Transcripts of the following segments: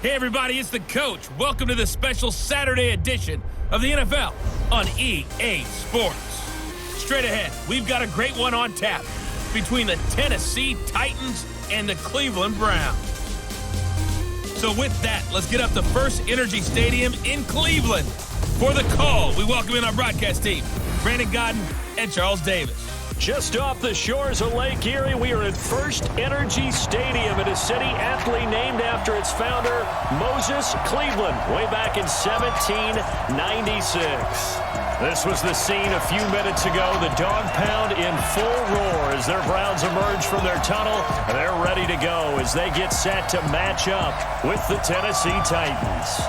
Hey everybody, it's the coach. Welcome to the special Saturday edition of the NFL on EA Sports. Straight ahead, we've got a great one on tap between the Tennessee Titans and the Cleveland Browns. So with that, let's get up to First Energy Stadium in Cleveland. For the call, we welcome in our broadcast team, Brandon Godden and Charles Davis. Just off the shores of Lake Erie, we are at First Energy Stadium in a city aptly named after its founder, Moses Cleveland, way back in 1796. This was the scene a few minutes ago. The dog pound in full roar as their Browns emerge from their tunnel. They're ready to go as they get set to match up with the Tennessee Titans.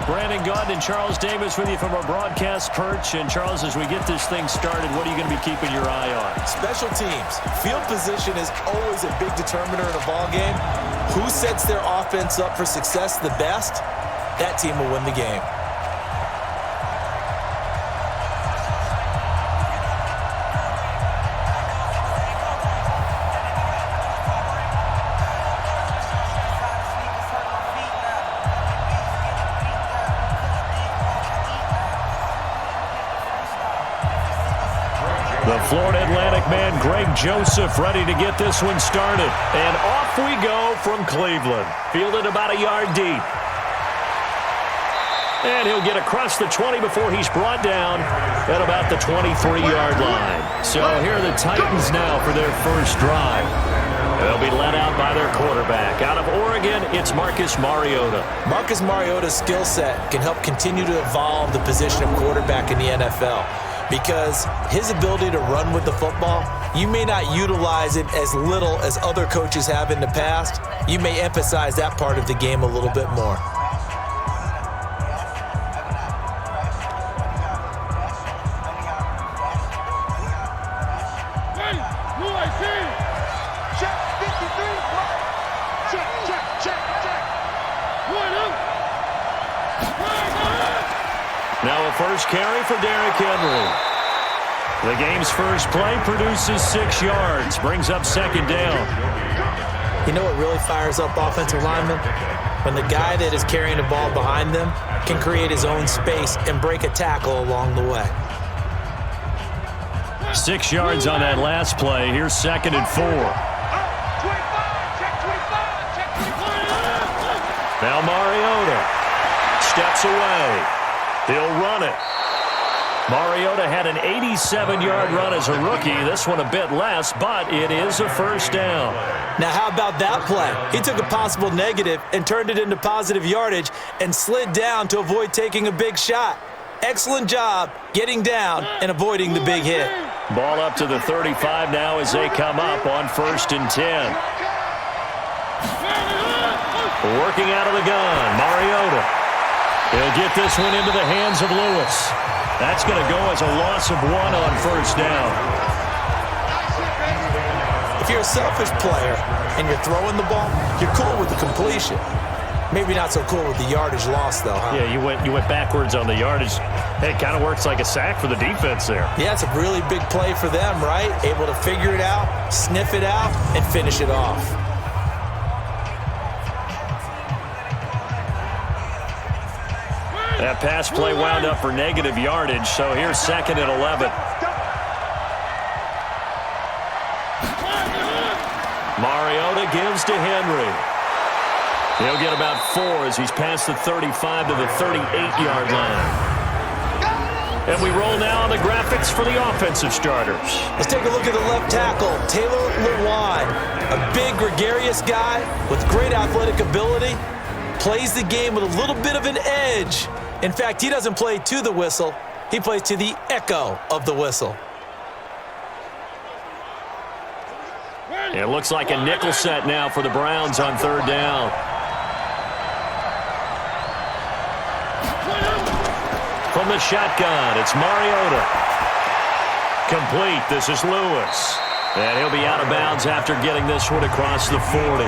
Brandon Godden and Charles Davis with you from our broadcast perch. And Charles, as we get this thing started, what are you going to be keeping your eye on? Special teams. Field position is always a big determiner in a ball game. Who sets their offense up for success the best, that team will win the game. The Florida Atlantic man, Greg Joseph, ready to get this one started. And off we go from Cleveland. Fielded about a yard deep. And he'll get across the 20 before he's brought down at about the 23-yard line. So here are the Titans now for their first drive. They'll be led out by their quarterback. Out of Oregon, it's Marcus Mariota. Marcus Mariota's skill set can help continue to evolve the position of quarterback in the NFL. Because his ability to run with the football, you may not utilize it as little as other coaches have in the past. You may emphasize that part of the game a little bit more. Now a first carry for Derrick Henry. The game's first play produces 6 yards, brings up second down. You know what really fires up offensive linemen? When the guy that is carrying the ball behind them can create his own space and break a tackle along the way. 6 yards on that last play. Here's 2nd and 4. Now Mariota steps away. He'll run it. Mariota had an 87-yard run as a rookie. This one a bit less, but it is a first down. Now, how about that play? He took a possible negative and turned it into positive yardage and slid down to avoid taking a big shot. Excellent job getting down and avoiding the big hit. Ball up to the 35 now as they come up on 1st and 10. Working out of the gun, Mariota. He'll get this one into the hands of Lewis. That's going to go as a loss of 1 on first down. If you're a selfish player and you're throwing the ball, you're cool with the completion. Maybe not so cool with the yardage loss, though, huh? Yeah, you went backwards on the yardage. It kind of works like a sack for the defense there. Yeah, it's a really big play for them, right? Able to figure it out, sniff it out, and finish it off. That pass play wound up for negative yardage, so here's 2nd and 11. Mariota gives to Henry. He'll get about 4 as he's past the 35 to the 38-yard line. And we roll now on the graphics for the offensive starters. Let's take a look at the left tackle, Taylor Lewan. A big, gregarious guy with great athletic ability. Plays the game with a little bit of an edge. In fact, he doesn't play to the whistle. He plays to the echo of the whistle. It looks like a nickel set now for the Browns on 3rd down. From the shotgun, it's Mariota. Complete. This is Lewis. And he'll be out of bounds after getting this one across the 40.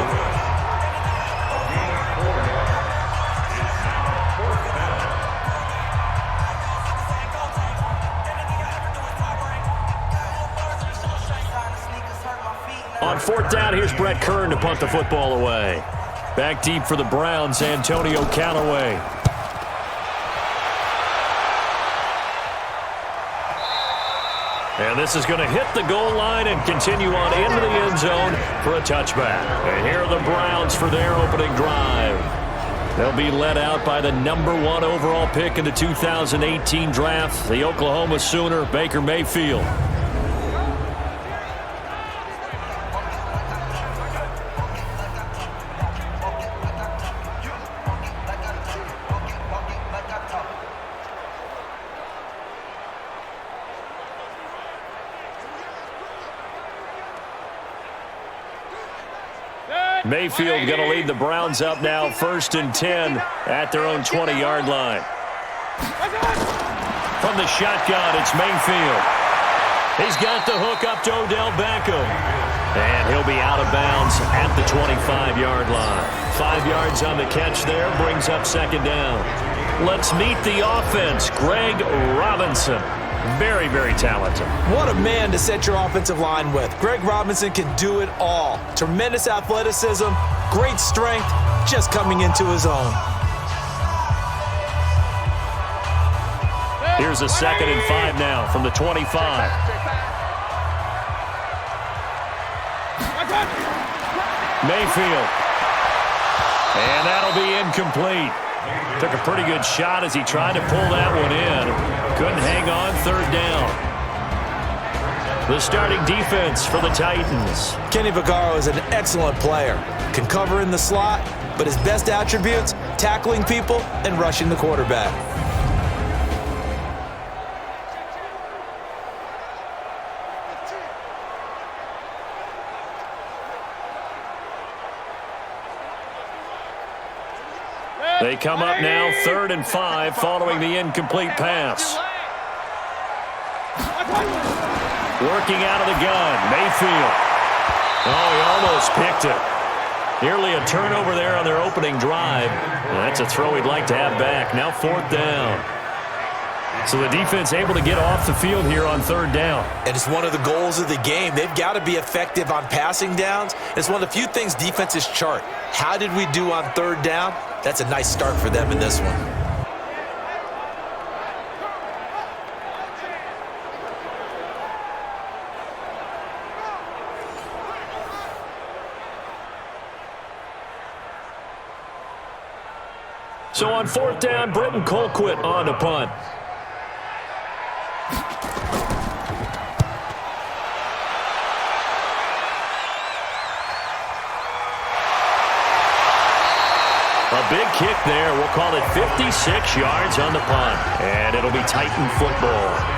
On 4th down, here's Brett Kern to punt the football away. Back deep for the Browns, Antonio Callaway. And this is going to hit the goal line and continue on into the end zone for a touchback. And here are the Browns for their opening drive. They'll be led out by the #1 overall pick in the 2018 draft, the Oklahoma Sooner, Baker Mayfield. Mayfield going to lead the Browns up now, 1st and 10 at their own 20-yard line. From the shotgun, it's Mayfield. He's got the hook up to Odell Beckham. And he'll be out of bounds at the 25-yard line. 5 yards on the catch there, brings up 2nd down. Let's meet the offense, Greg Robinson. Very, very talented. What a man to set your offensive line with. Greg Robinson can do it all. Tremendous athleticism, great strength, just coming into his own. Here's a 2nd and 5 now from the 25. Mayfield. And that'll be incomplete. Took a pretty good shot as he tried to pull that one in. Couldn't hang on, 3rd down. The starting defense for the Titans. Kenny Vaccaro is an excellent player. Can cover in the slot, but his best attributes, tackling people and rushing the quarterback. They come up now, 3rd and 5, following the incomplete pass. Working out of the gun, Mayfield. Oh, he almost picked it. Nearly a turnover there on their opening drive. And that's a throw he'd like to have back. Now 4th down. So the defense able to get off the field here on 3rd down. And it's one of the goals of the game. They've got to be effective on passing downs. It's one of the few things defenses chart. How did we do on 3rd down? That's a nice start for them in this one. So on 4th down, Britton Colquitt on to punt. A big kick there. We'll call it 56 yards on the punt. And it'll be Titan football.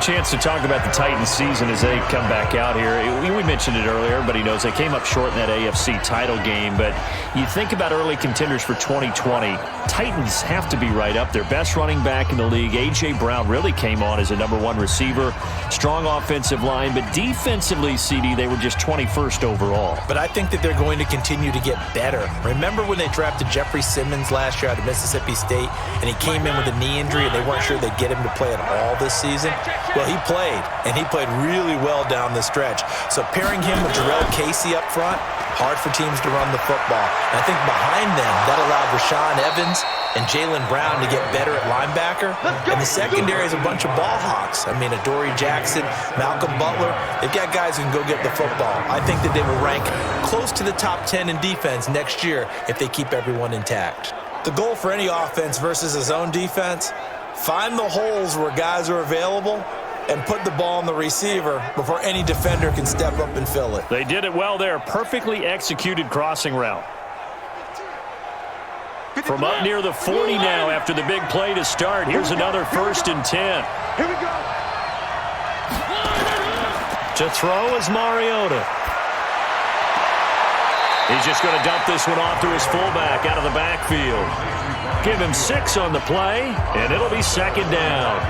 Chance to talk about the Titans season as they come back out here. We mentioned it earlier. Everybody knows they came up short in that AFC title game. But you think about early contenders for 2020, Titans have to be right up there. Best running back in the league. A.J. Brown really came on as a #1 receiver. Strong offensive line. But defensively, CD, they were just 21st overall. But I think that they're going to continue to get better. Remember when they drafted Jeffrey Simmons last year out of Mississippi State, and he came in with a knee injury, and they weren't sure they'd get him to play at all this season? Well, he played, and he played really well down the stretch. So pairing him with Jarrell Casey up front, hard for teams to run the football. And I think behind them, that allowed Rashaan Evans and Jaylen Brown to get better at linebacker. And the secondary is a bunch of ball hawks. I mean, Adoree Jackson, Malcolm Butler, they've got guys who can go get the football. I think that they will rank close to the top 10 in defense next year if they keep everyone intact. The goal for any offense versus a zone defense, find the holes where guys are available and put the ball on the receiver before any defender can step up and fill it. They did it well there. Perfectly executed crossing route. From up near the 40 now after the big play to start. Here's another 1st and 10. Here we go. To throw is Mariota. He's just going to dump this one off to his fullback out of the backfield. Give him 6 on the play, and it'll be 2nd down.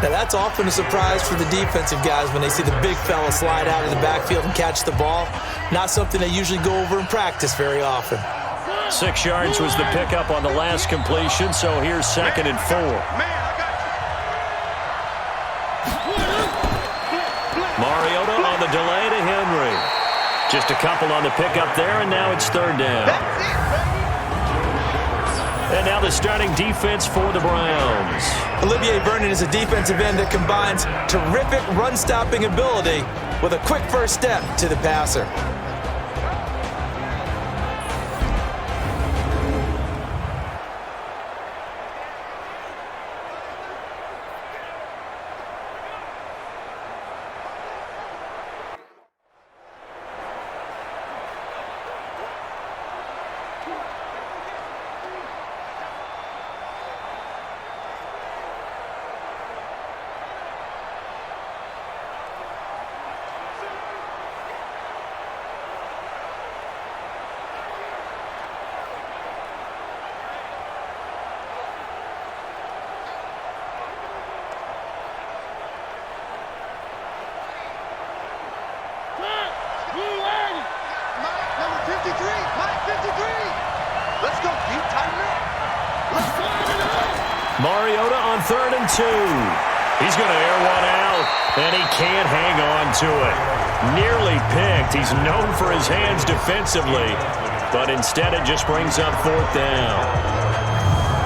Now, that's often a surprise for the defensive guys when they see the big fella slide out of the backfield and catch the ball. Not something they usually go over in practice very often. 6 yards was the pickup on the last completion, so here's 2nd and 4. Mariota on the delay to Henry. Just a couple on the pickup there, and now it's third down. And now the starting defense for the Browns. Olivier Vernon is a defensive end that combines terrific run-stopping ability with a quick first step to the passer. Mariota on 3rd and 2. He's going to air one out, and he can't hang on to it. Nearly picked. He's known for his hands defensively, but instead it just brings up 4th down.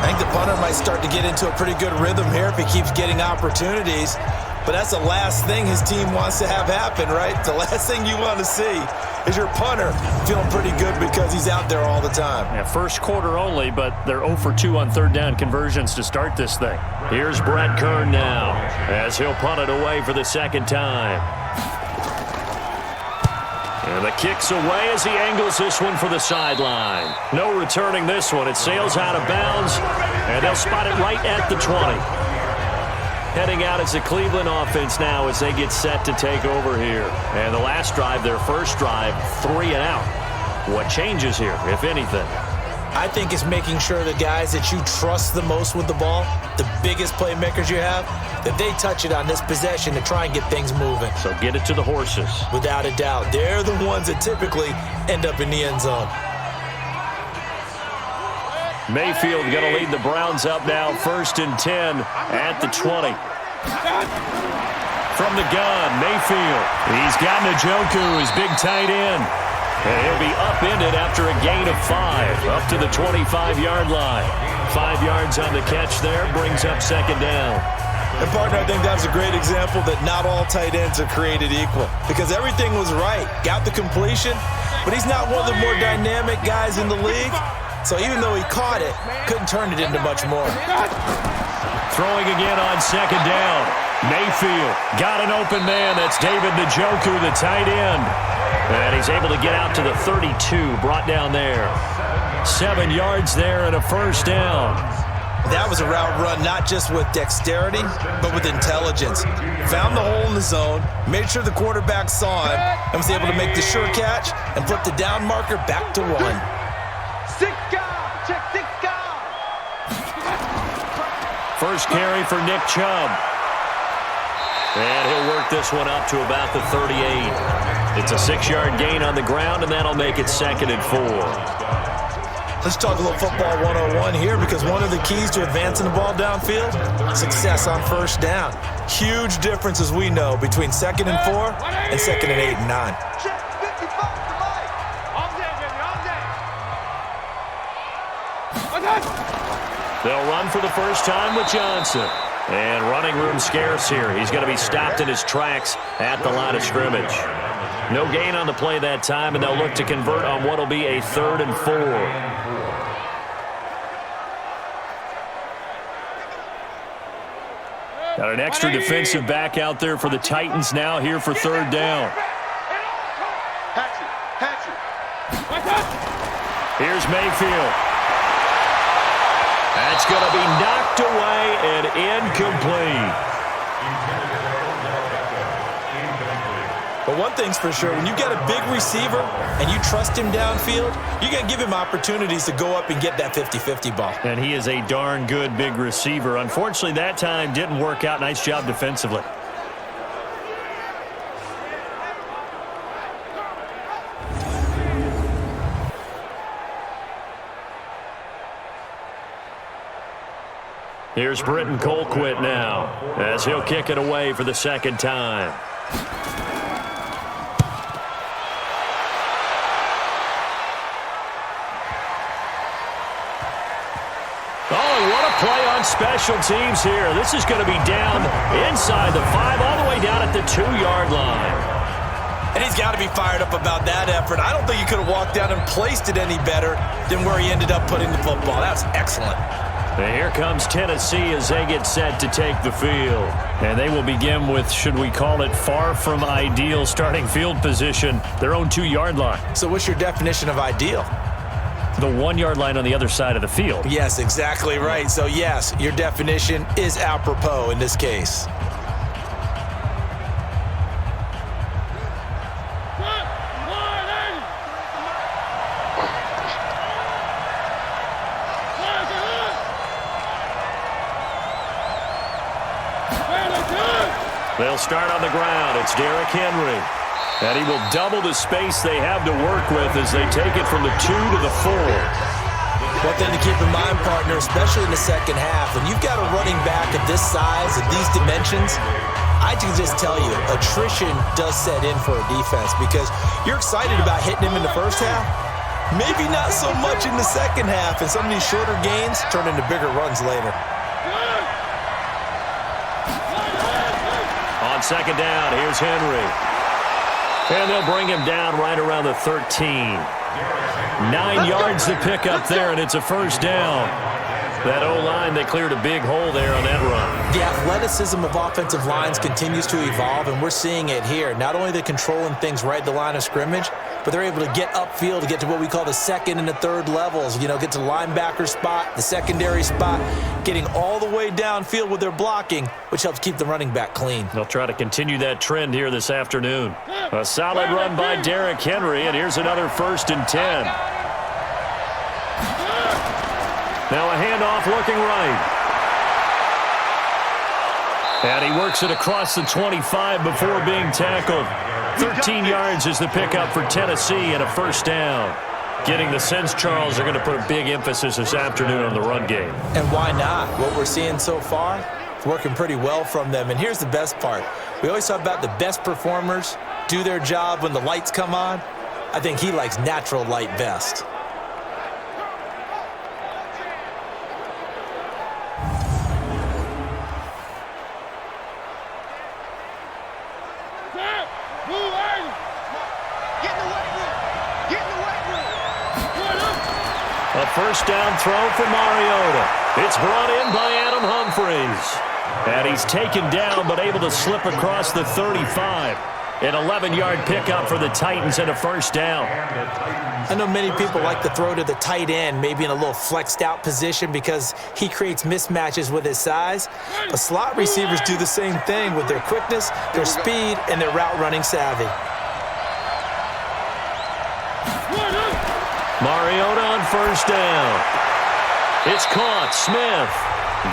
I think the punter might start to get into a pretty good rhythm here if he keeps getting opportunities. But that's the last thing his team wants to have happen, right? The last thing you want to see is your punter feeling pretty good because he's out there all the time. Yeah, first quarter only, but they're 0 for 2 on 3rd down conversions to start this thing. Here's Brett Kern now as he'll punt it away for the second time. And the kick's away as he angles this one for the sideline. No returning this one. It sails out of bounds, and they'll spot it right at the 20. Heading out as the Cleveland offense now as they get set to take over here. And the last drive, their first drive, 3 and out. What changes here, if anything? I think it's making sure the guys that you trust the most with the ball, the biggest playmakers you have, that they touch it on this possession to try and get things moving. So get it to the horses. Without a doubt. They're the ones that typically end up in the end zone. Mayfield going to lead the Browns up now, 1st and 10 at the 20. From the gun, Mayfield. He's got Njoku, his big tight end. And he'll be upended after a gain of 5, up to the 25-yard line. 5 yards on the catch there, brings up 2nd down. And, partner, I think that's a great example that not all tight ends are created equal because everything was right. Got the completion, but he's not one of the more dynamic guys in the league. So even though he caught it, couldn't turn it into much more. Throwing again on 2nd down. Mayfield got an open man. That's David Njoku, the tight end. And he's able to get out to the 32, brought down there. 7 yards there and a 1st down. That was a route run not just with dexterity, but with intelligence. Found the hole in the zone, made sure the quarterback saw him, and was able to make the sure catch and put the down marker back to 1. First carry for Nick Chubb. And he'll work this one up to about the 38. It's a 6-yard gain on the ground, and that'll make it 2nd and 4. Let's talk a little football 101 here because one of the keys to advancing the ball downfield, success on 1st down. Huge difference, as we know, between 2nd and 4 and 2nd and 8 and 9. They'll run for the first time with Johnson. And running room scarce here. He's going to be stopped in his tracks at the line of scrimmage. No gain on the play that time, and they'll look to convert on what will be a 3rd and 4. Got an extra defensive back out there for the Titans now here for 3rd down. Here's Mayfield. That's going to be knocked away and incomplete. But one thing's for sure, when you got a big receiver and you trust him downfield, you're going to give him opportunities to go up and get that 50-50 ball. And he is a darn good big receiver. Unfortunately, that time didn't work out. Nice job defensively. Here's Britton Colquitt now as he'll kick it away for the 2nd time. What a play on special teams here. This is going to be down inside the 5, all the way down at the 2-yard line. And he's got to be fired up about that effort. I don't think he could have walked down and placed it any better than where he ended up putting the football. That's excellent. And here comes Tennessee as they get set to take the field. And they will begin with, should we call it, far from ideal starting field position, their own 2-yard line. So what's your definition of ideal? The 1-yard line on the other side of the field. Yes, exactly right. So yes, your definition is apropos in this case. They'll start on the ground. It's Derrick Henry. And he will double the space they have to work with as they take it from the 2 to the 4. One thing to keep in mind, partner, especially in the second half, when you've got a running back of this size and these dimensions, I can just tell you, attrition does set in for a defense because you're excited about hitting him in the first half. Maybe not so much in the second half, and some of these shorter gains turn into bigger runs later. On second down, here's Henry. And they'll bring him down right around the 13. 9 yards to pick up there, and it's a first down. That O-line, they cleared a big hole there on that run. The athleticism of offensive lines continues to evolve, and we're seeing it here. Not only are they controlling things right at the line of scrimmage, but they're able to get upfield to get to what we call the second and the third levels. You know, get to the linebacker spot, the secondary spot, getting all the way downfield with their blocking, which helps keep the running back clean. They'll try to continue that trend here this afternoon. A solid run by Derrick Henry, and here's another 1st and 10. Now a handoff looking right. And he works it across the 25 before being tackled. 13 yards is the pickup for Tennessee and a first down. Getting the sense, Charles, they're going to put a big emphasis this afternoon on the run game. And why not? What we're seeing so far, it's working pretty well from them. And here's the best part. We always talk about the best performers do their job when the lights come on. I think he likes natural light best. A first down throw for Mariota. It's brought in by Adam Humphries. And he's taken down but able to slip across the 35. An 11-yard pickup for the Titans and a first down. I know many people like to throw to the tight end, maybe in a little flexed out position because he creates mismatches with his size. But slot receivers do the same thing with their quickness, their speed, and their route running savvy. Mariota on first down. It's caught. Smith.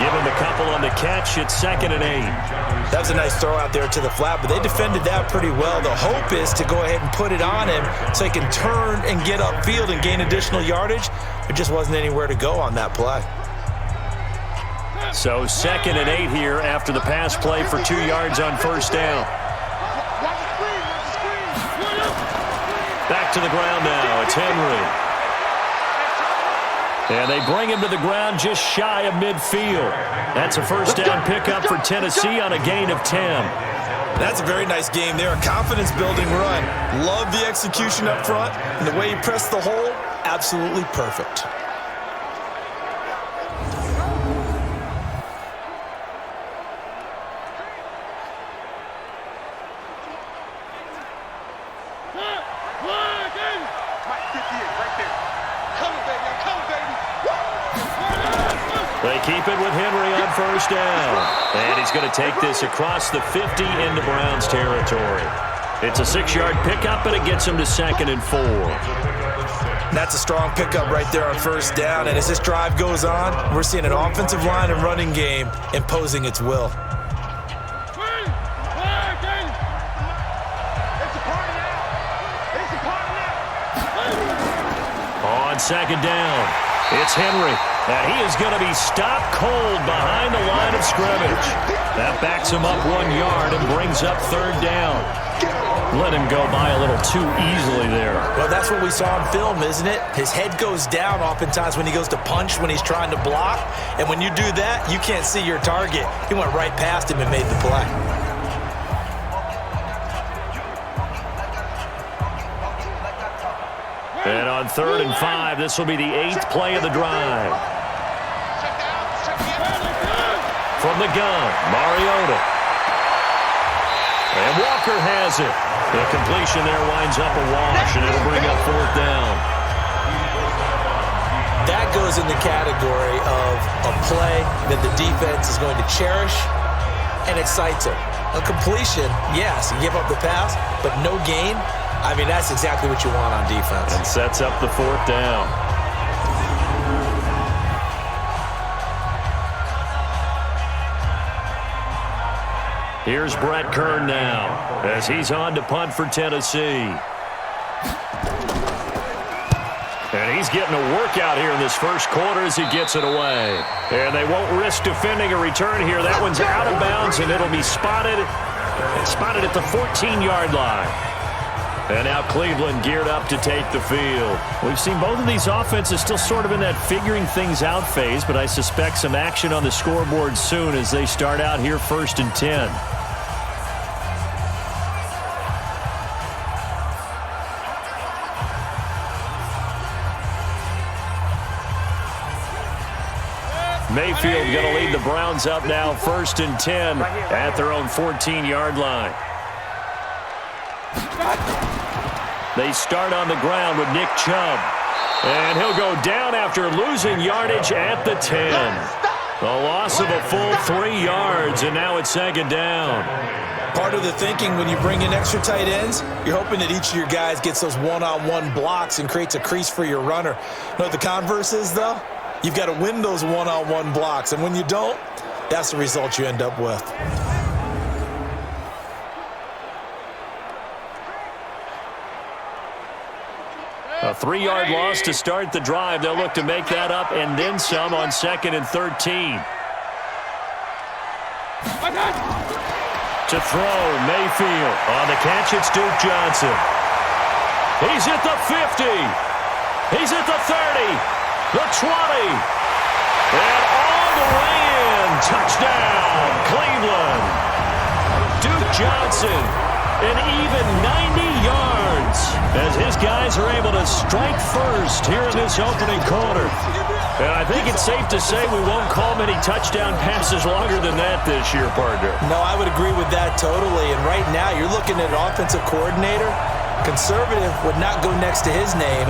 Give him a couple on the catch. It's 2nd and 8. That was a nice throw out there to the flat, but they defended that pretty well. The hope is to go ahead and put it on him so he can turn and get upfield and gain additional yardage. There just wasn't anywhere to go on that play. So 2nd and 8 here after the pass play for 2 yards on first down. Back to the ground now. It's Henry. And they bring him to the ground just shy of midfield. That's a first down pickup for Tennessee on a gain of 10. That's a very nice game there. A confidence-building run. Love the execution up front. And the way he pressed the hole, absolutely perfect. They keep it with Henry on first down. And he's going to take this across the 50 into Browns territory. It's a 6-yard pickup, but it gets him to 2nd and 4. That's a strong pickup right there on first down. And as this drive goes on, we're seeing an offensive line and running game imposing its will. On second down, it's Henry. And he is going to be stopped cold behind the line of scrimmage. That backs him up 1 yard and brings up 3rd down. Let him go by a little too easily there. Well, that's what we saw on film, isn't it? His head goes down oftentimes when he goes to punch, when he's trying to block. And when you do that, you can't see your target. He went right past him and made the play. And on 3rd and 5, this will be the 8th play of the drive. From the gun, Mariota. And Walker has it. The completion there winds up a wash, and it'll bring up 4th down. That goes in the category of a play that the defense is going to cherish and excites them. A completion, yes, you give up the pass, but no gain. I mean, that's exactly what you want on defense. And sets up the 4th down. Here's Brett Kern now as he's on to punt for Tennessee. And he's getting a workout here in this first quarter as he gets it away. And they won't risk defending a return here. That one's out of bounds, and it'll be spotted at the 14-yard line. And now Cleveland geared up to take the field. We've seen both of these offenses still sort of in that figuring things out phase, but I suspect some action on the scoreboard soon as they start out here 1st and 10. Mayfield going to lead the Browns up now 1st and 10 at their own 14-yard line. They start on the ground with Nick Chubb. And he'll go down after losing yardage at the 10. A loss of a full 3 yards, and now it's 2nd down. Part of the thinking when you bring in extra tight ends, you're hoping that each of your guys gets those one-on-one blocks and creates a crease for your runner. You know what the converse is, though? You've got to win those one-on-one blocks, and when you don't, that's the result you end up with. A 3-yard loss to start the drive. They'll look to make that up and then some on 2nd and 13. To throw, Mayfield. On the catch, it's Duke Johnson. He's at the 50. He's at the 30. The 20. And all the way in. Touchdown, Cleveland. Duke Johnson, an even 90 yards as his guys are able to strike first here in this opening quarter. And I think it's safe to say we won't call many touchdown passes longer than that this year, partner. No, I would agree with that totally. And right now, you're looking at an offensive coordinator. Conservative would not go next to his name.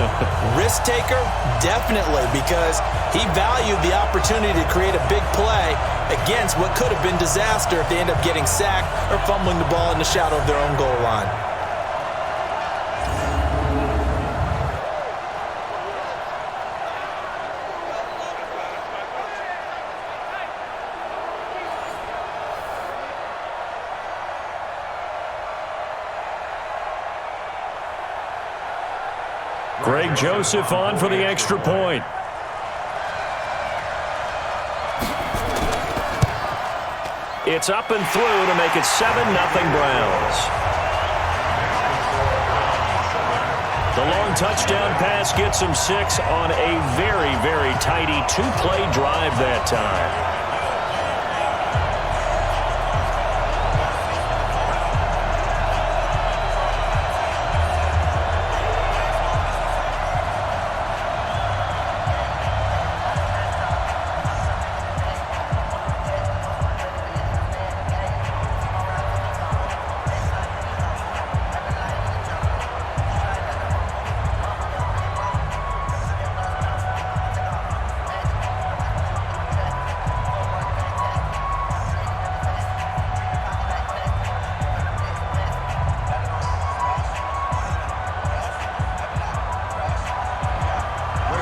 Risk taker, definitely, because he valued the opportunity to create a big play against what could have been disaster if they end up getting sacked or fumbling the ball in the shadow of their own goal line. Greg Joseph on for the extra point. It's up and through to make it 7-0 Browns. The long touchdown pass gets them 6 on a very, very tidy 2-play drive that time.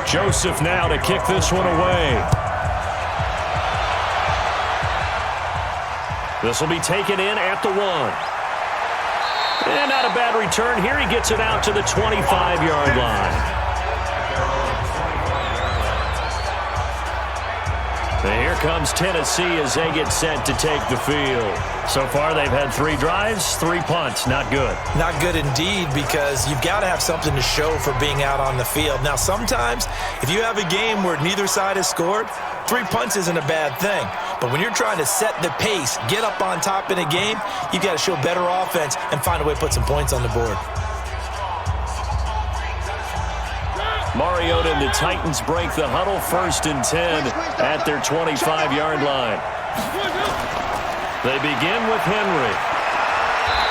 Joseph now to kick this one away. This will be taken in at the 1. And not a bad return here. He gets it out to the 25-yard line. And here comes Tennessee as they get set to take the field. So far, they've had 3 drives, 3 punts. Not good. Not good indeed, because you've got to have something to show for being out on the field. Now, sometimes, if you have a game where neither side has scored, 3 punts isn't a bad thing. But when you're trying to set the pace, get up on top in a game, you've got to show better offense and find a way to put some points on the board. Mariota and the Titans break the huddle, 1st and 10 at their 25-yard line. They begin with Henry.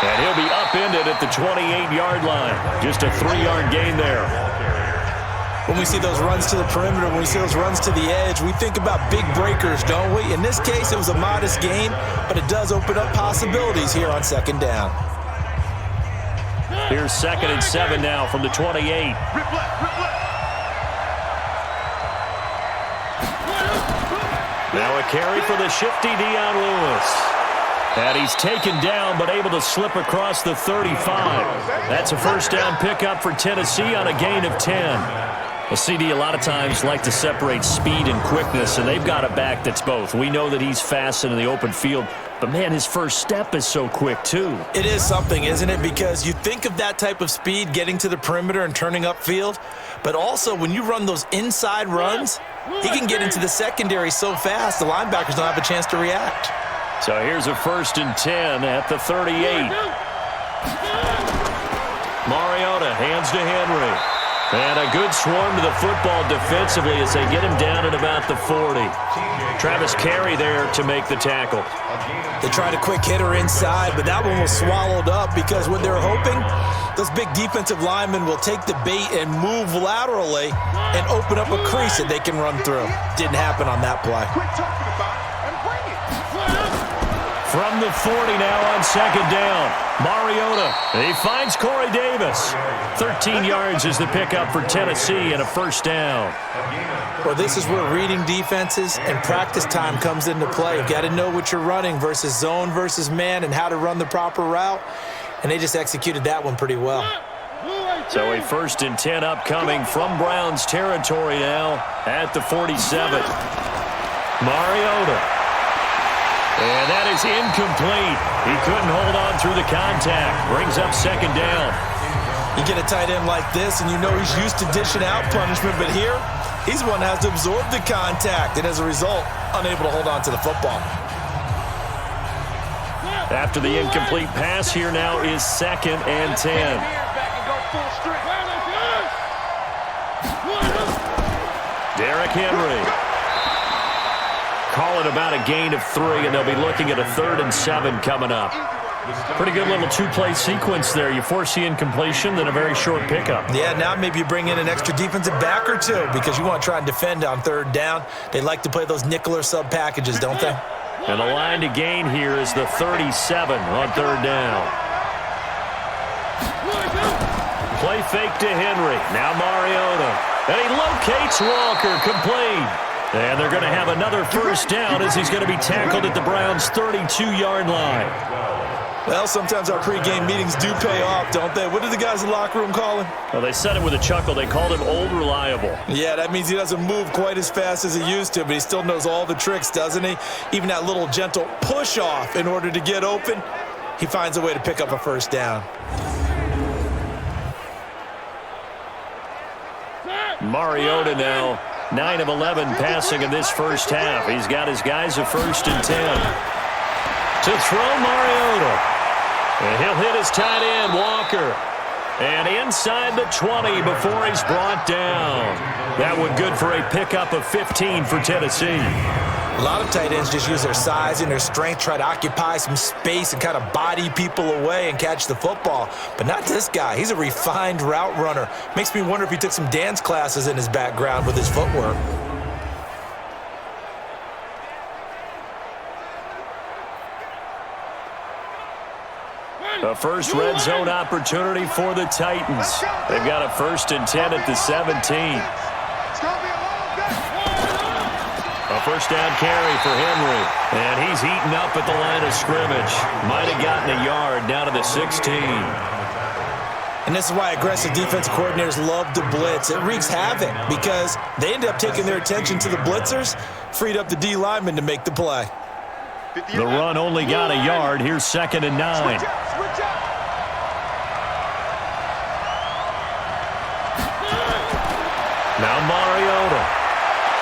And he'll be upended at the 28-yard line. Just a 3-yard gain there. When we see those runs to the perimeter, when we see those runs to the edge, we think about big breakers, don't we? In this case, it was a modest gain, but it does open up possibilities here on 2nd down. Here's 2nd and 7 now from the 28. Now a carry for the shifty Dion Lewis. And he's taken down, but able to slip across the 35. That's a 1st down pickup for Tennessee on a gain of 10. Well, CD a lot of times like to separate speed and quickness, and they've got a back that's both. We know that he's fast in the open field, but, man, his first step is so quick, too. It is something, isn't it? Because you think of that type of speed getting to the perimeter and turning upfield, but also when you run those inside runs, he can get into the secondary so fast the linebackers don't have a chance to react. So here's a 1st and 10 at the 38. Mariota hands to Henry. And a good swarm to the football defensively as they get him down at about the 40. Travis Carey there to make the tackle. They tried a quick hitter inside, but that one was swallowed up because what they're hoping, those big defensive linemen will take the bait and move laterally and open up a crease that they can run through. Didn't happen on that play. From the 40 now on 2nd down. Mariota, he finds Corey Davis. 13 yards is the pickup for Tennessee and a 1st down. Well, this is where reading defenses and practice time comes into play. You've got to know what you're running versus zone versus man and how to run the proper route. And they just executed that one pretty well. So a 1st and 10 upcoming from Browns territory now at the 47. Mariota. And that is incomplete. He couldn't hold on through the contact. Brings up 2nd down. You get a tight end like this, and you know he's used to dishing out punishment, but here, he's the one that has to absorb the contact, and as a result, unable to hold on to the football. After the incomplete pass, here now is 2nd and 10. Derrick Henry. Call it about a gain of 3, and they'll be looking at a 3rd and 7 coming up. Pretty good little 2-play sequence there. You force the incompletion, then a very short pickup. Yeah, now maybe you bring in an extra defensive back or 2 because you want to try and defend on 3rd down. They like to play those nickel or sub packages, don't they? And the line to gain here is the 37 on 3rd down. Play fake to Henry. Now Mariota. And he locates Walker, complete. And they're going to have another 1st down as he's going to be tackled at the Browns' 32-yard line. Well, sometimes our pregame meetings do pay off, don't they? What did the guys in the locker room call him? Well, they said it with a chuckle. They called him Old Reliable. Yeah, that means he doesn't move quite as fast as he used to, but he still knows all the tricks, doesn't he? Even that little gentle push-off in order to get open, he finds a way to pick up a 1st down. Mariota now 9 of 11 passing in this 1st half. He's got his guys a 1st and 10. To throw Mariota. And he'll hit his tight end, Walker. And inside the 20 before he's brought down. That one good for a pickup of 15 for Tennessee. A lot of tight ends just use their size and their strength, try to occupy some space and kind of body people away and catch the football. But not this guy. He's a refined route runner. Makes me wonder if he took some dance classes in his background with his footwork. A first red zone opportunity for the Titans. They've got a 1st and 10 at the 17. A 1st down carry for Henry. And he's eaten up at the line of scrimmage. Might have gotten a yard down to the 16. And this is why aggressive defensive coordinators love to blitz. It wreaks havoc because they end up taking their attention to the blitzers, freed up the D lineman to make the play. The run only got a yard. Here's 2nd and 9. Now Mariota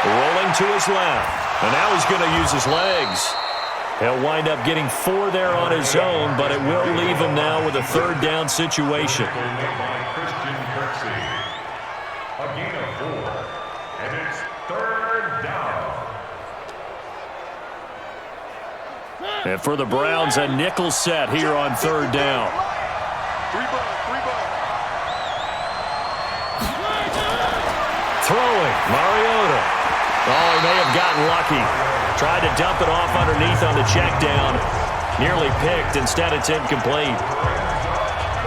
rolling to his left. And now he's going to use his legs. He'll wind up getting 4 there on his own, but it will leave him now with a 3rd down situation. A gain of 4, and it's 3rd down. And for the Browns, a nickel set here on 3rd down. Throwing, Mariota. Oh, he may have gotten lucky. Tried to dump it off underneath on the check down. Nearly picked. Instead, it's incomplete.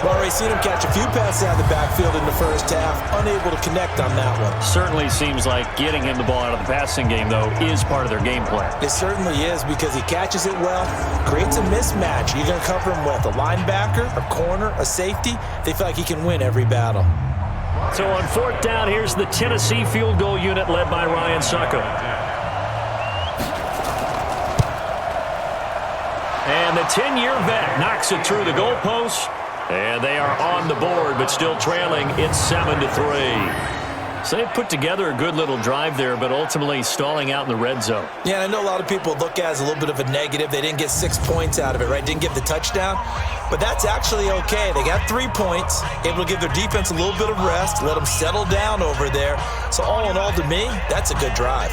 Well, already seen him catch a few passes out of the backfield in the first half. Unable to connect on that one. Certainly seems like getting him the ball out of the passing game, though, is part of their game plan. It certainly is because he catches it well, creates a mismatch. You're going to cover him with a linebacker, a corner, a safety. They feel like he can win every battle. So on 4th down, here's the Tennessee field goal unit led by Ryan Succop. And the 10-year vet knocks it through the goalpost. And they are on the board, but still trailing. It's 7-3. So they put together a good little drive there, but ultimately stalling out in the red zone. Yeah, and I know a lot of people look at it as a little bit of a negative. They didn't get 6 points out of it, right? Didn't get the touchdown. But that's actually okay. They got 3 points, able to give their defense a little bit of rest, let them settle down over there. So all in all, to me, that's a good drive.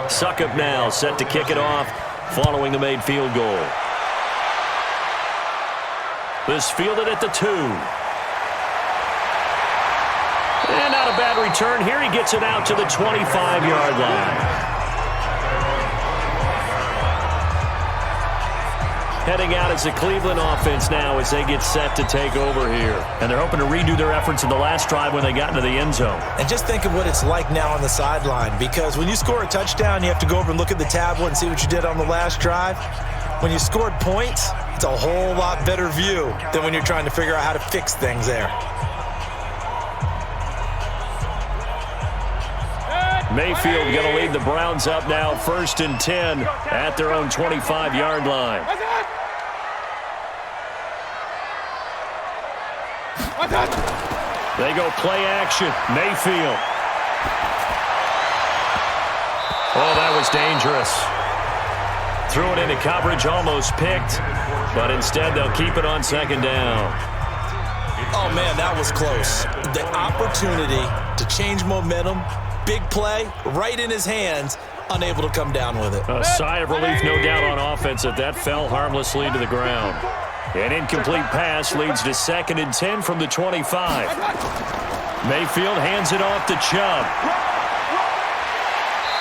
Succop now set to kick it off following the made field goal. This fielded at the 2. And not a bad return here. He gets it out to the 25-yard line. Heading out as the Cleveland offense now as they get set to take over here. And they're hoping to redo their efforts in the last drive when they got into the end zone. And just think of what it's like now on the sideline, because when you score a touchdown, you have to go over and look at the tablet and see what you did on the last drive. When you scored points, it's a whole lot better view than when you're trying to figure out how to fix things there. Mayfield going to lead the Browns up now, 1st and 10 at their own 25-yard line. They go play action. Mayfield. Oh, that was dangerous. Threw it into coverage, almost picked, but instead they'll keep it on 2nd down. Oh, man, that was close. The opportunity to change momentum, big play, right in his hands, unable to come down with it. A sigh of relief, no doubt, on offense that fell harmlessly to the ground. An incomplete pass leads to 2nd and 10 from the 25. Mayfield hands it off to Chubb.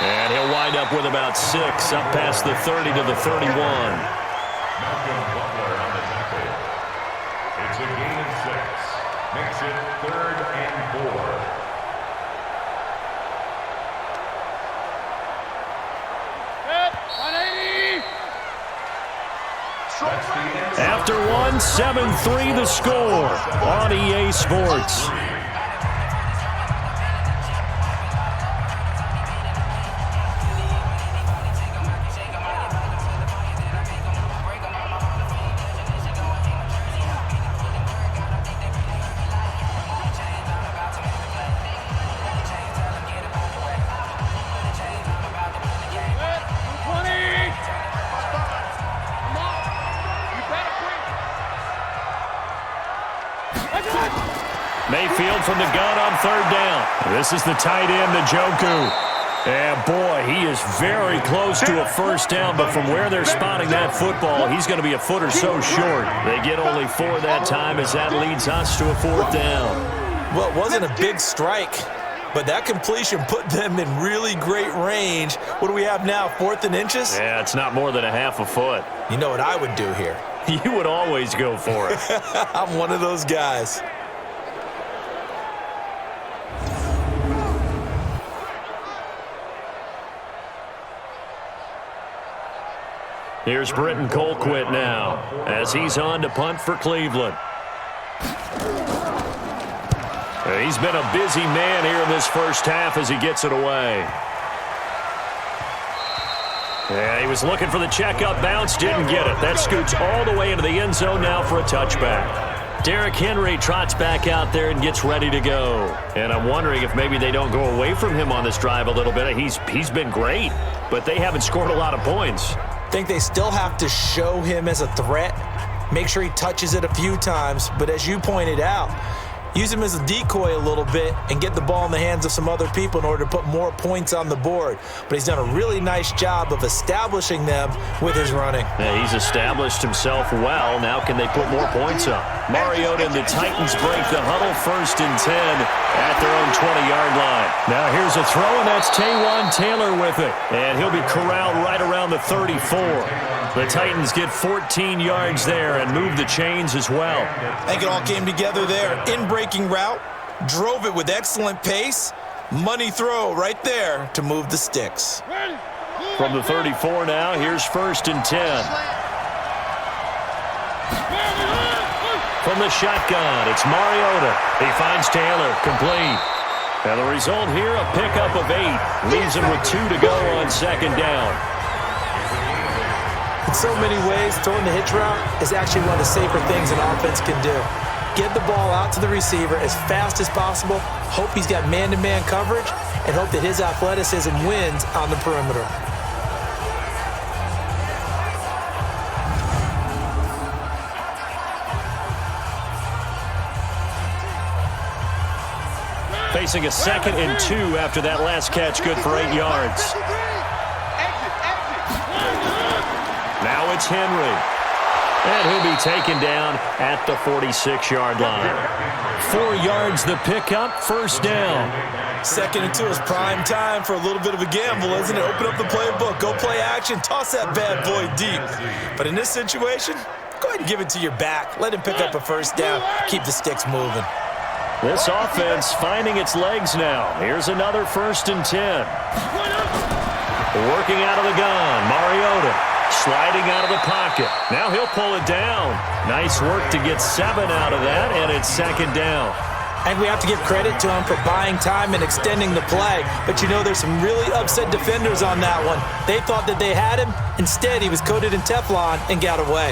And he'll wind up with about 6 up past the 30 to the 31. It's a gain of 6. Makes it 3rd and 4. After 7-3 the score on EA Sports. Mayfield from the gun on 3rd down. This is the tight end, Njoku. And boy, he is very close to a 1st down, but from where they're spotting that football, he's going to be a foot or so short. They get only 4 that time as that leads us to a 4th down. Well, it wasn't a big strike, but that completion put them in really great range. What do we have now, 4th and inches? Yeah, it's not more than a half a foot. You know what I would do here? You would always go for it. I'm one of those guys. Here's Britton Colquitt now as he's on to punt for Cleveland. He's been a busy man here in this first half as he gets it away. Yeah, he was looking for the checkup bounce, didn't get it. That scoots all the way into the end zone now for a touchback. Derrick Henry trots back out there and gets ready to go. And I'm wondering if maybe they don't go away from him on this drive a little bit. He's been great, but they haven't scored a lot of points. I think they still have to show him as a threat, make sure he touches it a few times, but as you pointed out, use him as a decoy a little bit and get the ball in the hands of some other people in order to put more points on the board. But he's done a really nice job of establishing them with his running. Yeah, he's established himself well. Now can they put more points up? Mariota and the Titans break the huddle, 1st and 10 at their own 20-yard line. Now here's a throw, and that's Taywan Taylor with it. And he'll be corralled right around the 34. The Titans get 14 yards there and move the chains as well. I think it all came together there. In-breaking route, drove it with excellent pace. Money throw right there to move the sticks. From the 34 now, here's 1st and 10. From the shotgun, it's Mariota. He finds Taylor, complete. And the result here, a pickup of 8. Leaves him with 2 to go on 2nd down. In so many ways, throwing the hitch route is actually one of the safer things an offense can do. Get the ball out to the receiver as fast as possible, hope he's got man-to-man coverage, and hope that his athleticism wins on the perimeter. Facing a 2nd and 2 after that last catch, good for 8 yards. Now it's Henry. And he'll be taken down at the 46-yard line. 4 yards the pickup, 1st down. 2nd and 2 is prime time for a little bit of a gamble, isn't it? Open up the playbook, go play action, toss that bad boy deep. But in this situation, go ahead and give it to your back. Let him pick up a 1st down, keep the sticks moving. This offense finding its legs now. Here's another 1st and 10. Working out of the gun, Mariota. Sliding out of the pocket. Now he'll pull it down. Nice work to get 7 out of that, and it's 2nd down. And we have to give credit to him for buying time and extending the play. But you know, there's some really upset defenders on that one. They thought that they had him. Instead, he was coated in Teflon and got away.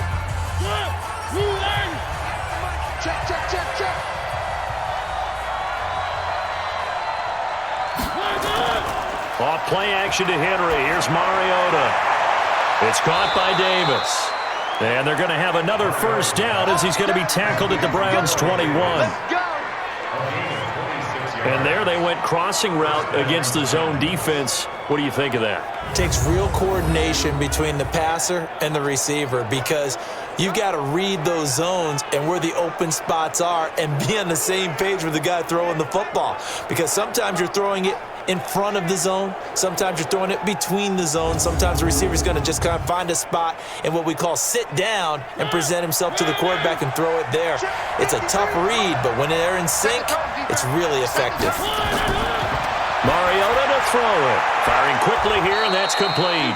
Off play action to Henry. Here's Mariota. It's caught by Davis. And they're going to have another 1st down as he's going to be tackled at the Browns' 21. And there they went crossing route against the zone defense. What do you think of that? It takes real coordination between the passer and the receiver because you've got to read those zones and where the open spots are and be on the same page with the guy throwing the football. Because sometimes you're throwing it in front of the zone. Sometimes you're throwing it between the zones. Sometimes the receiver's going to just kind of find a spot in what we call sit down and present himself to the quarterback and throw it there. It's a tough read, but when they're in sync, it's really effective. Mariota to throw it. Firing quickly here, and that's complete.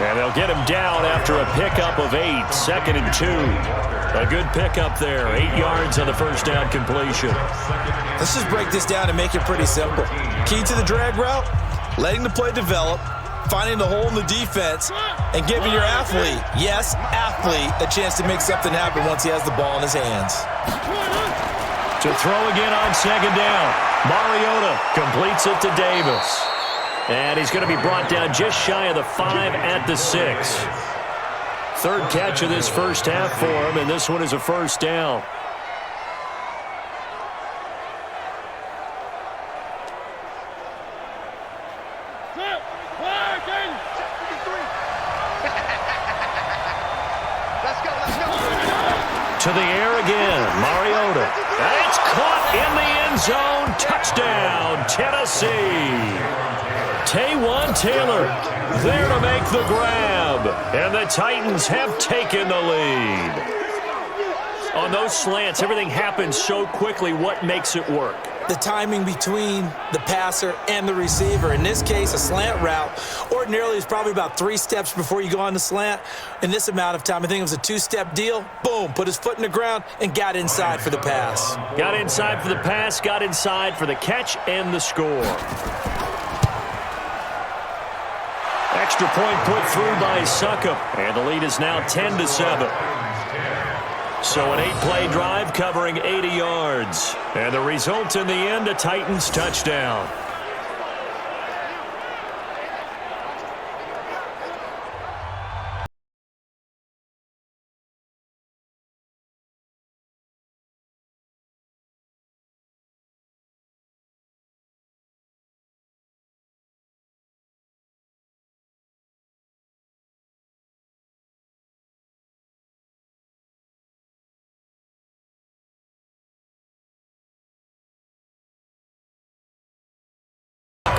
And they'll get him down after a pickup of 8, 2nd and 2. A good pickup there, 8 yards on the 1st down completion. Let's just break this down and make it pretty simple. Key to the drag route, letting the play develop, finding the hole in the defense, and giving your athlete, yes, athlete, a chance to make something happen once he has the ball in his hands. To throw again on 2nd down. Mariota completes it to Davis. And he's going to be brought down just shy of the 5 at the 6. 3rd catch of this first half for him, and this one is a 1st down. To the air again, Mariota. It's caught in the end end zone. Touchdown, Tennessee. Taywan Taylor there to make the grab. And the Titans have taken the lead. On those slants, everything happens so quickly. What makes it work? The timing between the passer and the receiver. In this case, a slant route ordinarily is probably about 3 steps before you go on the slant. In this amount of time, I think it was a 2-step deal. Boom, put his foot in the ground and got inside for the pass. Got inside for the pass, got inside for the catch and the score. Extra point put through by Succop, and the lead is now 10-7. So an 8-play drive covering 80 yards. And the result in the end, a Titans touchdown.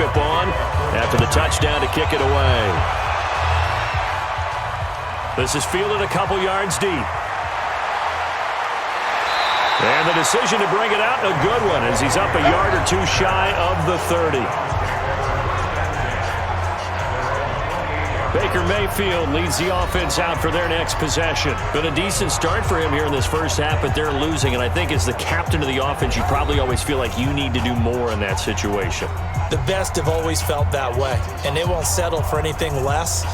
On after the touchdown to kick it away. This is fielded a couple yards deep. And the decision to bring it out, a good one, as he's up a yard or 2 shy of the 30. Baker Mayfield leads the offense out for their next possession. Been a decent start for him here in this first half, but they're losing. And I think as the captain of the offense, you probably always feel like you need to do more in that situation. The best have always felt that way, and they won't settle for anything less.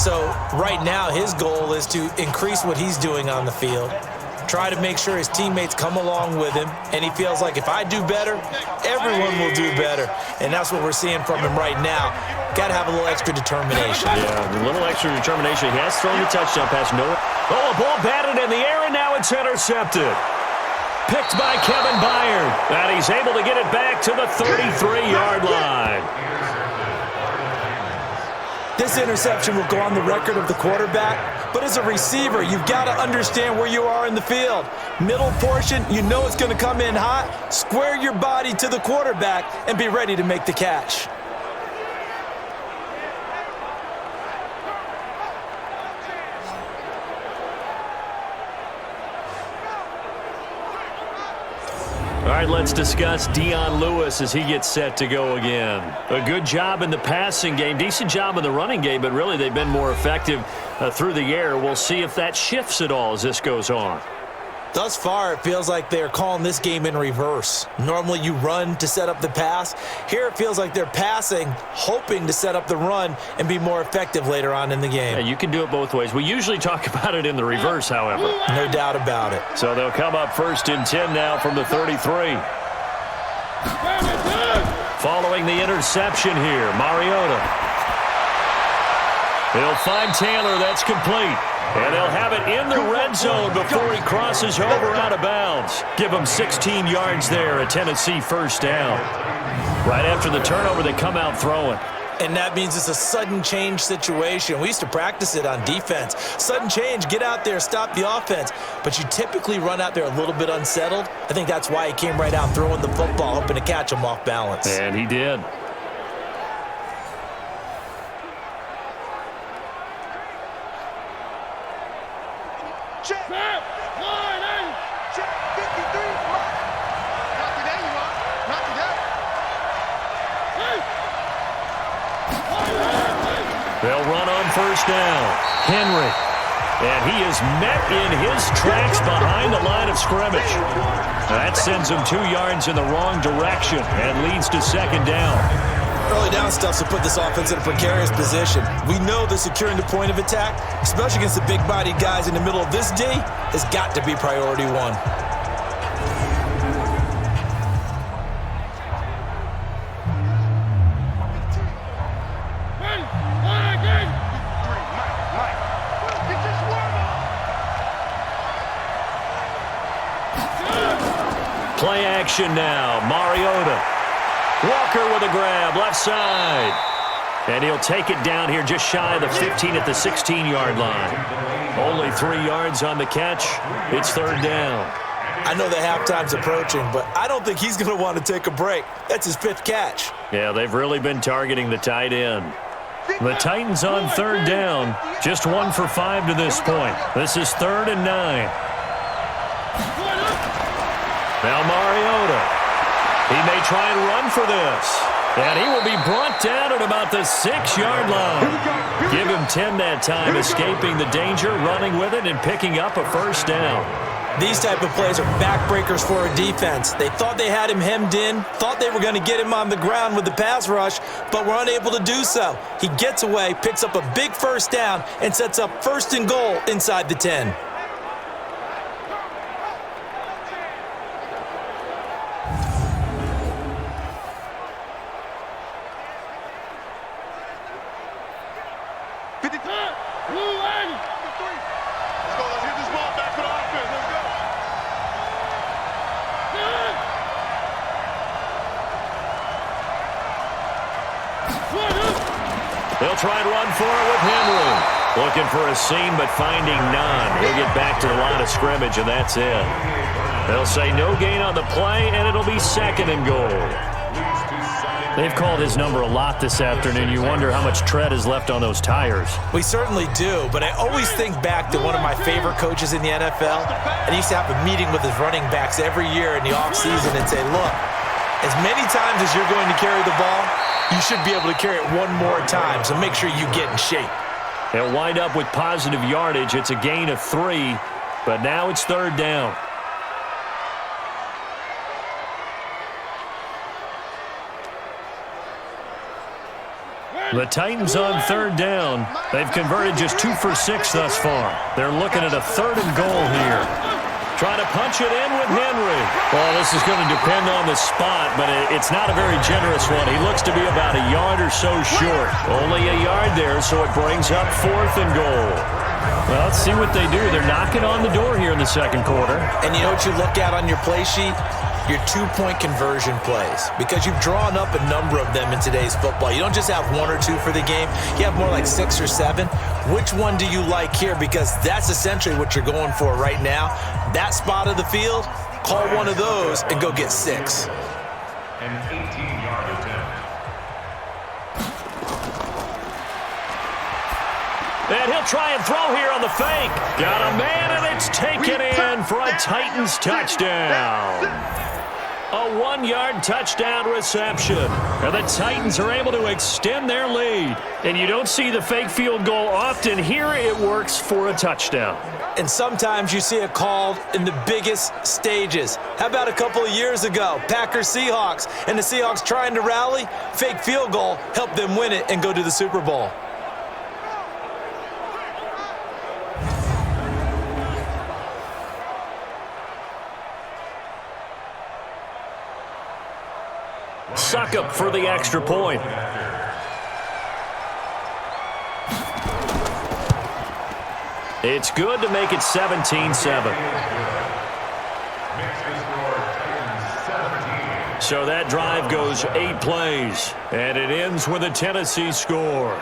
So right now, his goal is to increase what he's doing on the field, try to make sure his teammates come along with him, and he feels like if I do better, everyone will do better. And that's what we're seeing from him right now. Got to have a little extra determination. Yeah, a little extra determination. He has thrown the touchdown pass. No. Oh, a ball batted in the air, and now it's intercepted. Picked by Kevin Byard. And he's able to get it back to the 33-yard line. This interception will go on the record of the quarterback, but as a receiver, you've got to understand where you are in the field. Middle portion, you know it's going to come in hot. Square your body to the quarterback and be ready to make the catch. All right, let's discuss Dion Lewis as he gets set to go again. A good job in the passing game, decent job in the running game, but really they've been more effective through the air. We'll see if that shifts at all as this goes on. Thus far, it feels like they're calling this game in reverse. Normally you run to set up the pass. Here it feels like they're passing, hoping to set up the run and be more effective later on in the game. Yeah, you can do it both ways. We usually talk about it in the reverse, however. No doubt about it. So they'll come up 1st and 10 now from the 33. Following the interception here, Mariota. He'll find Taylor. That's complete. And they'll have it in the red zone before he crosses over out of bounds. Give him 16 yards there, a Tennessee first down. Right after the turnover, they come out throwing. And that means it's a sudden change situation. We used to practice it on defense. Sudden change, get out there, stop the offense. But you typically run out there a little bit unsettled. I think that's why he came right out throwing the football, hoping to catch him off balance. And he did. They'll run on first down. Henry. And he is met in his tracks behind the line of scrimmage. That sends him 2 yards in the wrong direction and leads to second down. Early down stuff to put this offense in a precarious position. We know that securing the point of attack, especially against the big-bodied guys in the middle of this D, has got to be priority one. Play action now. Mariota. Walker with a grab, left side. And he'll take it down here just shy of the 15 at the 16-yard line. Only 3 yards on the catch. It's third down. I know that halftime's approaching, but I don't think he's going to want to take a break. That's his 5th catch. Yeah, they've really been targeting the tight end. The Titans on 3rd down, just 1 for 5 to this point. This is 3rd and 9. Now Mariota. He may try and run for this. And he will be brought down at about the 6-yard line. Give him 10 that time, escaping the danger, running with it, and picking up a 1st down. These type of plays are backbreakers for a defense. They thought they had him hemmed in, thought they were going to get him on the ground with the pass rush, but were unable to do so. He gets away, picks up a big 1st down, and sets up 1st and goal inside the 10. They'll try and run for it with Henry. Looking for a seam, but finding none. He'll get back to the line of scrimmage, and that's it. They'll say no gain on the play, and it'll be 2nd and goal. They've called his number a lot this afternoon. You wonder how much tread is left on those tires. We certainly do, but I always think back to one of my favorite coaches in the NFL, and he used to have a meeting with his running backs every year in the offseason and say, look, as many times as you're going to carry the ball, you should be able to carry it one more time, so make sure you get in shape. They'll wind up with positive yardage. It's a gain of 3, but now it's 3rd down. The Titans on 3rd down. They've converted just 2 for 6 thus far. They're looking at a 3rd and goal here. Trying to punch it in with Henry. Well, this is going to depend on the spot, but it's not a very generous one. He looks to be about a yard or so short. Only a yard there, so it brings up 4th and goal. Well, let's see what they do. They're knocking on the door here in the 2nd quarter. And you know what you look at on your play sheet? Your 2-point conversion plays, because you've drawn up a number of them in today's football. You don't just have 1 or 2 for the game. You have more like 6 or 7. Which one do you like here? Because that's essentially what you're going for right now. That spot of the field, call one of those and go get 6. An 18-yard attempt. And he'll try and throw here on the fake. Got a man, and it's taken in for a Titans touchdown. A 1-yard touchdown reception. And the Titans are able to extend their lead. And you don't see the fake field goal often. Here it works for a touchdown. And sometimes you see it called in the biggest stages. How about a couple of years ago, Packers-Seahawks, and the Seahawks trying to rally? Fake field goal helped them win it and go to the Super Bowl. Suckup for the extra point. It's good to make it 17-7. So that drive goes 8 plays, and it ends with a Tennessee score.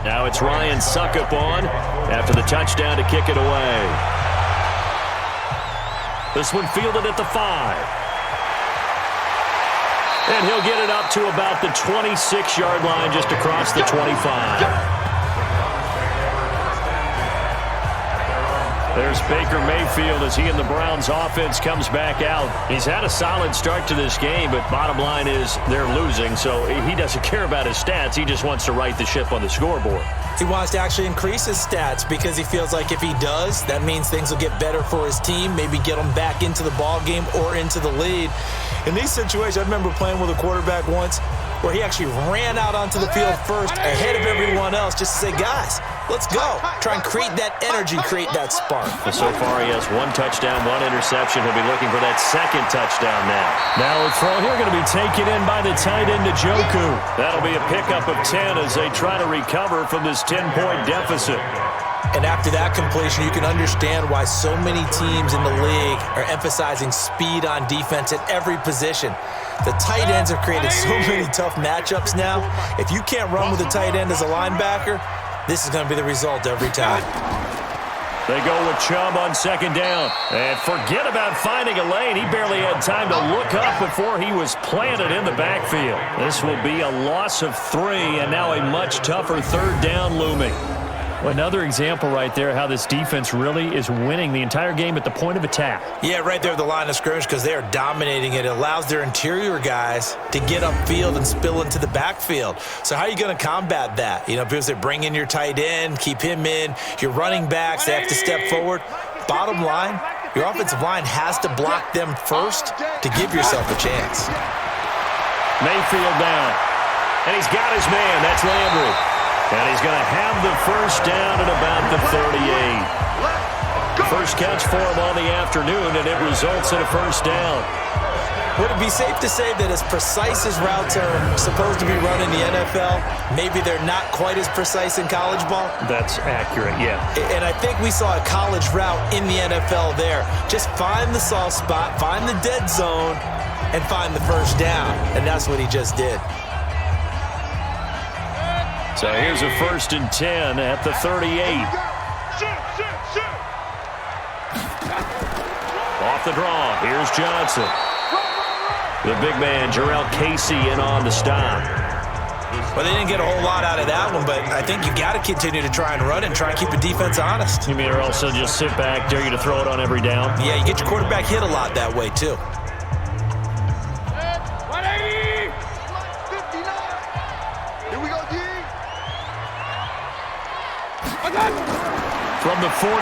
Now it's Ryan Suckup on after the touchdown to kick it away. This one fielded at the 5. And he'll get it up to about the 26-yard line, just across the 25. There's Baker Mayfield as he and the Browns offense comes back out. He's had a solid start to this game, but bottom line is they're losing, so he doesn't care about his stats. He just wants to right the ship on the scoreboard. He wants to actually increase his stats because he feels like if he does, that means things will get better for his team, maybe get them back into the ball game or into the lead. In these situations, I remember playing with a quarterback once where he actually ran out onto the field first ahead of everyone else just to say, guys, let's go. Try and create that energy, create that spark. So far, he has 1 touchdown, 1 interception. He'll be looking for that second touchdown now. Now a throw here going to be taken in by the tight end, Njoku. That'll be a pickup of 10 as they try to recover from this 10-point deficit. And after that completion, you can understand why so many teams in the league are emphasizing speed on defense at every position. The tight ends have created so many tough matchups now. If you can't run with a tight end as a linebacker, this is going to be the result every time. They go with Chubb on second down. And forget about finding a lane. He barely had time to look up before he was planted in the backfield. This will be a loss of 3, and now a much tougher third down looming. Another example right there how this defense really is winning the entire game at the point of attack. Yeah, right there at the line of scrimmage because they are dominating it. It allows their interior guys to get upfield and spill into the backfield. So how are you going to combat that? You know, because they bring in your tight end, keep him in. Your running backs, they have to step forward. Bottom line, your offensive line has to block them first to give yourself a chance. Mayfield down. And he's got his man. That's Landry. And he's going to have the first down at about the 38. First catch for him on the afternoon, and it results in a first down. Would it be safe to say that as precise as routes are supposed to be run in the NFL, maybe they're not quite as precise in college ball? That's accurate, yeah. And I think we saw a college route in the NFL there. Just find the soft spot, find the dead zone, and find the first down. And that's what he just did. So here's a 1st and 10 at the 38. Off the draw, here's Johnson. The big man, Jarrell Casey, in on the stop. Well, they didn't get a whole lot out of that one, but I think you got to continue to try and run and try and keep the defense honest. You mean or also just sit back, dare you to throw it on every down? Yeah, you get your quarterback hit a lot that way, too. From the 41,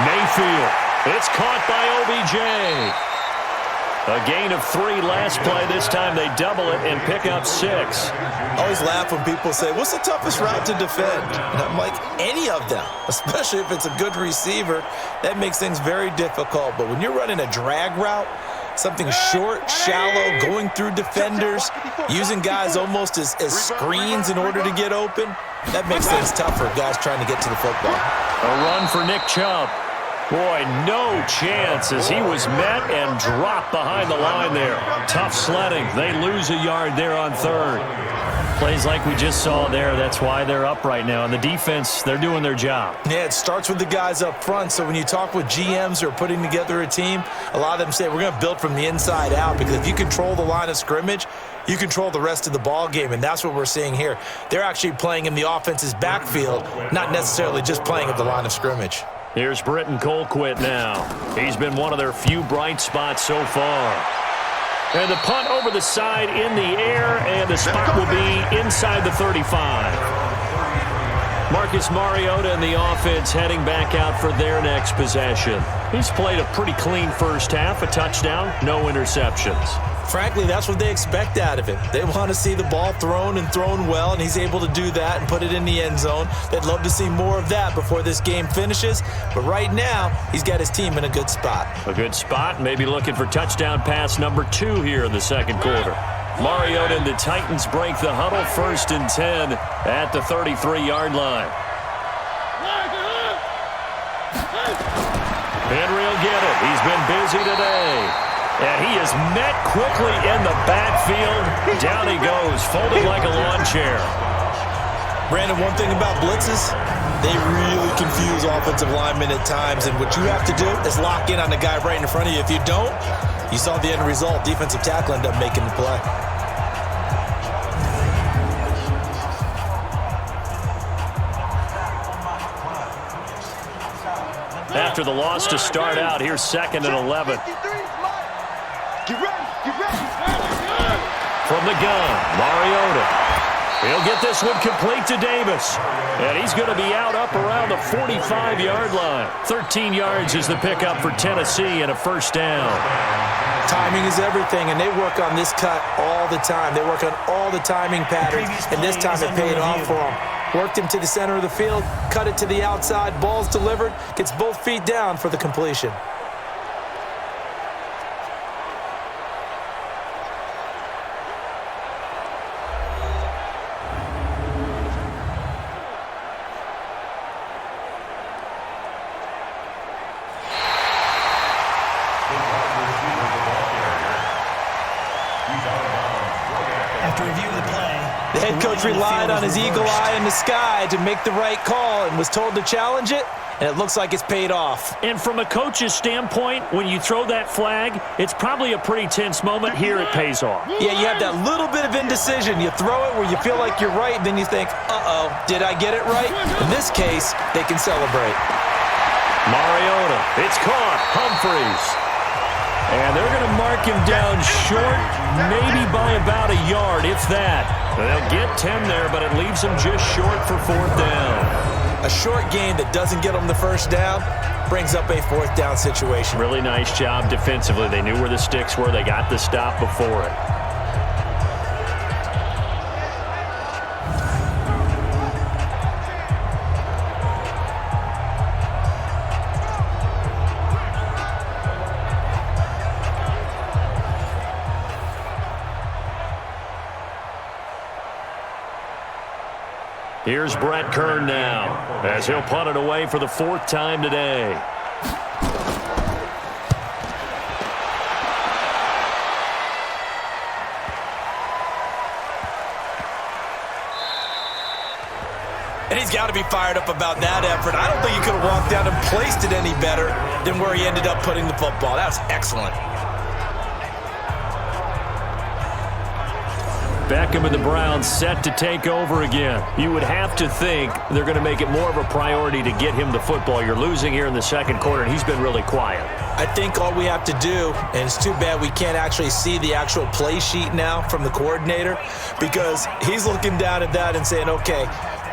Mayfield. It's caught by OBJ. A gain of 3 last play. This time they double it and pick up 6. I always laugh when people say, what's the toughest route to defend? And I'm like, any of them, especially if it's a good receiver. That makes things very difficult. But when you're running a drag route, something short, shallow, going through defenders, using guys almost as screens in order to get open, that makes things tough for guys trying to get to the football. A run for Nick Chubb. Boy, no chance as he was met and dropped behind the line there. Tough sledding. They lose a yard there on 3rd. Plays like we just saw there. That's why they're up right now. And the defense, they're doing their job. Yeah, it starts with the guys up front. So when you talk with GMs who are putting together a team, a lot of them say we're going to build from the inside out because if you control the line of scrimmage, you control the rest of the ball game, and that's what we're seeing here. They're actually playing in the offense's backfield, not necessarily just playing at the line of scrimmage. Here's Britton Colquitt now. He's been one of their few bright spots so far. And the punt over the side in the air, and the spot will be inside the 35. Marcus Mariota and the offense heading back out for their next possession. He's played a pretty clean first half, a touchdown, no interceptions. Frankly, that's what they expect out of him. They want to see the ball thrown and thrown well, and he's able to do that and put it in the end zone. They'd love to see more of that before this game finishes, but right now, he's got his team in a good spot. A good spot, maybe looking for touchdown pass number 2 here in the second quarter. Mariota and the Titans break the huddle, 1st and 10 at the 33-yard line. Henry will get it. He's been busy today. And he is met quickly in the backfield. Down he goes, folded like a lawn chair. Brandon, one thing about blitzes, they really confuse offensive linemen at times. And what you have to do is lock in on the guy right in front of you. If you don't, you saw the end result. Defensive tackle ended up making the play. after the loss to start out. Here's 2nd and 11. From the gun, Mariota. He'll get this one complete to Davis. And he's going to be out up around the 45-yard line. 13 yards is the pickup for Tennessee and a first down. Timing is everything, and they work on this cut all the time. They work on all the timing patterns, and this time it paid off for them. Worked him to the center of the field, cut it to the outside, ball's delivered, gets both feet down for the completion. The head coach relied on his eagle eye in the sky to make the right call and was told to challenge it, and it looks like it's paid off. And from a coach's standpoint, when you throw that flag, it's probably a pretty tense moment. Here it pays off. Yeah, you have that little bit of indecision. You throw it where you feel like you're right, and then you think, uh-oh, did I get it right? In this case, they can celebrate. Mariota, it's caught. Humphreys. And they're going to mark him down short, maybe by about a yard, if that. They'll get 10 there, but it leaves them just short for 4th down. A short game that doesn't get them the first down brings up a 4th down situation. Really nice job defensively. They knew where the sticks were. They got the stop before it. Here's Brett Kern now, as he'll punt it away for the 4th time today. And he's got to be fired up about that effort. I don't think he could have walked down and placed it any better than where he ended up putting the football. That was excellent. Beckham and the Browns set to take over again. You would have to think they're going to make it more of a priority to get him the football. You're losing here in the 2nd quarter, and he's been really quiet. I think all we have to do, and it's too bad we can't actually see the actual play sheet now from the coordinator, because he's looking down at that and saying, okay,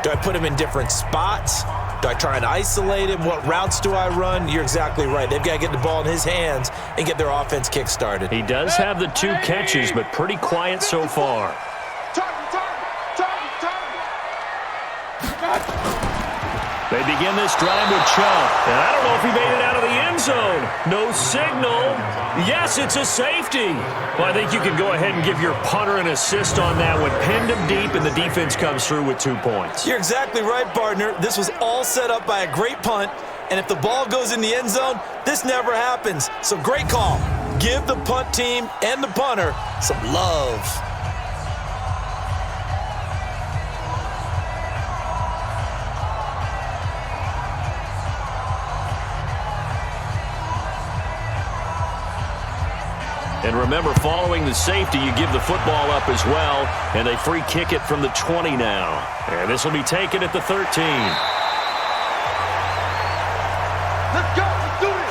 do I put him in different spots? Do I try and isolate him? What routes do I run? You're exactly right. They've got to get the ball in his hands and get their offense kick-started. He does have the 2 catches, but pretty quiet so far. They begin this drive with Chubb. And I don't know if he made it out of the end zone. No signal. Yes, it's a safety. Well, I think you can go ahead and give your punter an assist on that one. Pinned him deep, and the defense comes through with 2 points. You're exactly right, partner. This was all set up by a great punt. And if the ball goes in the end zone, this never happens. So great call. Give the punt team and the punter some love. And remember, following the safety, you give the football up as well, and they free kick it from the 20 now. And this will be taken at the 13. Let's go. Let's do it.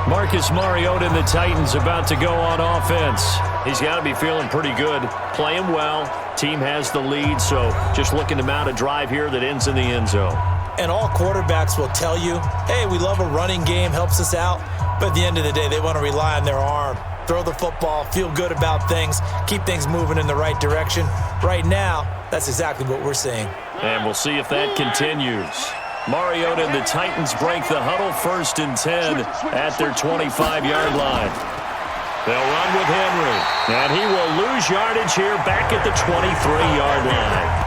Marcus Mariota and the Titans about to go on offense. He's got to be feeling pretty good, playing well. Team has the lead, so just looking to mount a drive here that ends in the end zone. And all quarterbacks will tell you, hey, we love a running game, helps us out. But at the end of the day, they want to rely on their arm. Throw the football, feel good about things, keep things moving in the right direction. Right now, that's exactly what we're seeing. And we'll see if that continues. Mariota and the Titans break the huddle, 1st and 10 at their 25-yard line. They'll run with Henry, and he will lose yardage here back at the 23-yard line.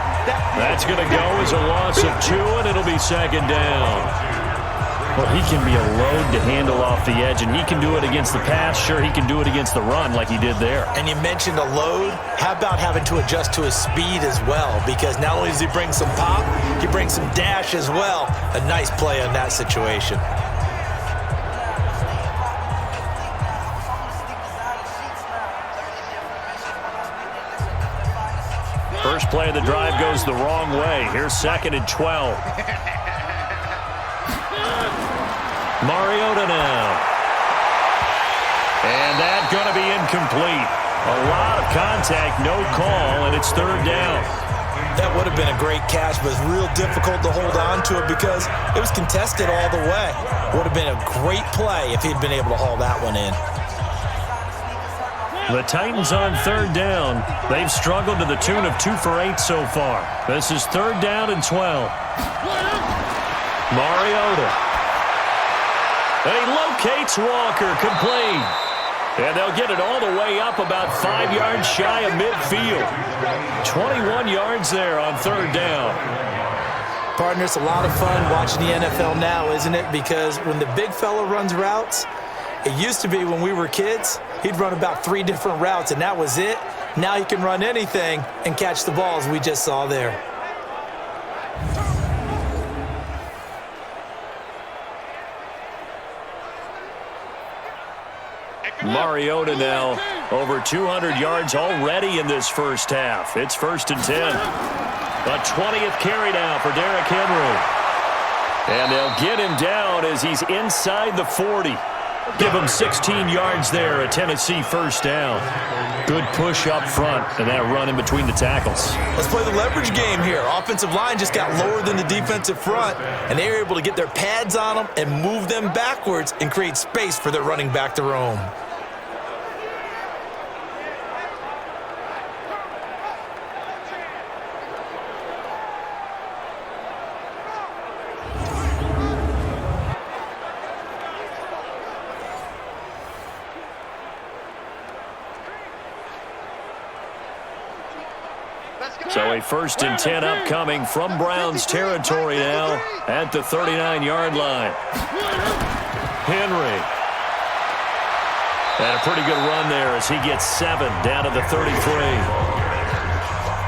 That's going to go as a loss of 2, and it'll be 2nd down. Well, he can be a load to handle off the edge, and he can do it against the pass. Sure, he can do it against the run like he did there. And you mentioned a load. How about having to adjust to his speed as well? Because not only does he bring some pop, he brings some dash as well. A nice play on that situation. First play of the drive goes the wrong way. Here's 2nd and 12. Mariota now. And that's going to be incomplete. A lot of contact, no call, and it's 3rd down. That would have been a great catch, but it's real difficult to hold on to it because it was contested all the way. Would have been a great play if he'd been able to haul that one in. The Titans on 3rd down. They've struggled to the tune of 2 for 8 so far. This is 3rd down and 12. Mariota. He locates Walker, complete. And they'll get it all the way up about 5 yards shy of midfield. 21 yards there on 3rd down. Partner, it's a lot of fun watching the NFL now, isn't it? Because when the big fella runs routes, it used to be when we were kids, he'd run about 3 different routes, and that was it. Now he can run anything and catch the balls we just saw there. Mariota now over 200 yards already in this first half. It's 1st and 10. A 20th carry now for Derrick Henry. And they'll get him down as he's inside the 40. Give him 16 yards there, a Tennessee first down. Good push up front, and that run in between the tackles. Let's play the leverage game here. Offensive line just got lower than the defensive front, and they were able to get their pads on them and move them backwards and create space for their running back to roam. So a 1st and 10 upcoming from Browns territory now at the 39-yard line. Henry. And a pretty good run there as he gets 7 down to the 33.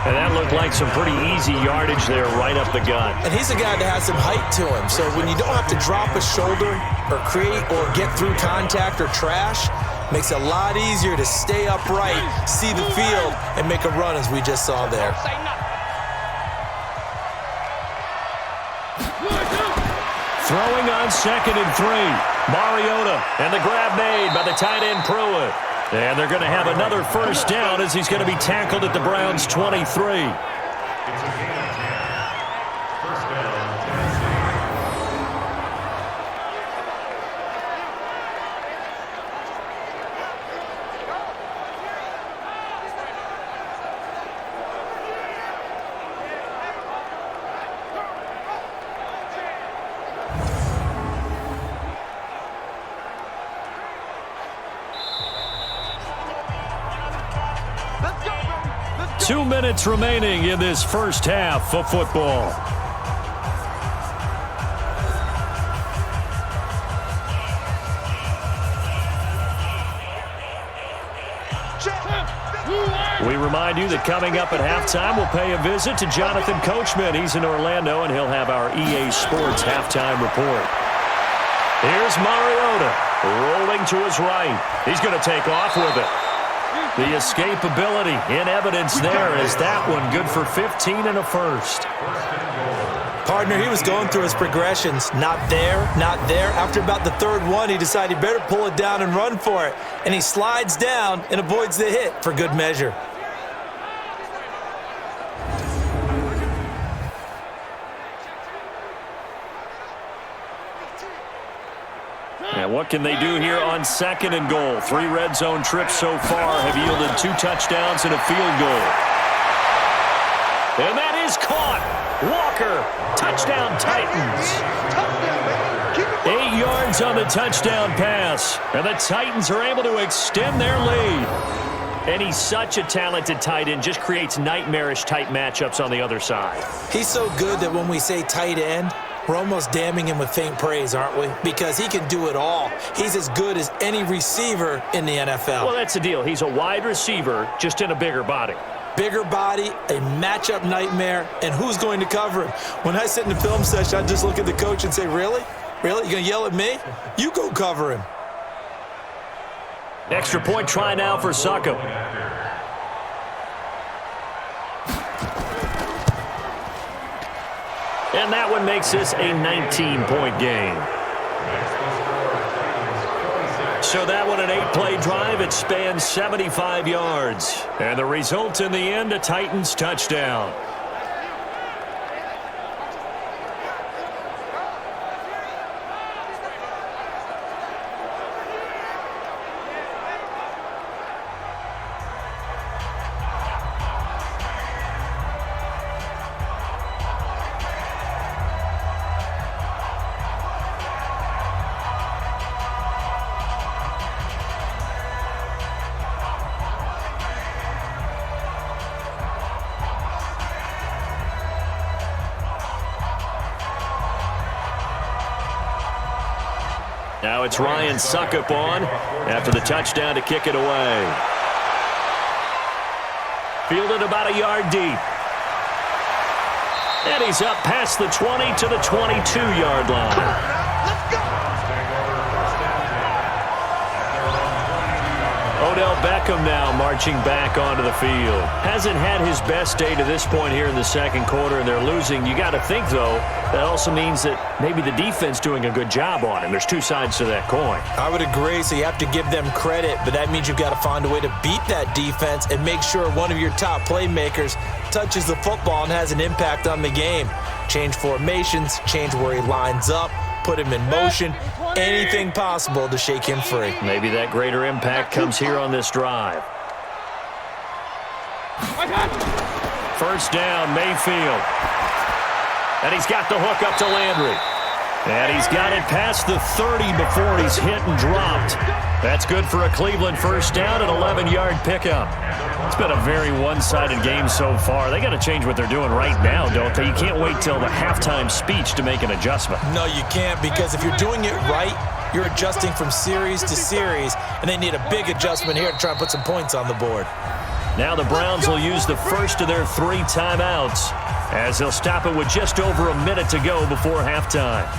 And that looked like some pretty easy yardage there right up the gut. And he's a guy that has some height to him. So when you don't have to drop a shoulder or create or get through contact or trash, makes it a lot easier to stay upright, see the field, and make a run as we just saw there. Throwing on 2nd and 3. Mariota, and the grab made by the tight end Pruitt. And they're going to have another first down as he's going to be tackled at the Browns' 23. Let's go. 2 minutes remaining in this first half of football. We remind you that coming up at halftime, we'll pay a visit to Jonathan Coachman. He's in Orlando, and he'll have our EA Sports halftime report. Here's Mariota, rolling to his right. He's going to take off with it. The escapability in evidence there as that one good for 15 and a first. Partner, he was going through his progressions. Not there, not there. After about the third one, he decided he better pull it down and run for it. And he slides down and avoids the hit for good measure. And what can they do here on 2nd and goal? 3 red zone trips so far have yielded 2 touchdowns and a field goal. And that is caught. Walker, touchdown Titans. 8 yards on the touchdown pass. And the Titans are able to extend their lead. And he's such a talented tight end, just creates nightmarish type matchups on the other side. He's so good that when we say tight end, we're almost damning him with faint praise, aren't we? Because he can do it all. He's as good as any receiver in the NFL. Well, that's the deal. He's a wide receiver, just in a bigger body. Bigger body, a matchup nightmare, and who's going to cover him? When I sit in the film session, I just look at the coach and say, really? Really? You going to yell at me? You go cover him. Extra point try now for Succo. And that one makes this a 19-point game. So that one, an 8-play drive. It spans 75 yards. And the result in the end, a Titans touchdown. Now it's Ryan Suckup on after the touchdown to kick it away. Fielded about a yard deep. And he's up past the 20 to the 22-yard line. Odell Beckham now marching back onto the field. Hasn't had his best day to this point here in the second quarter, and they're losing. You got to think, though, that also means that maybe the defense doing a good job on him. There's two sides to that coin. I would agree, so you have to give them credit, but that means you've got to find a way to beat that defense and make sure one of your top playmakers touches the football and has an impact on the game. Change formations, change where he lines up, put him in motion, anything possible to shake him free. Maybe that greater impact comes here on this drive. First down, Mayfield. And he's got the hook up to Landry. And he's got it past the 30 before he's hit and dropped. That's good for a Cleveland first down, an 11-yard pickup. It's been a very one-sided game so far. They got to change what they're doing right now, don't they? You can't wait till the halftime speech to make an adjustment. No, you can't, because if you're doing it right, you're adjusting from series to series, and they need a big adjustment here to try and put some points on the board. Now the Browns will use the first of their 3 timeouts as they'll stop it with just over a minute to go before halftime.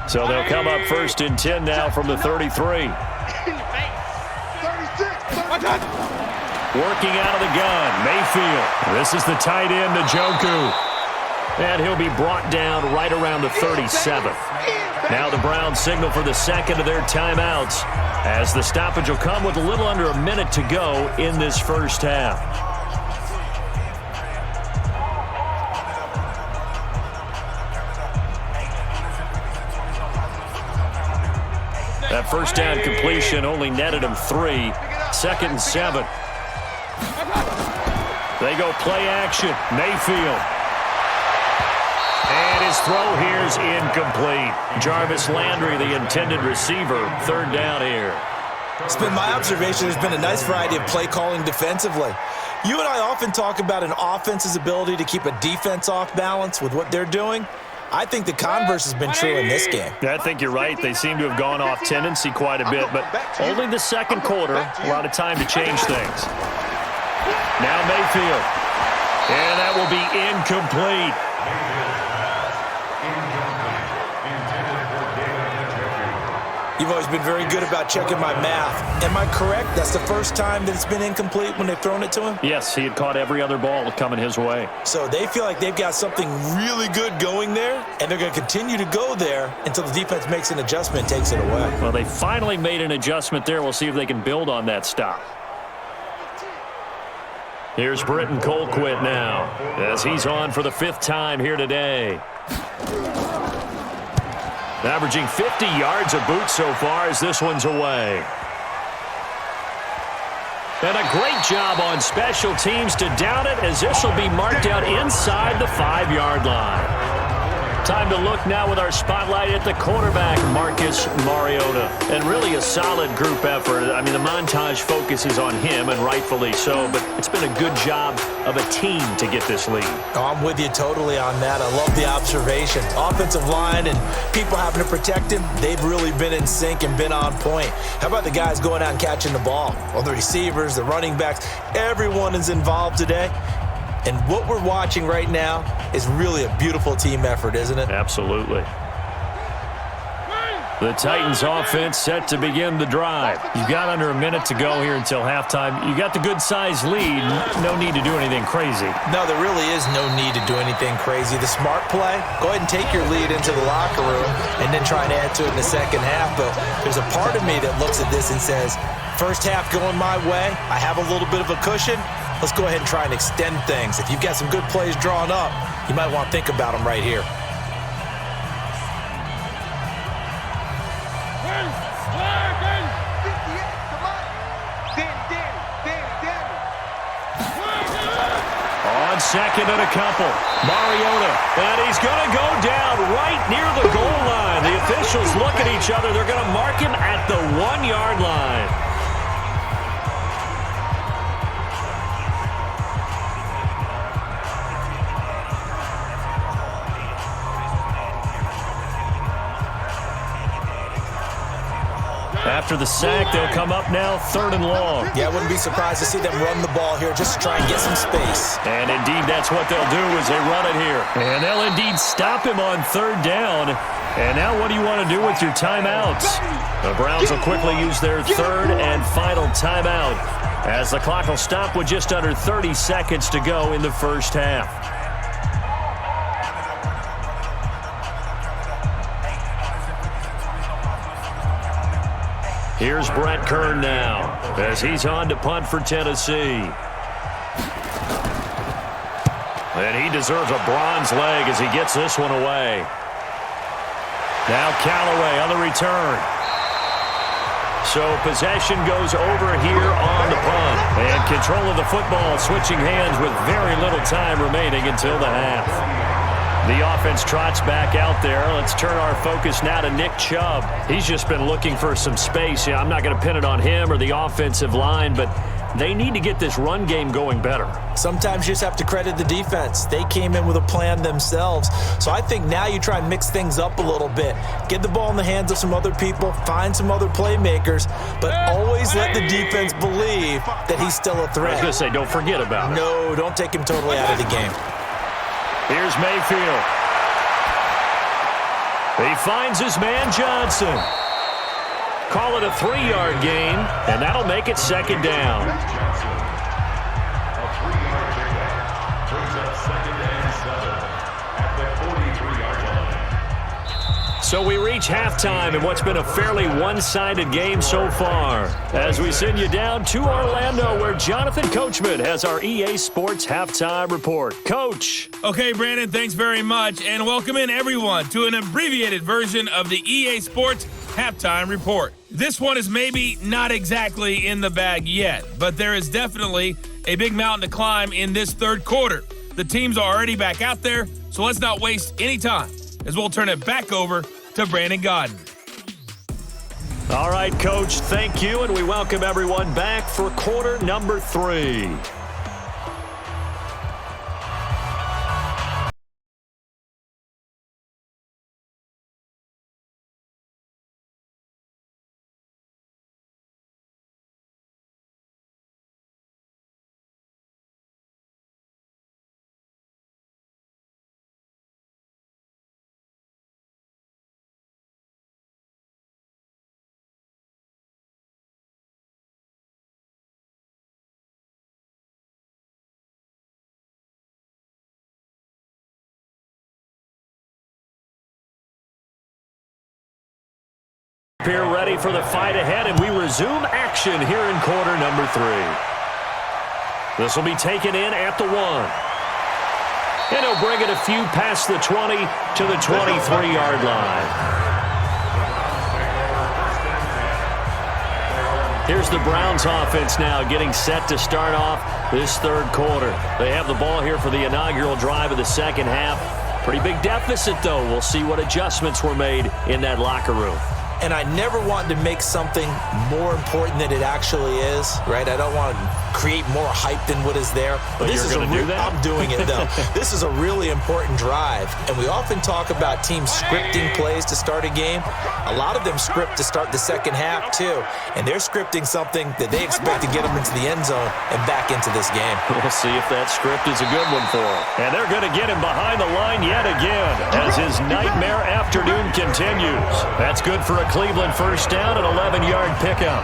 So they'll come up first and 10 now from the 33. Working out of the gun, Mayfield. This is the tight end, Njoku. And he'll be brought down right around the 37th. Now the Browns signal for the second of their timeouts as the stoppage will come with a little under a minute to go in this first half. That first down completion only netted him 3. Second and 7. They go play action. Mayfield. And his throw here is incomplete. Jarvis Landry, the intended receiver. Third down here. It's been my observation there's been a nice variety of play calling defensively. You and I often talk about an offense's ability to keep a defense off balance with what they're doing. I think the converse has been true in this game. I think you're right. They seem to have gone off tendency quite a bit, but only the second quarter, a lot of time to change things. Now Mayfield. And that will be incomplete. You've always been very good about checking my math. Am I correct? That's the first time that it's been incomplete when they've thrown it to him? Yes, he had caught every other ball coming his way. So they feel like they've got something really good going there, and they're going to continue to go there until the defense makes an adjustment and takes it away. Well, they finally made an adjustment there. We'll see if they can build on that stop. Here's Britton Colquitt now as he's on for the 5th time here today. Averaging 50 yards a boot so far as this one's away. And a great job on special teams to down it as this will be marked out inside the 5-yard line. Time to look now with our spotlight at the quarterback, Marcus Mariota. And really a solid group effort. I mean, the montage focuses on him, and rightfully so, but it's been a good job of a team to get this lead. Oh, I'm with you totally on that. I love the observation. Offensive line and people having to protect him, they've really been in sync and been on point. How about the guys going out and catching the ball? Well, the receivers, the running backs, everyone is involved today. And what we're watching right now is really a beautiful team effort, isn't it? Absolutely. The Titans offense set to begin the drive. You've got under a minute to go here until halftime. You got the good-sized lead. No need to do anything crazy. No, there really is no need to do anything crazy. The smart play, go ahead and take your lead into the locker room and then try and add to it in the second half. But there's a part of me that looks at this and says, first half going my way, I have a little bit of a cushion. Let's go ahead and try and extend things. If you've got some good plays drawn up, you might want to think about them right here. Second and a couple. Mariota, and he's going to go down right near the goal line. The officials look at each other. They're going to mark him at the 1-yard line. After the sack, they'll come up now 3rd and long. Yeah, I wouldn't be surprised to see them run the ball here just to try and get some space. And indeed, that's what they'll do is they run it here. And they'll indeed stop him on 3rd down. And now what do you want to do with your timeouts? The Browns will quickly use their 3rd and final timeout as the clock will stop with just under 30 seconds to go in the first half. Here's Brett Kern now as he's on to punt for Tennessee. And he deserves a bronze leg as he gets this one away. Now Callaway on the return. So possession goes over here on the punt. And control of the football switching hands with very little time remaining until the half. The offense trots back out there. Let's turn our focus now to Nick Chubb. He's just been looking for some space. Yeah, I'm not going to pin it on him or the offensive line, but they need to get this run game going better. Sometimes you just have to credit the defense. They came in with a plan themselves. So I think now you try and mix things up a little bit. Get the ball in the hands of some other people, find some other playmakers, but always let the defense believe that he's still a threat. I was going to say, don't forget about it. No, don't take him totally out of the game. Here's Mayfield. He finds his man Johnson. Call it a 3-yard gain, and that'll make it 2nd down. A 3-yard pickup brings up 2nd and 7 at the 43-yard line. So we reach halftime in what's been a fairly one-sided game so far, as we send you down to Orlando, where Jonathan Coachman has our EA Sports Halftime Report. Coach. Okay, Brandon, thanks very much, and welcome in everyone to an abbreviated version of the EA Sports Halftime Report. This one is maybe not exactly in the bag yet, but there is definitely a big mountain to climb in this 3rd quarter. The teams are already back out there, so let's not waste any time, as we'll turn it back over to Brandon Godden. All right, Coach, thank you, and we welcome everyone back for quarter number 3. Here ready for the fight ahead, and we resume action here in quarter number 3. This will be taken in at the 1. And he'll bring it a few past the 20 to the 23-yard line. Here's the Browns offense now getting set to start off this 3rd quarter. They have the ball here for the inaugural drive of the 2nd half. Pretty big deficit, though. We'll see what adjustments were made in that locker room. And I never want to make something more important than it actually is, right? I don't want to create more hype than what is there. But this you're is going to do that? I'm doing it, though. This is a really important drive, and we often talk about teams scripting plays to start a game. A lot of them script to start the second half, too, and they're scripting something that they expect to get them into the end zone and back into this game. We'll see if that script is a good one for him. And they're going to get him behind the line yet again as his nightmare afternoon continues. That's good for a Cleveland first down and 11-yard pickup.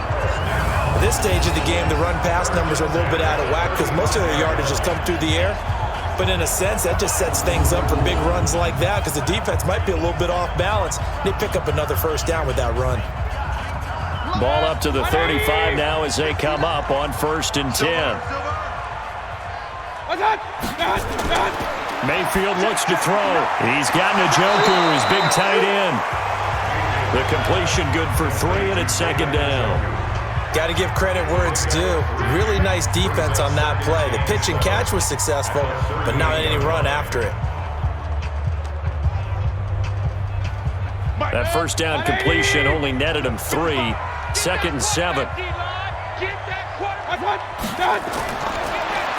At this stage of the game, the run-pass numbers are a little bit out of whack because most of their yardage has come through the air. But in a sense, that just sets things up for big runs like that because the defense might be a little bit off balance. They pick up another first down with that run. Ball up to the 35 now as they come up on 1st and 10. Mayfield looks to throw. He's got Njoku, his big tight end. The completion good for 3, and it's 2nd down. Got to give credit where it's due. Really nice defense on that play. The pitch and catch was successful, but not any run after it. That first down completion only netted him 3. 2nd and 7.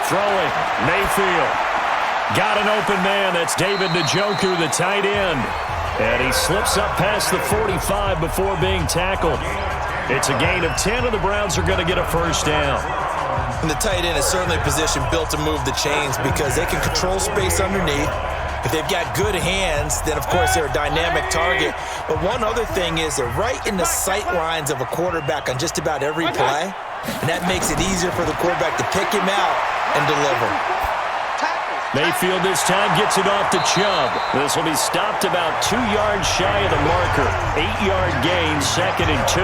Throwing. Mayfield. Got an open man. That's David Njoku, the tight end. And he slips up past the 45 before being tackled. It's a gain of 10, and the Browns are going to get a first down. And the tight end is certainly a position built to move the chains because they can control space underneath. If they've got good hands, then, of course, they're a dynamic target. But one other thing is they're right in the sight lines of a quarterback on just about every play, and that makes it easier for the quarterback to pick him out and deliver. Mayfield this time gets it off to Chubb. This will be stopped about 2 yards shy of the marker. 8-yard gain, 2nd and 2.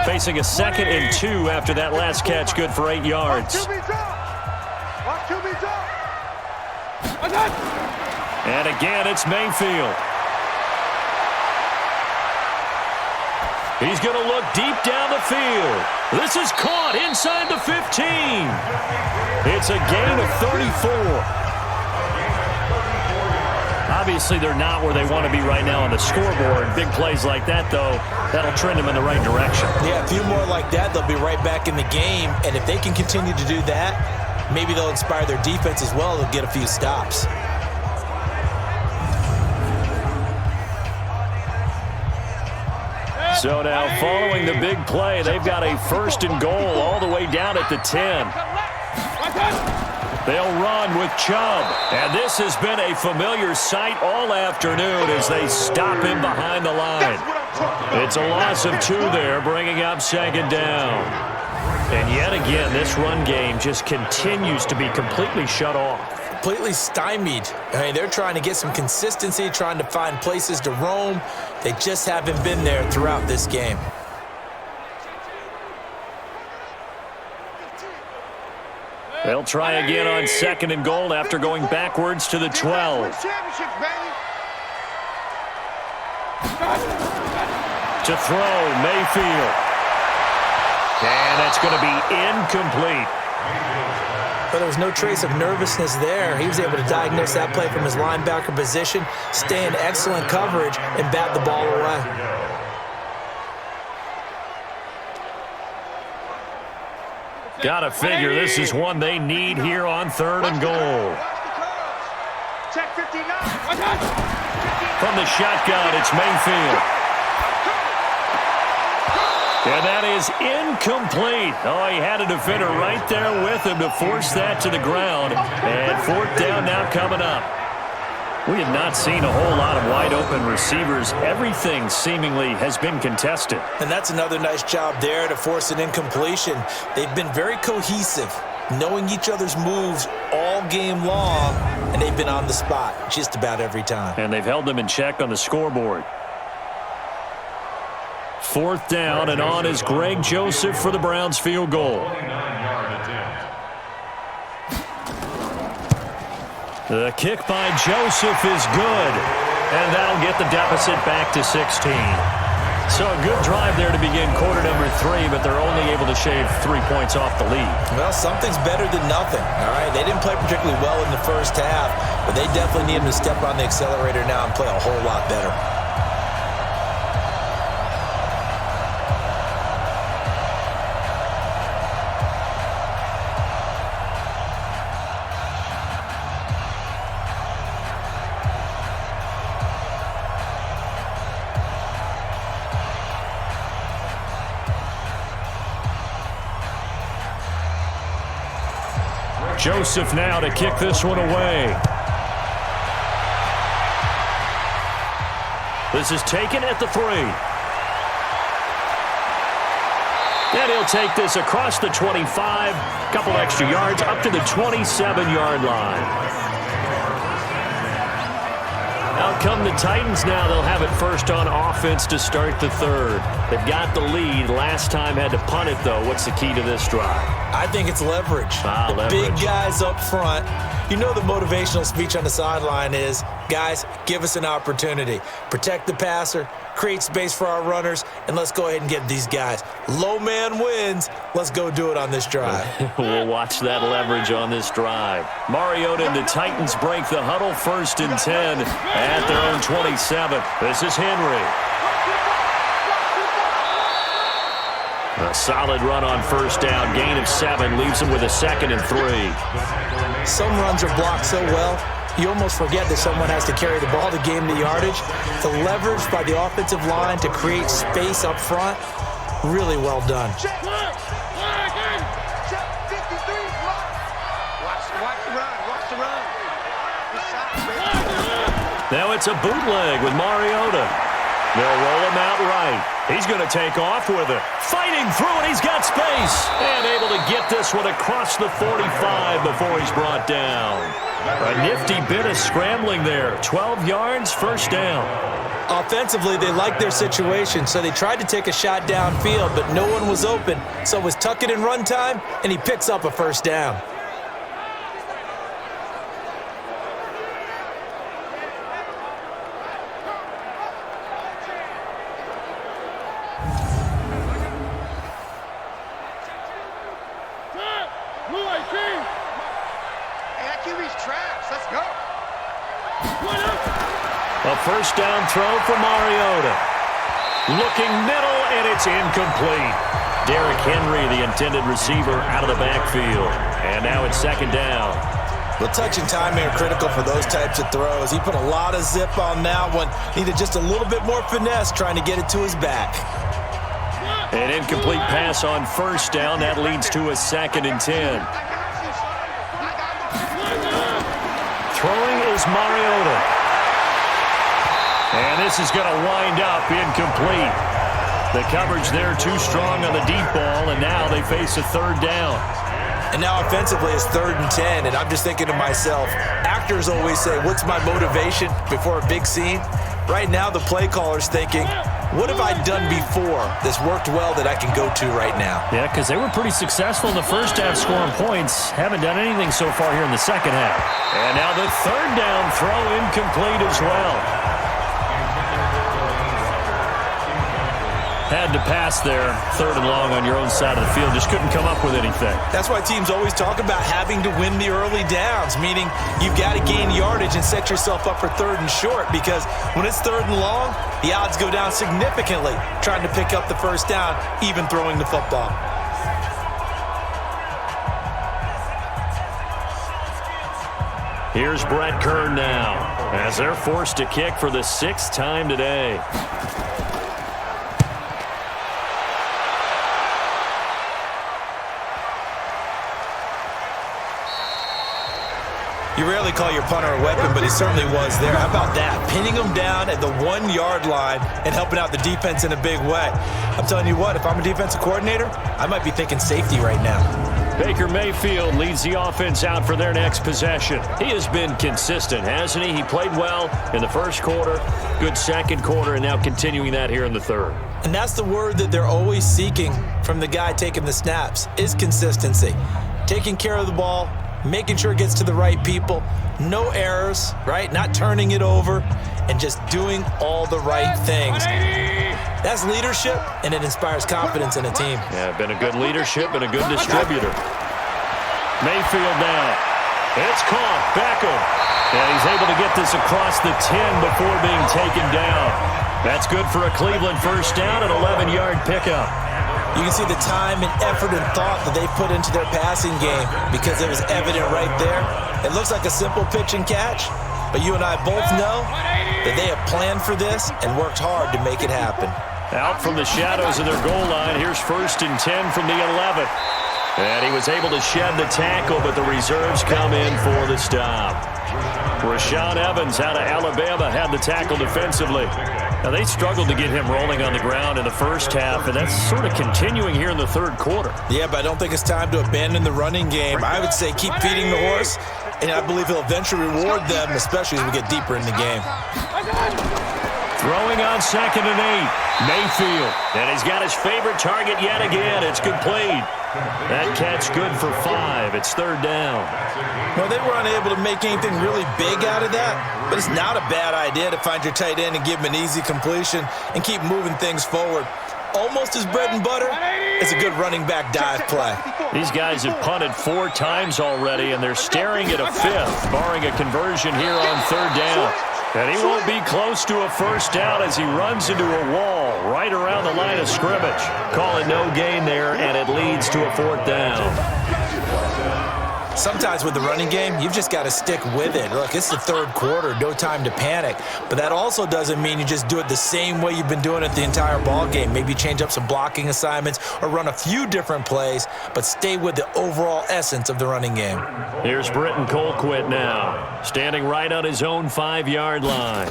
Facing a 2nd and 2 after that last catch, good for 8 yards. And again, it's Mayfield. He's going to look deep down the field. This is caught inside the 15. It's a gain of 34. Obviously, they're not where they want to be right now on the scoreboard. Big plays like that, though, that'll trend them in the right direction. Yeah, a few more like that, they'll be right back in the game. And if they can continue to do that, maybe they'll inspire their defense as well. They'll get a few stops. So now, following the big play, they've got a 1st and goal all the way down at the 10. They'll run with Chubb. And this has been a familiar sight all afternoon as they stop him behind the line. It's a loss of 2 there, bringing up 2nd down. And yet again, this run game just continues to be completely shut off. Completely stymied. I mean, they're trying to get some consistency, trying to find places to roam. They just haven't been there throughout this game. They'll try again on 2nd and goal after going backwards to the 12. To throw, Mayfield. And that's going to be incomplete. But there was no trace of nervousness there. He was able to diagnose that play from his linebacker position, stay in excellent coverage, and bat the ball away. Gotta figure this is one they need here on 3rd and goal. From the shotgun, it's Mayfield. And that is incomplete. Oh, he had a defender right there with him to force that to the ground. And 4th down now coming up. We have not seen a whole lot of wide-open receivers. Everything seemingly has been contested. And that's another nice job there to force an incompletion. They've been very cohesive, knowing each other's moves all game long, and they've been on the spot just about every time. And they've held them in check on the scoreboard. 4th down, and on is Greg Joseph for the Browns field goal. The kick by Joseph is good, and that'll get the deficit back to 16. So a good drive there to begin quarter number 3, but they're only able to shave 3 points off the lead. Well, something's better than nothing, all right? They didn't play particularly well in the first half, but they definitely need them to step on the accelerator now and play a whole lot better. Joseph now to kick this one away. This is taken at the 3. And he'll take this across the 25, couple extra yards up to the 27-yard line. Out come the Titans now. They'll have it first on offense to start the third. They've got the lead. Last time had to punt it, though. What's the key to this drive? I think it's leverage. Leverage. Big guys up front. You know the motivational speech on the sideline is, guys, give us an opportunity. Protect the passer, create space for our runners, and let's go ahead and get these guys. Low man wins. Let's go do it on this drive. We'll watch that leverage on this drive. Mariota and the Titans break the huddle, 1st and 10 at their own 27. This is Henry. A solid run on 1st down. Gain of 7 leaves him with a 2nd and 3. Some runs are blocked so well, you almost forget that someone has to carry the ball to gain the yardage. The leverage by the offensive line to create space up front, really well done. Now it's a bootleg with Mariota. They'll roll him out right. He's going to take off with it. Fighting through, and he's got space. And able to get this one across the 45 before he's brought down. A nifty bit of scrambling there. 12 yards, 1st down. Offensively, they liked their situation, so they tried to take a shot downfield, but no one was open. So it was tuck it in run time, and he picks up a 1st down. A 1st down throw for Mariota. Looking middle, and it's incomplete. Derrick Henry, the intended receiver, out of the backfield. And now it's 2nd down. The touch and timing are critical for those types of throws. He put a lot of zip on that one. Needed just a little bit more finesse trying to get it to his back. An incomplete pass on 1st down. That leads to a 2nd and 10. Throwing is Mariota. And this is going to wind up incomplete. The coverage there too strong on the deep ball, and now they face a 3rd down. And now offensively it's 3rd and 10, and I'm just thinking to myself, actors always say, what's my motivation before a big scene? Right now the play caller's thinking, what have I done before that's worked well that I can go to right now? Yeah, because they were pretty successful in the first half scoring points. Haven't done anything so far here in the second half. And now the 3rd down throw incomplete as well. Had to pass there, 3rd and long on your own side of the field. Just couldn't come up with anything. That's why teams always talk about having to win the early downs, meaning you've got to gain yardage and set yourself up for 3rd and short, because when it's 3rd and long, the odds go down significantly trying to pick up the 1st down, even throwing the football. Here's Brett Kern now, as they're forced to kick for the 6th time today. You rarely call your punter a weapon, but he certainly was there. How about that? Pinning him down at the 1-yard line and helping out the defense in a big way. I'm telling you what, if I'm a defensive coordinator, I might be thinking safety right now. Baker Mayfield leads the offense out for their next possession. He has been consistent, hasn't he? He played well in the 1st quarter, good 2nd quarter, and now continuing that here in the 3rd. And that's the word that they're always seeking from the guy taking the snaps, is consistency. Taking care of the ball, making sure it gets to the right people, no errors, right? Not turning it over, and just doing all the right things. That's leadership, and it inspires confidence in a team. Yeah, been a good leadership and a good distributor. Mayfield now. It's caught. Beckham. And he's able to get this across the 10 before being taken down. That's good for a Cleveland first down, an 11-yard pickup. You can see the time and effort and thought that they put into their passing game because it was evident right there. It looks like a simple pitch and catch, but you and I both know that they have planned for this and worked hard to make it happen. Out from the shadows of their goal line, here's 1st and 10 from the 11. And he was able to shed the tackle, but the reserves come in for the stop. Rashaan Evans out of Alabama had the tackle defensively. Now, they struggled to get him rolling on the ground in the first half, and that's sort of continuing here in the third quarter. Yeah, but I don't think it's time to abandon the running game. I would say keep feeding the horse, and I believe he'll eventually reward them, especially as we get deeper in the game. Throwing on 2nd and 8, Mayfield. And he's got his favorite target yet again. It's complete. That catch good for 5. It's 3rd down. Well, they were unable to make anything really big out of that, but it's not a bad idea to find your tight end and give him an easy completion and keep moving things forward. Almost as bread and butter, it's a good running back dive play. These guys have punted 4 times already, and they're staring at a 5th, barring a conversion here on 3rd down. And he won't be close to a first down as he runs into a wall right around the line of scrimmage. Call it no gain there, and it leads to a 4th down. Sometimes with the running game, you've just got to stick with it. Look, it's the third quarter, no time to panic. But that also doesn't mean you just do it the same way you've been doing it the entire ball game. Maybe change up some blocking assignments or run a few different plays, but stay with the overall essence of the running game. Here's Britton Colquitt now, standing right on his own 5-yard line.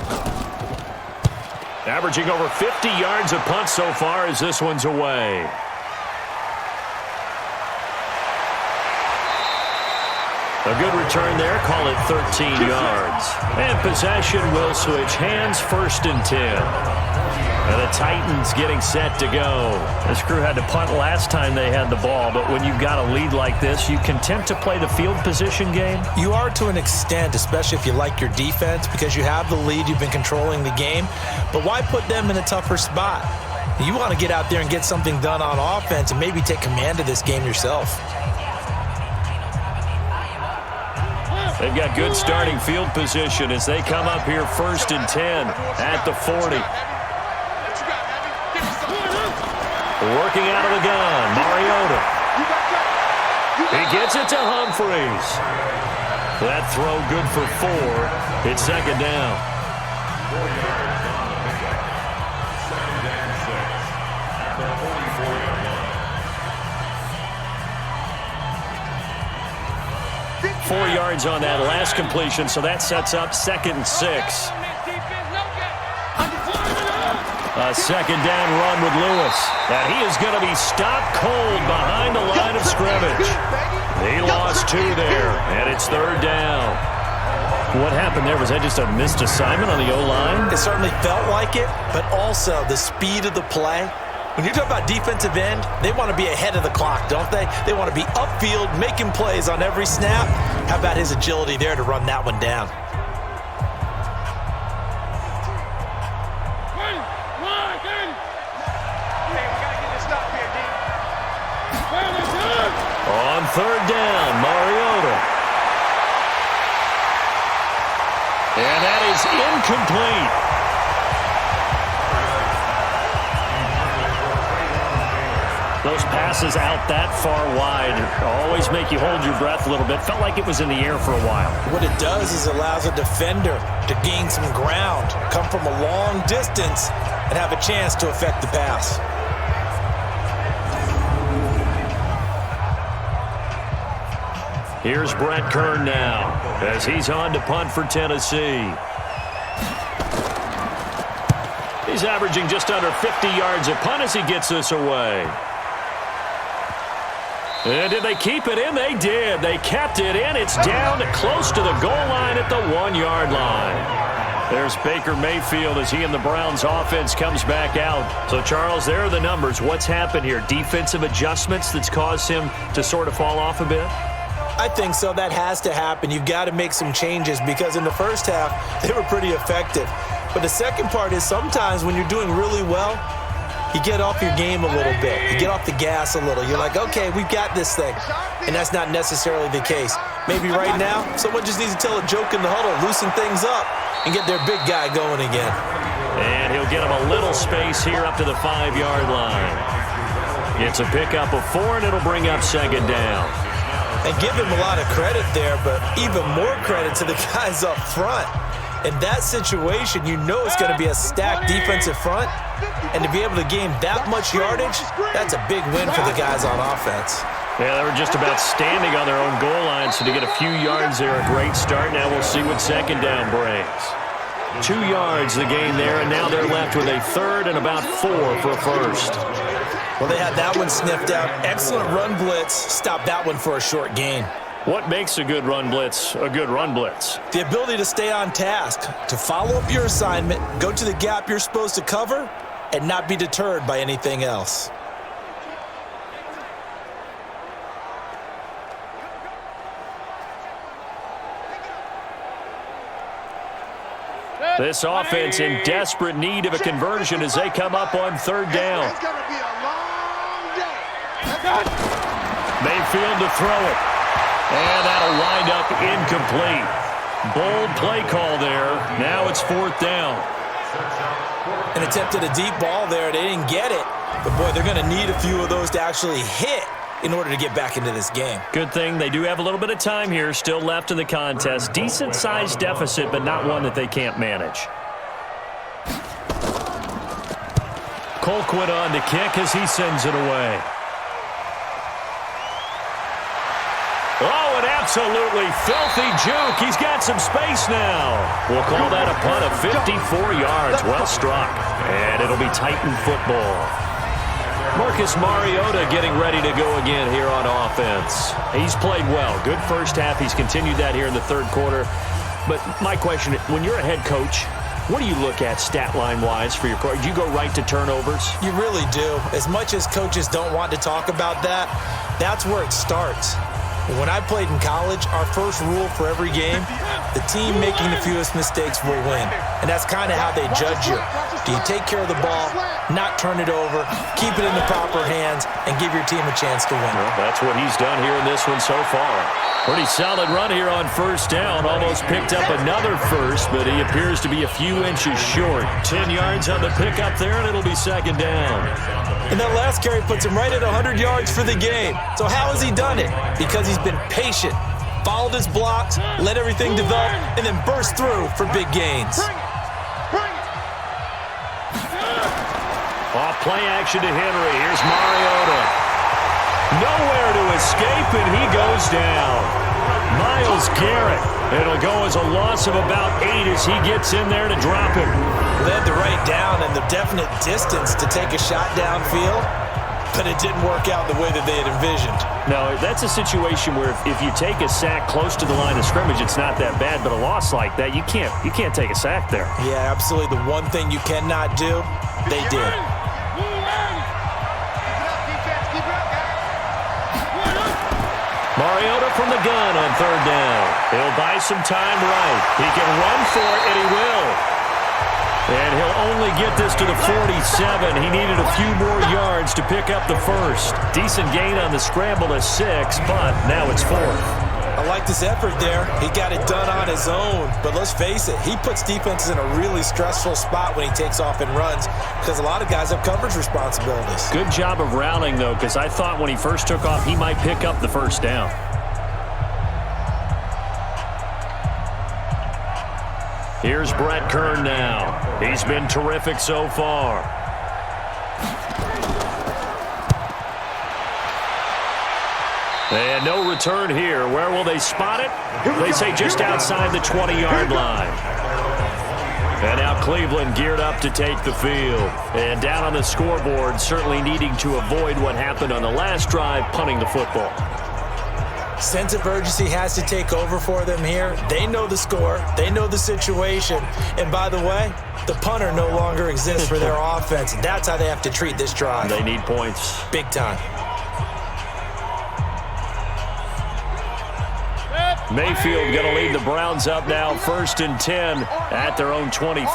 Averaging over 50 yards a punt so far as this one's away. A good return there, call it 13 yards. And possession will switch hands, 1st and 10. And the Titans getting set to go. This crew had to punt last time they had the ball, but when you've got a lead like this, you content to play the field position game? You are to an extent, especially if you like your defense, because you have the lead, you've been controlling the game. But why put them in a tougher spot? You want to get out there and get something done on offense and maybe take command of this game yourself. They've got good starting field position as they come up here 1st and 10 at the 40. Working out of the gun, Mariota. He gets it to Humphries. That throw good for 4. It's 2nd down. Four yards on that last completion, so that sets up 2nd and 6. A 2nd down run with Lewis. And he is going to be stopped cold behind the line of scrimmage. He lost 2 there, and it's 3rd down. What happened there? Was that just a missed assignment on the O-line? It certainly felt like it, but also the speed of the play. When you talk about defensive end, they want to be ahead of the clock, don't they? They want to be upfield, making plays on every snap. How about his agility there to run that one down? On 3rd down, Mariota. And that is incomplete. Those passes out that far wide always make you hold your breath a little bit. Felt like it was in the air for a while. What it does is it allows a defender to gain some ground, come from a long distance, and have a chance to affect the pass. Here's Brett Kern now as he's on to punt for Tennessee. He's averaging just under 50 yards a punt as he gets this away. And did they keep it in? They did. They kept it in. It's down close to the goal line at the 1-yard line. There's Baker Mayfield as he and the Browns offense comes back out. So, Charles, there are the numbers. What's happened here? Defensive adjustments that's caused him to sort of fall off a bit? I think so. That has to happen. You've got to make some changes because in the first half, they were pretty effective. But the second part is sometimes when you're doing really well, you get off your game a little bit. You get off the gas a little. You're like, okay, we've got this thing. And that's not necessarily the case. Maybe right now, someone just needs to tell a joke in the huddle, loosen things up, and get their big guy going again. And he'll get him a little space here up to the 5-yard line. It's a pickup of 4, and it'll bring up second down. And give him a lot of credit there, but even more credit to the guys up front. In that situation, you know it's going to be a stacked defensive front, and to be able to gain that much yardage, that's a big win for the guys on offense. Yeah, they were just about standing on their own goal line, so to get a few yards there, a great start. Now we'll see what second down brings. 2 yards the gain there, and now they're left with a third and about 4 for a first. Well, they had that one sniffed out. Excellent run blitz. Stopped that one for a short gain. What makes a good run blitz a good run blitz? The ability to stay on task, to follow up your assignment, go to the gap you're supposed to cover, and not be deterred by anything else. This offense in desperate need of a conversion as they come up on third down. It's going to be a long day. Mayfield to throw it. And that'll wind up incomplete. Bold play call there. Now it's fourth down. And attempted a deep ball there. They didn't get it. But, boy, they're going to need a few of those to actually hit in order to get back into this game. Good thing they do have a little bit of time here still left in the contest. Decent-sized deficit, but not one that they can't manage. Colquitt on to kick as he sends it away. Oh, an absolutely filthy juke. He's got some space now. We'll call that a punt of 54 yards. Well struck. And it'll be Titan football. Marcus Mariota getting ready to go again here on offense. He's played well. Good first half. He's continued that here in the third quarter. But my question, when you're a head coach, what do you look at stat line-wise for your coach? Do you go right to turnovers? You really do. As much as coaches don't want to talk about that, that's where it starts. When I played in college, our first rule for every game, the team making the fewest mistakes will win. And that's kind of how they judge you. Do you take care of the ball, not turn it over, keep it in the proper hands, and give your team a chance to win? Well, that's what he's done here in this one so far. Pretty solid run here on first down. Almost picked up another first, but he appears to be a few inches short. 10 yards on the pickup there, and it'll be second down. And that last carry puts him right at 100 yards for the game. So how has he done it? Because he's been patient, followed his blocks, let everything develop, and then burst through for big gains. Off play action to Henry. Here's Mariota. Nowhere to escape, and he goes down. Myles Garrett. It'll go as a loss of about 8 as he gets in there to drop him. They had the right down and the definite distance to take a shot downfield, but it didn't work out the way that they had envisioned. No, that's a situation where if you take a sack close to the line of scrimmage, it's not that bad, but a loss like that, you can't take a sack there. Yeah, absolutely. The one thing you cannot do, they did. Mariota from the gun on third down. He'll buy some time right. He can run for it, and he will. And he'll only get this to the 47. He needed a few more yards to pick up the first. Decent gain on the scramble to 6, but now it's fourth. I liked his effort there. He got it done on his own. But let's face it, he puts defenses in a really stressful spot when he takes off and runs because a lot of guys have coverage responsibilities. Good job of routing, though, because I thought when he first took off, he might pick up the first down. Here's Brett Kern now. He's been terrific so far. And no return here. Where will they spot it? They say just outside the 20-yard line. And now Cleveland geared up to take the field. And down on the scoreboard, certainly needing to avoid what happened on the last drive, punting the football. Sense of urgency has to take over for them here. They know the score. They know the situation. And by the way, the punter no longer exists for their offense. That's how they have to treat this drive. They need points. Big time. Mayfield going to lead the Browns up now, 1st and 10 at their own 23.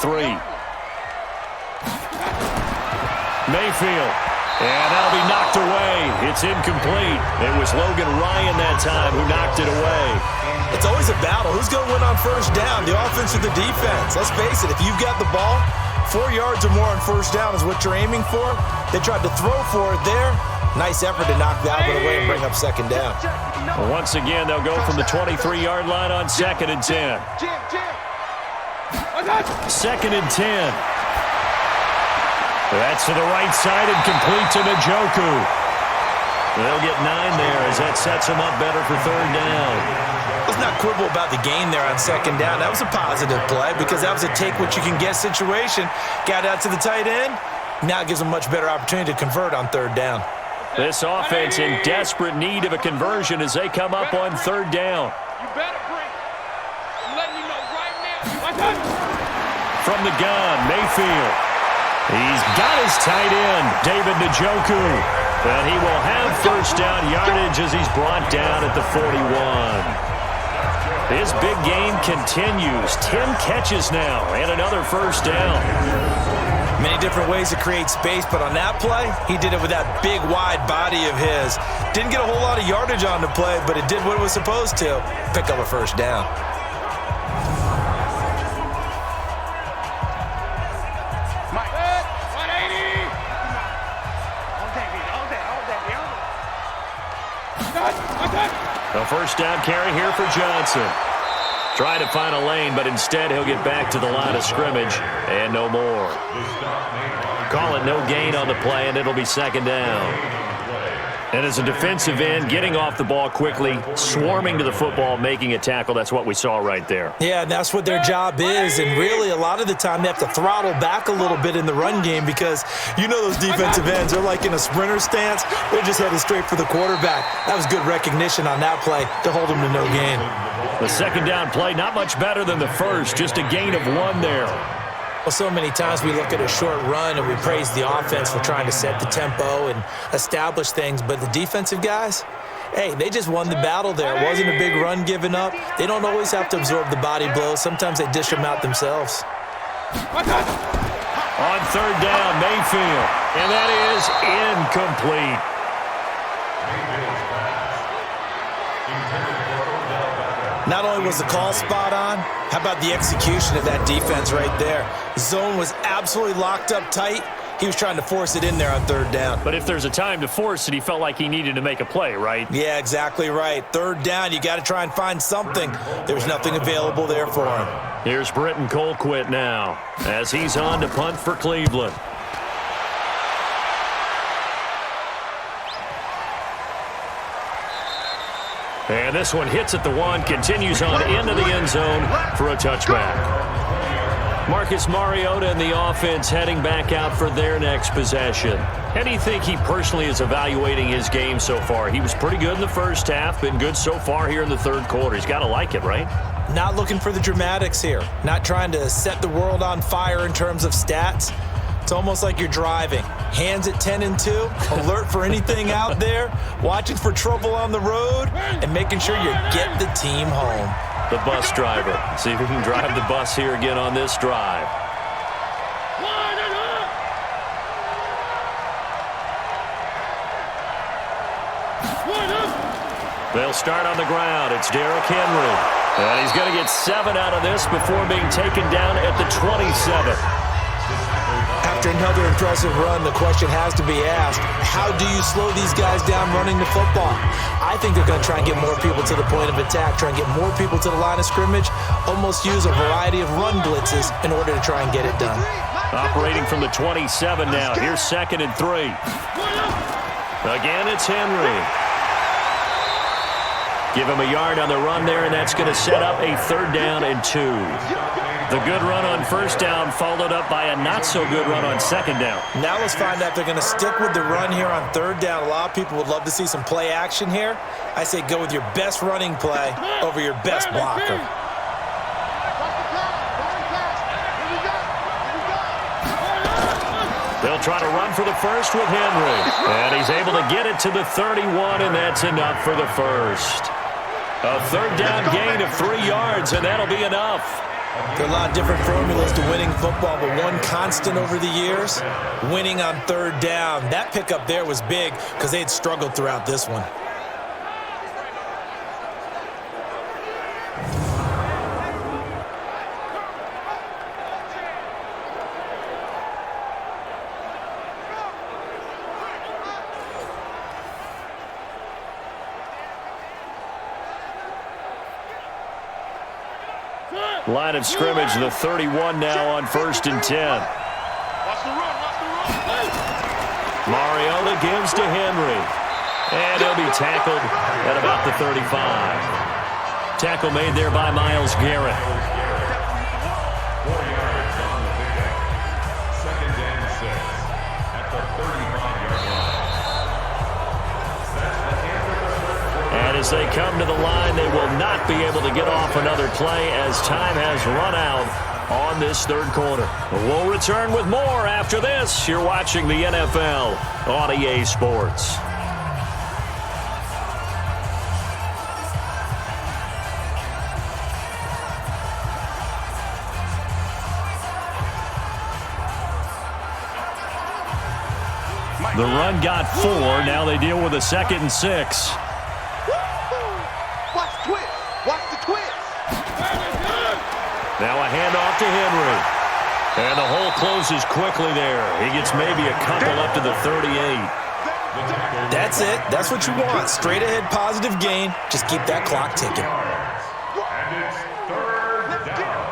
Mayfield. And that'll be knocked away. It's incomplete. It was Logan Ryan that time who knocked it away. It's always a battle. Who's going to win on first down, the offense or the defense? Let's face it, if you've got the ball, 4 yards or more on first down is what you're aiming for. They tried to throw for it there. Nice effort to knock that one away and bring up second down. Well, once again, they'll go from the 23-yard line on 2nd and 10. 2nd and 10. That's to the right side and complete to Njoku. They'll get 9 there as that sets them up better for 3rd down. Let's not quibble about the gain there on 2nd down. That was a positive play because that was a take-what-you-can-get situation. Got out to the tight end. Now it gives them a much better opportunity to convert on 3rd down. This offense in desperate need of a conversion as they come up on 3rd down. You better bring it. I'm letting you know right now. From the gun, Mayfield. He's got his tight end, David Njoku. And he will have first down yardage as he's brought down at the 41. His big game continues. 10 catches now and another first down. Many different ways to create space, but on that play, he did it with that big, wide body of his. Didn't get a whole lot of yardage on the play, but it did what it was supposed to. Pick up a first down. A first down carry here for Johnson. Trying to find a lane, but instead he'll get back to the line of scrimmage and no more. Call it no gain on the play, and it'll be 2nd down. And as a defensive end, getting off the ball quickly, swarming to the football, making a tackle, that's what we saw right there. Yeah, and that's what their job is. And really, a lot of the time, they have to throttle back a little bit in the run game because you know those defensive ends, they're like in a sprinter stance. They're just headed straight for the quarterback. That was good recognition on that play to hold them to no gain. The 2nd down play, not much better than the first, just a gain of 1 there. Well, so many times we look at a short run and we praise the offense for trying to set the tempo and establish things, but the defensive guys, hey, they just won the battle there. It wasn't a big run given up. They don't always have to absorb the body blows. Sometimes they dish them out themselves. On 3rd down, Mayfield, and that is incomplete. Not only was the call spot on, how about the execution of that defense right there? Zone was absolutely locked up tight. He was trying to force it in there on 3rd down. But if there's a time to force it, he felt like he needed to make a play, right? Yeah, exactly right. 3rd down, you got to try and find something. There's nothing available there for him. Here's Britton Colquitt now as he's on to punt for Cleveland. And this one hits at the 1, continues on into the end zone for a touchback. Marcus Mariota and the offense heading back out for their next possession. How do you think he personally is evaluating his game so far? He was pretty good in the first half, been good so far here in the 3rd quarter. He's got to like it, right? Not looking for the dramatics here. Not trying to set the world on fire in terms of stats. It's almost like you're driving. Hands at 10 and 2, alert for anything out there, watching for trouble on the road, and making sure you get the team home. The bus driver. See if he can drive the bus here again on this drive. They'll start on the ground. It's Derrick Henry. And he's going to get 7 out of this before being taken down at the 27. After another impressive run, the question has to be asked, how do you slow these guys down running the football? I think they're going to try and get more people to the point of attack, try and get more people to the line of scrimmage, almost use a variety of run blitzes in order to try and get it done. Operating from the 27 now. Here's 2nd and 3. Again, it's Henry. Give him a yard on the run there, and that's going to set up a 3rd down and 2. The good run on first down followed up by a not-so-good run on 2nd down. Now let's find out if they're going to stick with the run here on 3rd down. A lot of people would love to see some play action here. I say go with your best running play over your best blocker. They'll try to run for the first with Henry. And he's able to get it to the 31, and that's enough for the first. A third down gain of 3 yards, and that'll be enough. There are a lot of different formulas to winning football, but one constant over the years, winning on third down. That pickup there was big because they had struggled throughout this one. Line of scrimmage, the 31 now on 1st and 10. Mariota gives to Henry. And he'll be tackled at about the 35. Tackle made there by Myles Garrett. 4 yards on the pickup. 2nd and 6 at the 35-yard line. And as they come to the line, they will not be able to get off another play as time has run out on this third quarter. We'll return with more after this. You're watching the NFL on EA Sports. The run got 4. Now they deal with a 2nd and 6. Now a handoff to Henry. And the hole closes quickly there. He gets maybe a couple up to the 38. That's it. That's what you want. Straight ahead positive gain. Just keep that clock ticking. And it's 3rd down.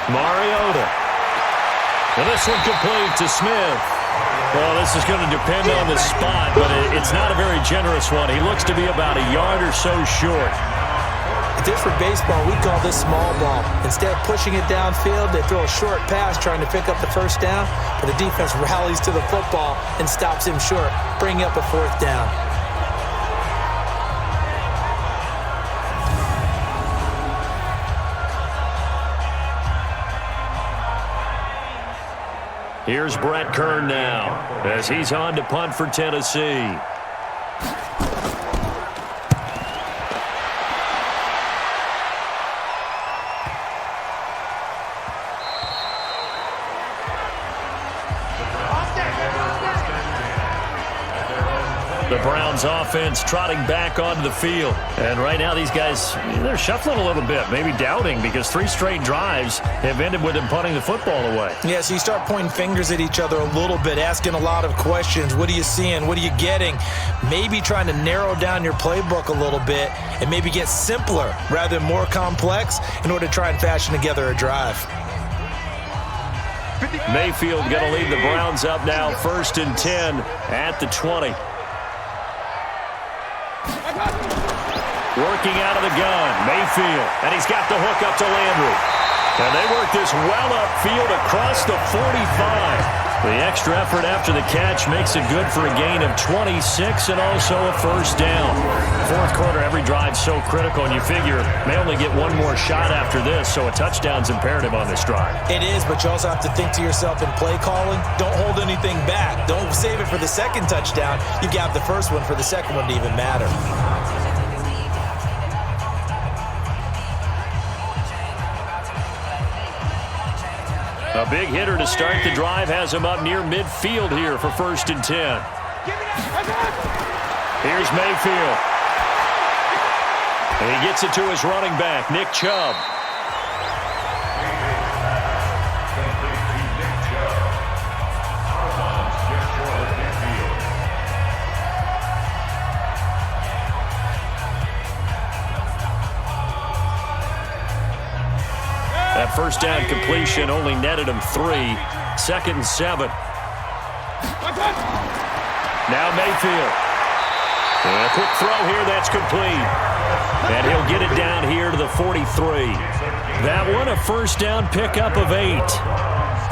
Mariota. And this one complete to Smith. Well, this is going to depend on the spot, but it's not a very generous one. He looks to be about a yard or so short. If this were baseball, we'd call this small ball. Instead of pushing it downfield, they throw a short pass trying to pick up the 1st down, but the defense rallies to the football and stops him short, bringing up a 4th down. Here's Brett Kern now as he's on to punt for Tennessee. The Browns offense trotting back onto the field. And right now these guys, they're shuffling a little bit, maybe doubting, because 3 straight drives have ended with them punting the football away. Yeah, so you start pointing fingers at each other a little bit, asking a lot of questions. What are you seeing? What are you getting? Maybe trying to narrow down your playbook a little bit and maybe get simpler rather than more complex in order to try and fashion together a drive. Mayfield going to lead the Browns up now, 1st and 10 at the 20. Working out of the gun, Mayfield, and he's got the hook up to Landry. And they work this well upfield across the 45. The extra effort after the catch makes it good for a gain of 26 and also a 1st down. 4th quarter, every drive's so critical, and you figure may only get one more shot after this, so a touchdown's imperative on this drive. It is, but you also have to think to yourself in play calling, don't hold anything back. Don't save it for the 2nd touchdown. You got the 1st one for the 2nd one to even matter. A big hitter to start the drive has him up near midfield here for 1st and 10. Here's Mayfield. And he gets it to his running back, Nick Chubb. That 1st down completion only netted him 3. 2nd and 7. Now Mayfield. And a quick throw here, that's complete. And he'll get it down here to the 43. That one, a 1st down pickup of 8.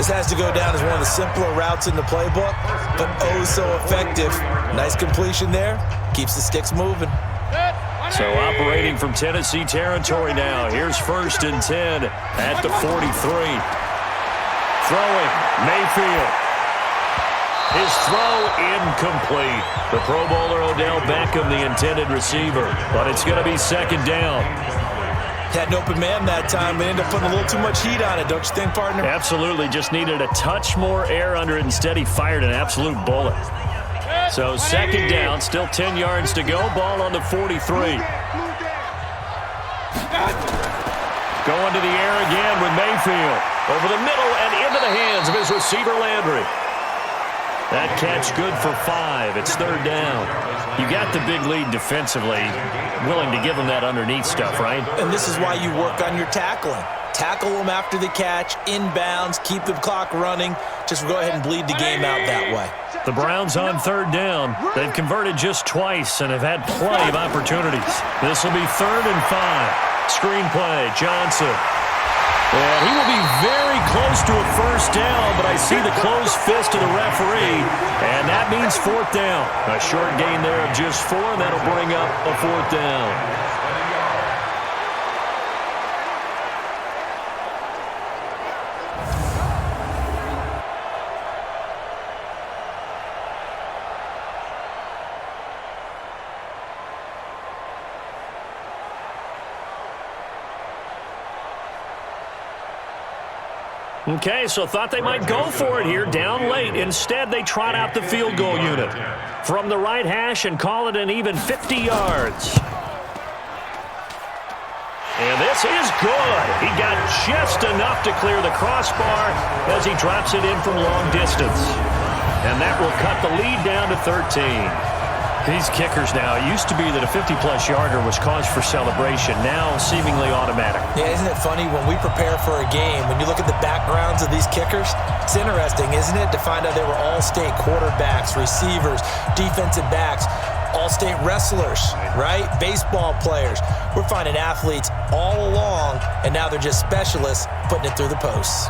This has to go down as one of the simpler routes in the playbook, but oh so effective. Nice completion there. Keeps the sticks moving. So operating from Tennessee territory now. Here's 1st and 10 at the 43. Throwing, Mayfield. His throw incomplete. The Pro Bowler Odell Beckham, the intended receiver. But it's going to be second down. Had an open man that time, but ended up putting a little too much heat on it, don't you think, partner? Absolutely. Just needed a touch more air under it. Instead, he fired an absolute bullet. So second down, still 10 yards to go. Ball on the 43. Going to the air again with Mayfield. Over the middle and into the hands of his receiver, Landry. That catch good for 5. It's third down. You got the big lead defensively. Willing to give him that underneath stuff, right? And this is why you work on your tackling. Tackle them after the catch, inbounds, keep the clock running. Just go ahead and bleed the game out that way. The Browns on third down. They've converted just twice and have had plenty of opportunities. This will be 3rd and 5. Screen play, Johnson. And he will be very close to a first down, but I see the closed fist of the referee, and that means 4th down. A short gain there of just 4, and that'll bring up a 4th down. Okay, so thought they might go for it here, down late. Instead, they trot out the field goal unit from the right hash and call it an even 50 yards. And this is good. He got just enough to clear the crossbar as he drops it in from long distance. And that will cut the lead down to 13. These kickers now, it used to be that a 50-plus yarder was cause for celebration, now seemingly automatic. Yeah, isn't it funny when we prepare for a game, when you look at the backgrounds of these kickers, it's interesting, isn't it, to find out they were all-state quarterbacks, receivers, defensive backs, all-state wrestlers, right? Baseball players. We're finding athletes all along, and now they're just specialists putting it through the posts.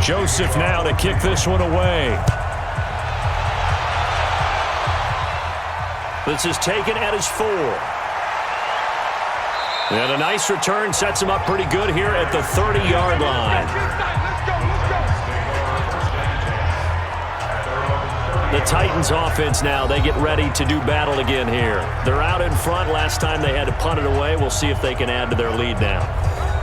Joseph now to kick this one away. This is taken at his 4. And a nice return sets him up pretty good here at the 30-yard line. The Titans offense now, they get ready to do battle again here. They're out in front. Last time they had to punt it away. We'll see if they can add to their lead now.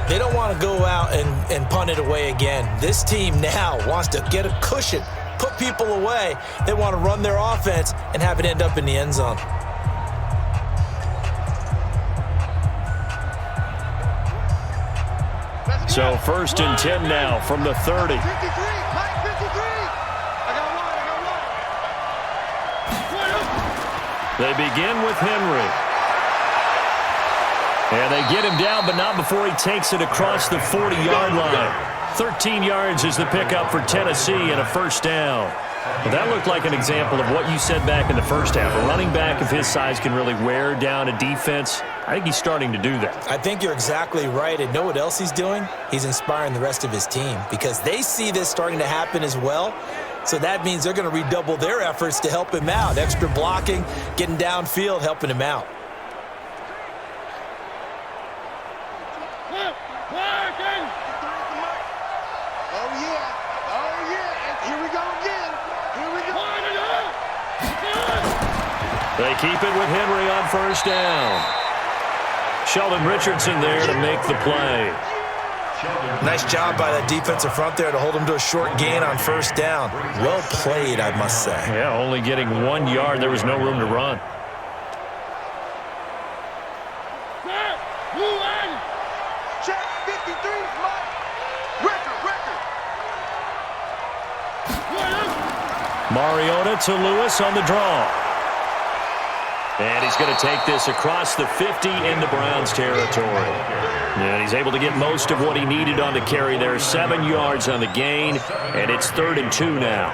They don't want to go out and punt it away again. This team now wants to get a cushion, put people away. They want to run their offense and have it end up in the end zone. So 1st and 10 now from the 30. They begin with Henry. And they get him down, but not before he takes it across the 40-yard line. 13 yards is the pickup for Tennessee and a first down. Well, that looked like an example of what you said back in the first half. A running back of his size can really wear down a defense. I think he's starting to do that. I think you're exactly right. And know what else he's doing? He's inspiring the rest of his team because they see this starting to happen as well. So that means they're going to redouble their efforts to help him out. Extra blocking, getting downfield, helping him out. They keep it with Henry on first down. Sheldon Richardson there to make the play. Nice job by that defensive front there to hold him to a short gain on first down. Well played, I must say. Yeah, only getting 1 yard. There was no room to run. Check 53, Mike. Record. Mariota to Lewis on the draw. And he's going to take this across the 50 into Browns territory. And he's able to get most of what he needed on the carry there. 7 yards on the gain, and it's 3rd and 2 now.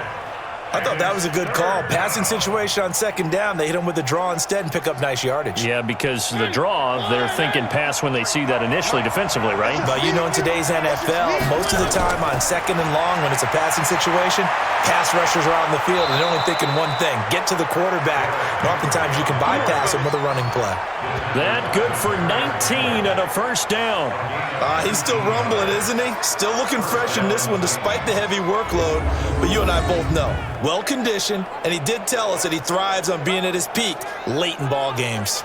I thought that was a good call. Passing situation on second down, they hit him with a draw instead and pick up nice yardage. Yeah, because the draw, they're thinking pass when they see that initially defensively, right? But you know, in today's NFL, most of the time on second and long, when it's a passing situation, pass rushers are out in the field and they're only thinking one thing: get to the quarterback. And oftentimes you can bypass him with a running play. That good for 19 and a first down. He's still rumbling, isn't he? Still looking fresh in this one despite the heavy workload. But you and I both know, well-conditioned, and he did tell us that he thrives on being at his peak late in ball games.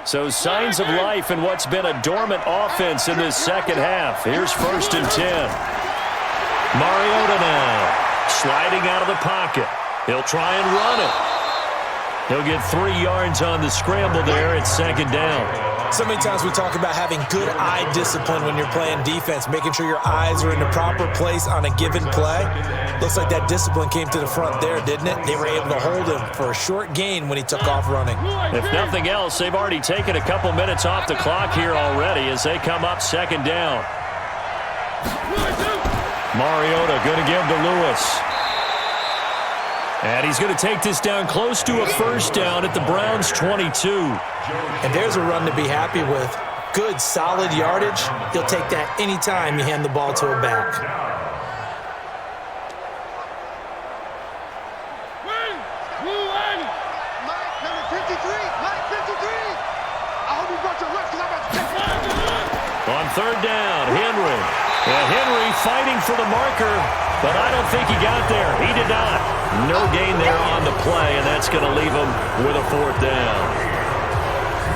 So signs of life in what's been a dormant offense in this second half. Here's 1st and 10. Mariota now sliding out of the pocket. He'll try and run it. He'll get 3 yards on the scramble there at 2nd down. So many times we talk about having good eye discipline when you're playing defense, making sure your eyes are in the proper place on a given play. Looks like that discipline came to the front there, didn't it? They were able to hold him for a short gain when he took off running. If nothing else, they've already taken a couple minutes off the clock here already as they come up 2nd down. Mariota going to give to Lewis. And he's going to take this down close to a first down at the Browns' 22. And there's a run to be happy with. Good, solid yardage. He'll take that anytime you hand the ball to a back. Mike, number 53. Mike, 53. I hope you brought your reps because I'm about to take On 3rd down, Henry. Henry fighting for the marker, but I don't think he got there. He did not. No gain there on the play, and that's going to leave him with a 4th down.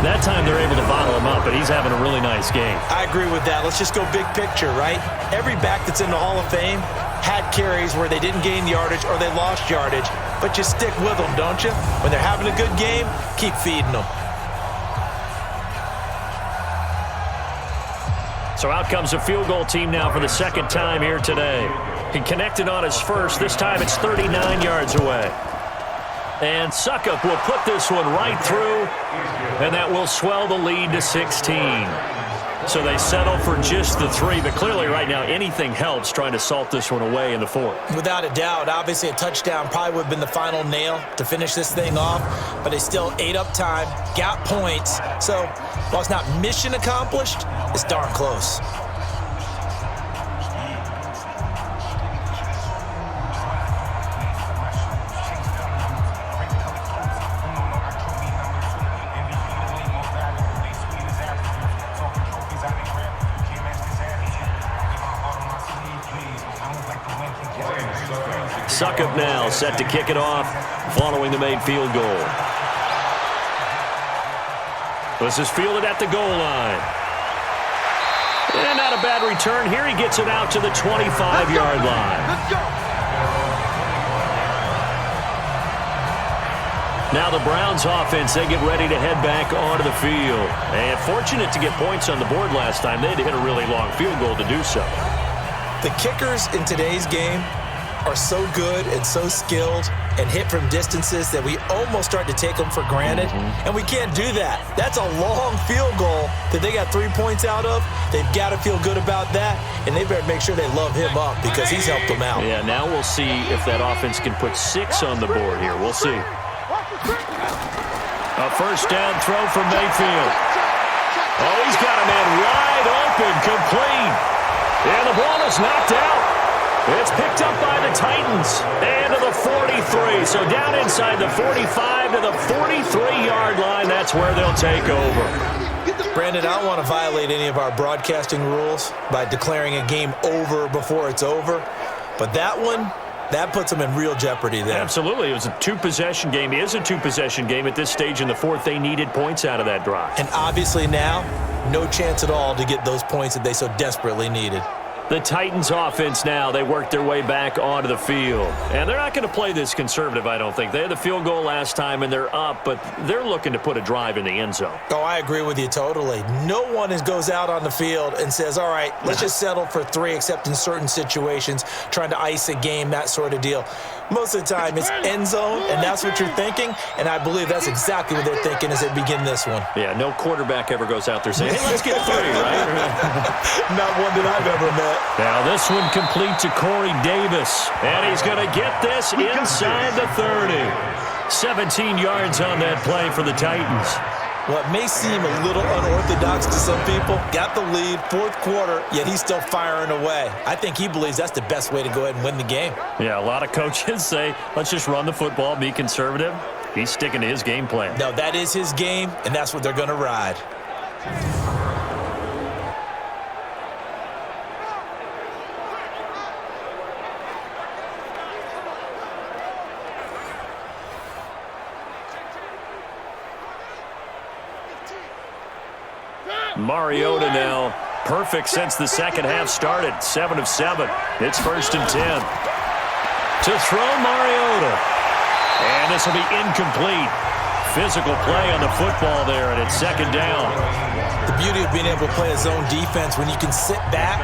That time they're able to bottle him up, but he's having a really nice game. I agree with that. Let's just go big picture, right? Every back that's in the Hall of Fame had carries where they didn't gain yardage or they lost yardage, but you stick with them, don't you? When they're having a good game, keep feeding them. So out comes a field goal team now for the 2nd time here today. He connected on his first. This time it's 39 yards away. And Suckup will put this one right through, and that will swell the lead to 16. So they settle for just the 3, but clearly right now anything helps trying to salt this one away in the 4th. Without a doubt, obviously a touchdown probably would have been the final nail to finish this thing off, but they still ate up time, got points. So while it's not mission accomplished, it's darn close. Suckup now set to kick it off following the made field goal. This is fielded at the goal line. And not a bad return here. He gets it out to the 25-yard line. Let's go. Now the Browns offense, they get ready to head back onto the field. And fortunate to get points on the board last time. They had to hit a really long field goal to do so. The kickers in today's game are so good and so skilled and hit from distances that we almost start to take them for granted. And we can't do that. That's a long field goal that they got 3 points out of. They've got to feel good about that, and they better make sure they love him up because he's helped them out. Yeah, now we'll see if that offense can put 6 on the board here. We'll see. A first down throw from Mayfield. Oh, he's got a man wide open, complete. And the ball is knocked out. It's picked up by the Titans. And to the 43. So down inside the 45 to the 43-yard line. That's where they'll take over. Brandon, I don't want to violate any of our broadcasting rules by declaring a game over before it's over. But that one, that puts them in real jeopardy there. Absolutely. It was a 2-possession game. It is a 2-possession game at this stage in the 4th. They needed points out of that drive. And obviously now, no chance at all to get those points that they so desperately needed. The Titans offense now, they work their way back onto the field. And they're not going to play this conservative, I don't think. They had the field goal last time, and they're up, but they're looking to put a drive in the end zone. Oh, I agree with you totally. No one goes out on the field and says, all right, let's just settle for 3, except in certain situations, trying to ice a game, that sort of deal. Most of the time, it's end zone, and that's what you're thinking, and I believe that's exactly what they're thinking as they begin this one. Yeah, no quarterback ever goes out there saying, hey, let's get 3, right? Not one that I've ever met. Now this one complete to Corey Davis, and he's going to get this inside the 30. 17 yards on that play for the Titans. What may seem a little unorthodox to some people, got the lead, 4th quarter, yet he's still firing away. I think he believes that's the best way to go ahead and win the game. Yeah, a lot of coaches say, let's just run the football, be conservative. He's sticking to his game plan. No, that is his game, and that's what they're going to ride. Mariota now, perfect since the second half started. 7 of 7. It's 1st and 10. To throw Mariota. And this will be incomplete. Physical play on the football there, and it's 2nd down. The beauty of being able to play a zone defense, when you can sit back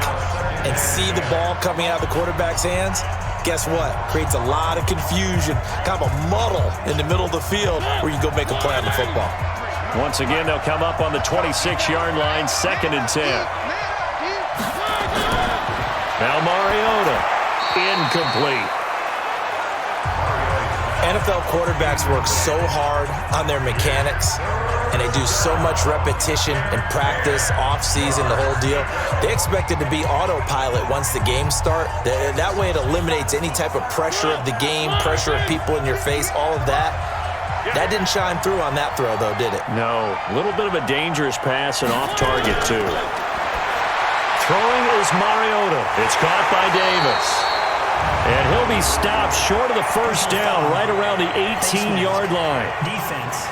and see the ball coming out of the quarterback's hands, guess what? Creates a lot of confusion, kind of a muddle in the middle of the field where you go make a play on the football. Once again, they'll come up on the 26-yard line, 2nd and 10. Now Mariota, incomplete. NFL quarterbacks work so hard on their mechanics, and they do so much repetition and practice, off-season, the whole deal. They expect it to be autopilot once the games start. That way it eliminates any type of pressure of the game, pressure of people in your face, all of that. That didn't shine through on that throw, though, did it? No. A little bit of a dangerous pass and off target, too. Throwing is Mariota. It's caught by Davis. And he'll be stopped short of the 1st down, right around the 18-yard line. Defense.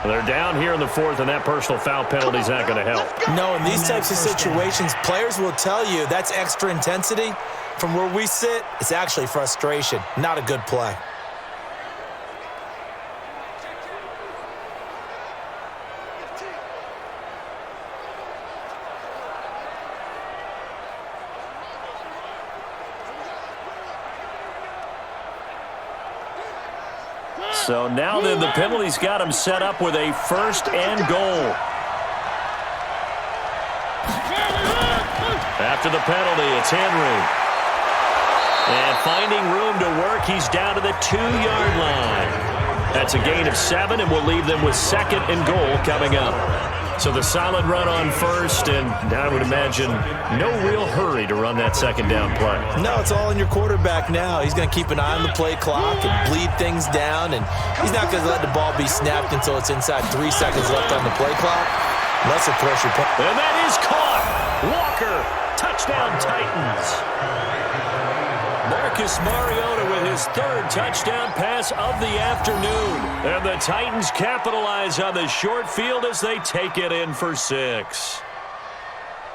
They're down here in the 4th, and that personal foul penalty is not going to help. No, in these types of situations, players will tell you that's extra intensity. From where we sit, it's actually frustration. Not a good play. So now then, the penalty's got him set up with a 1st and goal. After the penalty, it's Henry. And finding room to work, he's down to the 2-yard line. That's a gain of 7, and we'll leave them with 2nd and goal coming up. So the solid run on 1st, and I would imagine no real hurry to run that 2nd down play. No, it's all in your quarterback now. He's going to keep an eye on the play clock and bleed things down, and he's not going to let the ball be snapped until it's inside 3 seconds left on the play clock. Unless, of course, you're playing. And that is caught. Walker, touchdown Titans. Marcus Mariota with his 3rd touchdown pass of the afternoon. And the Titans capitalize on the short field as they take it in for 6.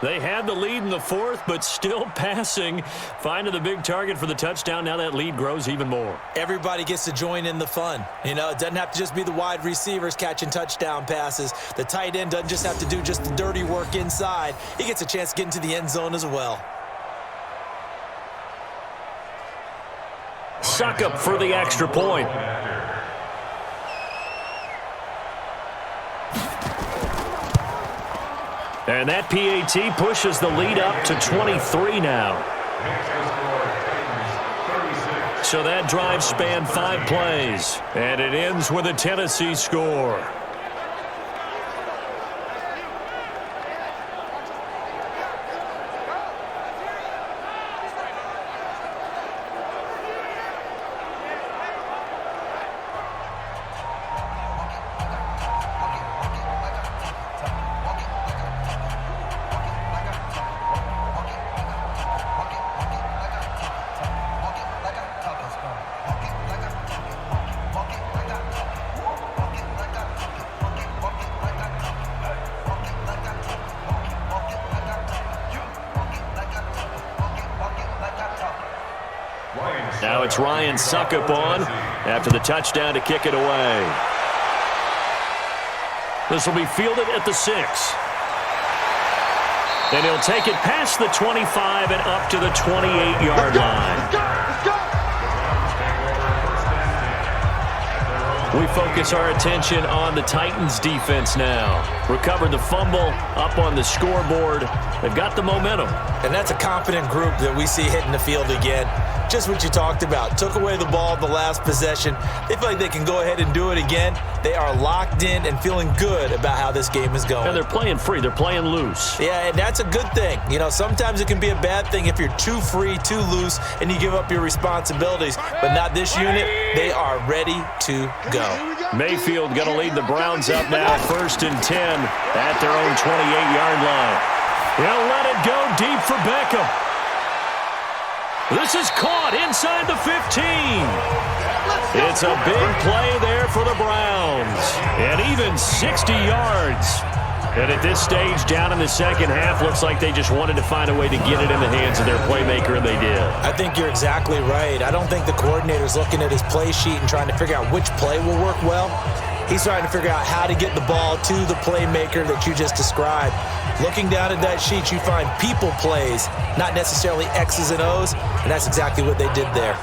They had the lead in the 4th, but still passing. Finding the big target for the touchdown. Now that lead grows even more. Everybody gets to join in the fun. You know, it doesn't have to just be the wide receivers catching touchdown passes. The tight end doesn't just have to do just the dirty work inside. He gets a chance to get into the end zone as well. Succop for the extra point. And that PAT pushes the lead up to 23 now. So that drive spanned 5 plays. And it ends with a Tennessee score. Now it's Ryan Suckup on after the touchdown to kick it away. This will be fielded at the 6. And he'll take it past the 25 and up to the 28-yard line. Let's go! We focus our attention on the Titans defense now. Recovered the fumble, up on the scoreboard. They've got the momentum. And that's a confident group that we see hitting the field again. Just what you talked about. Took away the ball the last possession. They feel like they can go ahead and do it again. They are locked in and feeling good about how this game is going. And they're playing free. They're playing loose. Yeah, and that's a good thing. You know, sometimes it can be a bad thing if you're too free, too loose, and you give up your responsibilities. But not this unit. They are ready to go. Mayfield going to lead the Browns up now, 1st and 10 at their own 28-yard line. He'll let it go deep for Beckham. This is caught inside the 15. It's a big play there for the Browns. And even 60 yards. And at this stage, down in the second half, looks like they just wanted to find a way to get it in the hands of their playmaker, and they did. I think you're exactly right. I don't think the coordinator's looking at his play sheet and trying to figure out which play will work well. He's trying to figure out how to get the ball to the playmaker that you just described. Looking down at that sheet, you find people plays, not necessarily X's and O's, and that's exactly what they did there.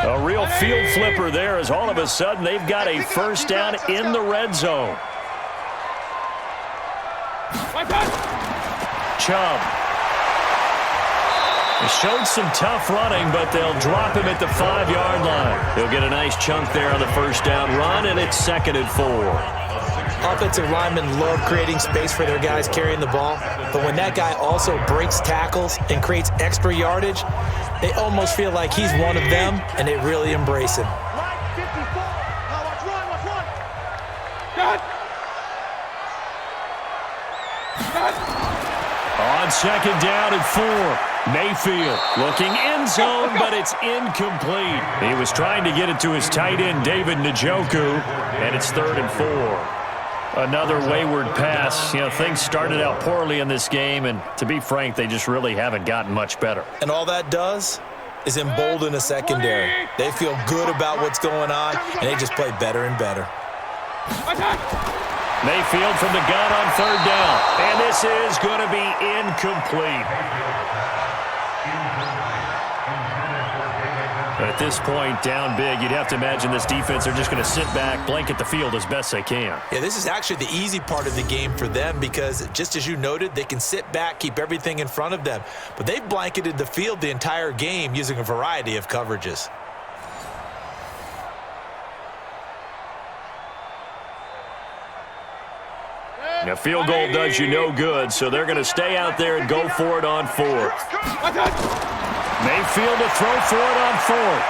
A real field flipper there as all of a sudden they've got a first down in the red zone. Chubb. He showed some tough running, but they'll drop him at the 5-yard line. He'll get a nice chunk there on the first down run, and it's 2nd and 4. Offensive linemen love creating space for their guys carrying the ball, but when that guy also breaks tackles and creates extra yardage, they almost feel like he's one of them, and they really embrace him. Line 54. Now watch run. Cut. On 2nd down and 4. Mayfield looking end zone, but it's incomplete. He was trying to get it to his tight end, David Njoku, and it's 3rd and 4. Another wayward pass. You know, things started out poorly in this game, and to be frank, they just really haven't gotten much better. And all that does is embolden a secondary. They feel good about what's going on, and they just play better and better. Mayfield from the gun on 3rd down, and this is going to be incomplete. At this point, down big, you'd have to imagine this defense are just going to sit back, blanket the field as best they can. Yeah, this is actually the easy part of the game for them because, just as you noted, they can sit back, keep everything in front of them. But they've blanketed the field the entire game using a variety of coverages. Now, field goal does you no good, so they're going to stay out there and go for it on 4th. Mayfield to throw for it on 4th.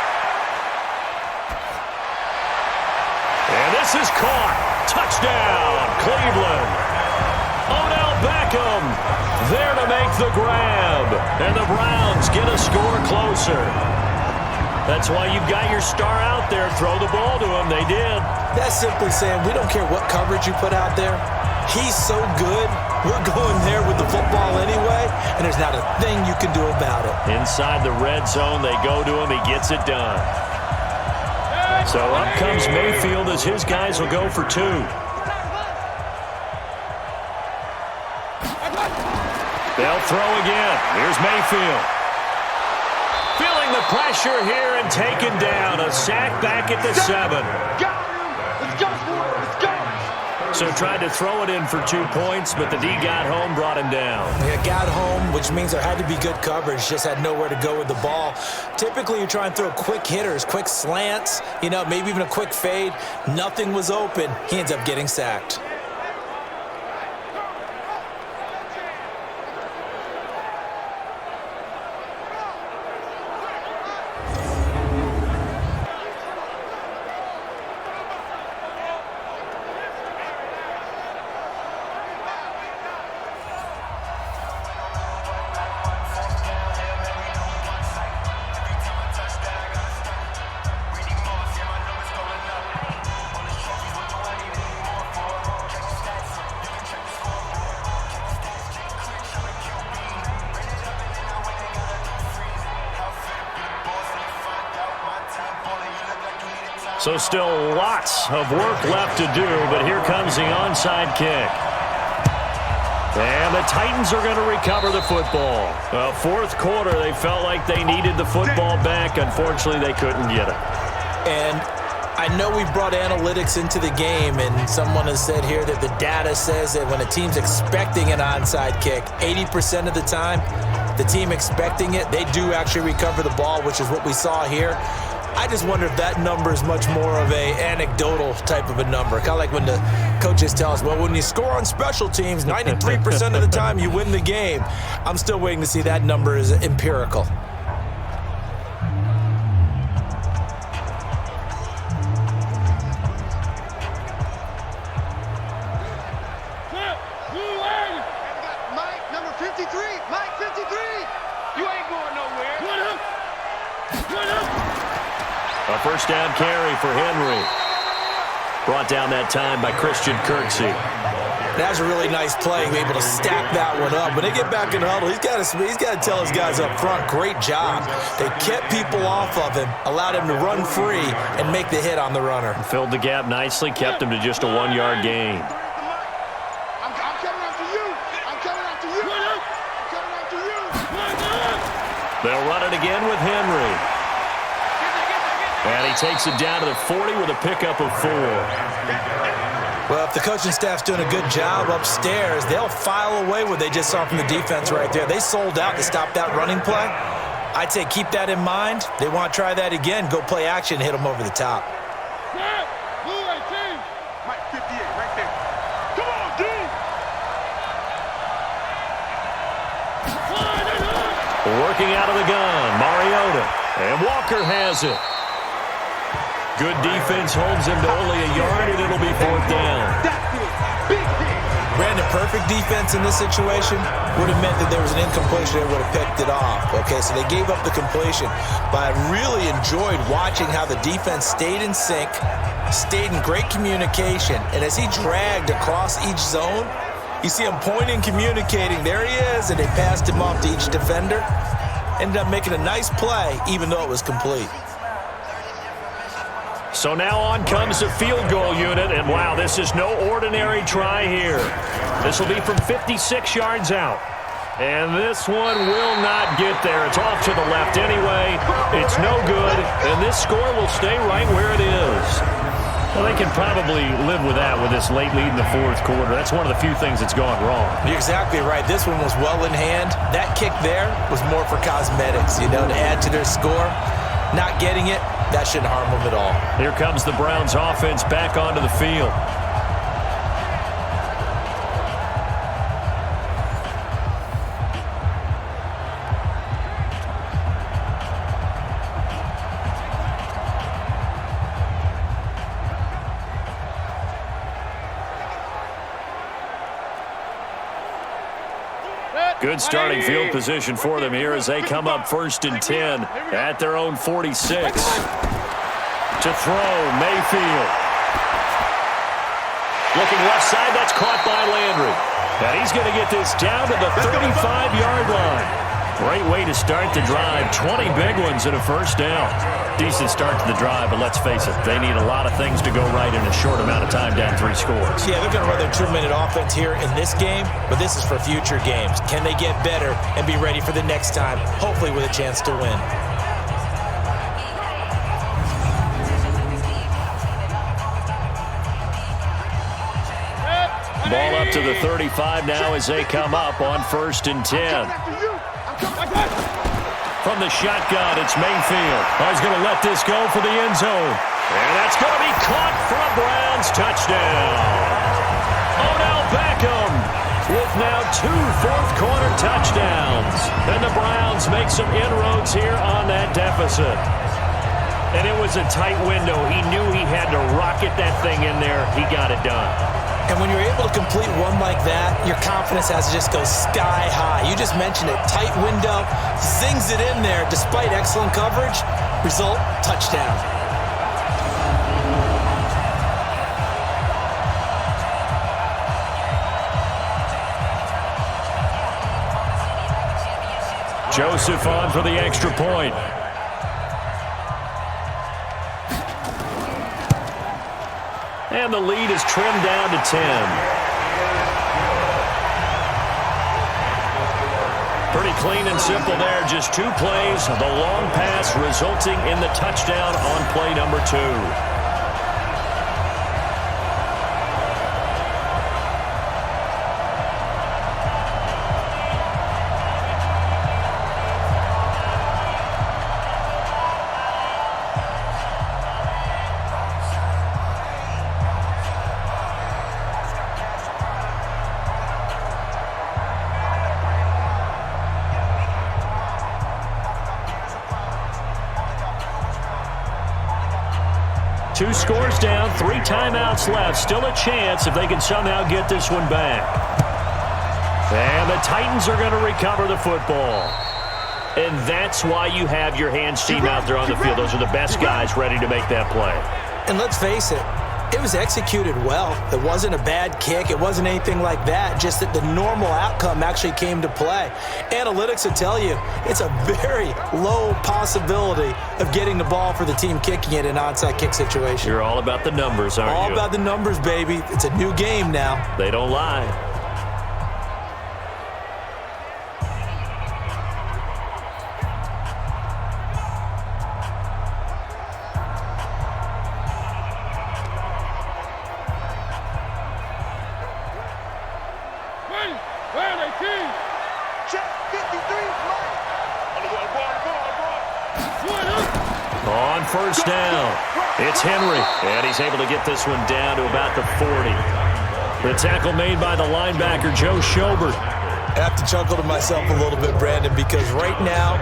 And this is caught. Touchdown, Cleveland. Odell Beckham there to make the grab. And the Browns get a score closer. That's why you've got your star out there. Throw the ball to him. They did. That's simply saying we don't care what coverage you put out there. He's so good, we're going there with the football anyway, and there's not a thing you can do about it. Inside the red zone, they go to him. He gets it done. So up comes Mayfield as his guys will go for 2. They'll throw again. Here's Mayfield. Feeling the pressure here and taken down. A sack back at the 7. Let's go, let's go. So tried to throw it in for 2 points, but the D got home, brought him down. Yeah, got home, which means there had to be good coverage. Just had nowhere to go with the ball. Typically, you try and throw quick hitters, quick slants, you know, maybe even a quick fade. Nothing was open. He ends up getting sacked. So still lots of work left to do, but here comes the onside kick. And the Titans are going to recover the football. Fourth quarter, they felt like they needed the football back. Unfortunately, they couldn't get it. And I know we brought analytics into the game, and someone has said here that the data says that when a team's expecting an onside kick, 80% of the time, the team expecting it, they do actually recover the ball, which is what we saw here. I just wonder if that number is much more of a anecdotal type of a number. Kind of like when the coaches tell us, well, when you score on special teams, 93% of the time you win the game. I'm still waiting to see that number is empirical. Mike, number 53. Mike, 53. You ain't going nowhere. A first down carry for Henry. Brought down that time by Christian Kirksey. That was a really nice play, able to stack that one up. When they get back in the huddle, he's got to tell his guys up front, great job. They kept people off of him, allowed him to run free and make the hit on the runner. Filled the gap nicely, kept him to just a 1-yard gain. I'm coming after you. I'm coming after you. I'm coming after you. They'll run it again with Henry. And he takes it down to the 40 with a pickup of 4. Well, if the coaching staff's doing a good job upstairs, they'll file away what they just saw from the defense right there. They sold out to stop that running play. I'd say keep that in mind. They want to try that again, go play action, hit them over the top. Blue 18. Mike, 58, right there. Come on, dude. Working out of the gun, Mariota. And Walker has it. Good defense holds him to only a yard, and it'll be 4th down. Brandon, perfect defense in this situation would have meant that there was an incompletion. They would have picked it off. Okay, so they gave up the completion. But I really enjoyed watching how the defense stayed in sync, stayed in great communication. And as he dragged across each zone, you see him pointing, communicating. There he is, and they passed him off to each defender. Ended up making a nice play, even though it was complete. So now on comes the field goal unit, and wow, this is no ordinary try here. This will be from 56 yards out. And this one will not get there. It's off to the left anyway. It's no good, and this score will stay right where it is. Well, they can probably live with that with this late lead in the 4th quarter. That's one of the few things that's gone wrong. You're exactly right. This one was well in hand. That kick there was more for cosmetics, to add to their score. Not getting it, that shouldn't harm them at all. Here comes the Browns offense back onto the field. Good starting field position for them here as they come up 1st and 10 at their own 46. To throw, Mayfield. Looking left side, that's caught by Landry. And he's going to get this down to the 35-yard line. Great way to start the drive. 20 big ones and a first down. Decent start to the drive, but let's face it, they need a lot of things to go right in a short amount of time, down 3 scores. Yeah, they're going to run their 2-minute offense here in this game, but this is for future games. Can they get better and be ready for the next time, hopefully with a chance to win? Ball up to the 35 now as they come up on 1st and 10. From the shotgun, it's Mayfield. He's going to let this go for the end zone. And that's going to be caught for a Browns touchdown. Odell Beckham with now 2 fourth-quarter touchdowns. And the Browns make some inroads here on that deficit. And it was a tight window. He knew he had to rocket that thing in there. He got it done. And when you're able to complete one like that, your confidence has to just go sky high. You just mentioned it. Tight window, zings it in there despite excellent coverage. Result, touchdown. Joseph on for the extra point. And the lead is trimmed down to 10. Pretty clean and simple there. Just 2 plays. The long pass resulting in the touchdown on play number 2. Two scores down, 3 timeouts left. Still a chance if they can somehow get this one back. And the Titans are going to recover the football. And that's why you have your hands team out there on the field. Those are the best guys ready to make that play. And let's face it, it was executed well. It wasn't a bad kick. It wasn't anything like that. Just that the normal outcome actually came to play. Analytics will tell you it's a very low possibility of getting the ball for the team kicking it in an onside kick situation. You're all about the numbers, aren't you? All about the numbers, baby. It's a new game now. They don't lie. On first down, it's Henry, and he's able to get this one down to about the 40. The tackle made by the linebacker, Joe Schobert. I have to chuckle to myself a little bit, Brandon, because right now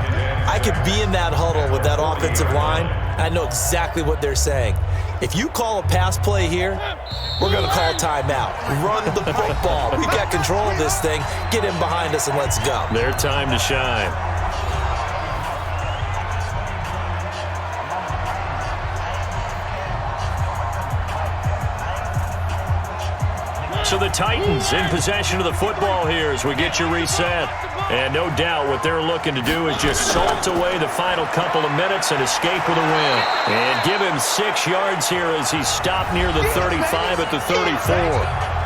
I could be in that huddle with that offensive line. I know exactly what they're saying. If you call a pass play here, we're going to call timeout. Run the football. We got control of this thing. Get in behind us and let's go. Their time to shine. So the Titans in possession of the football here as we get you reset. And no doubt what they're looking to do is just salt away the final couple of minutes and escape with a win. And give him 6 yards here as he stopped near the 35 at the 34.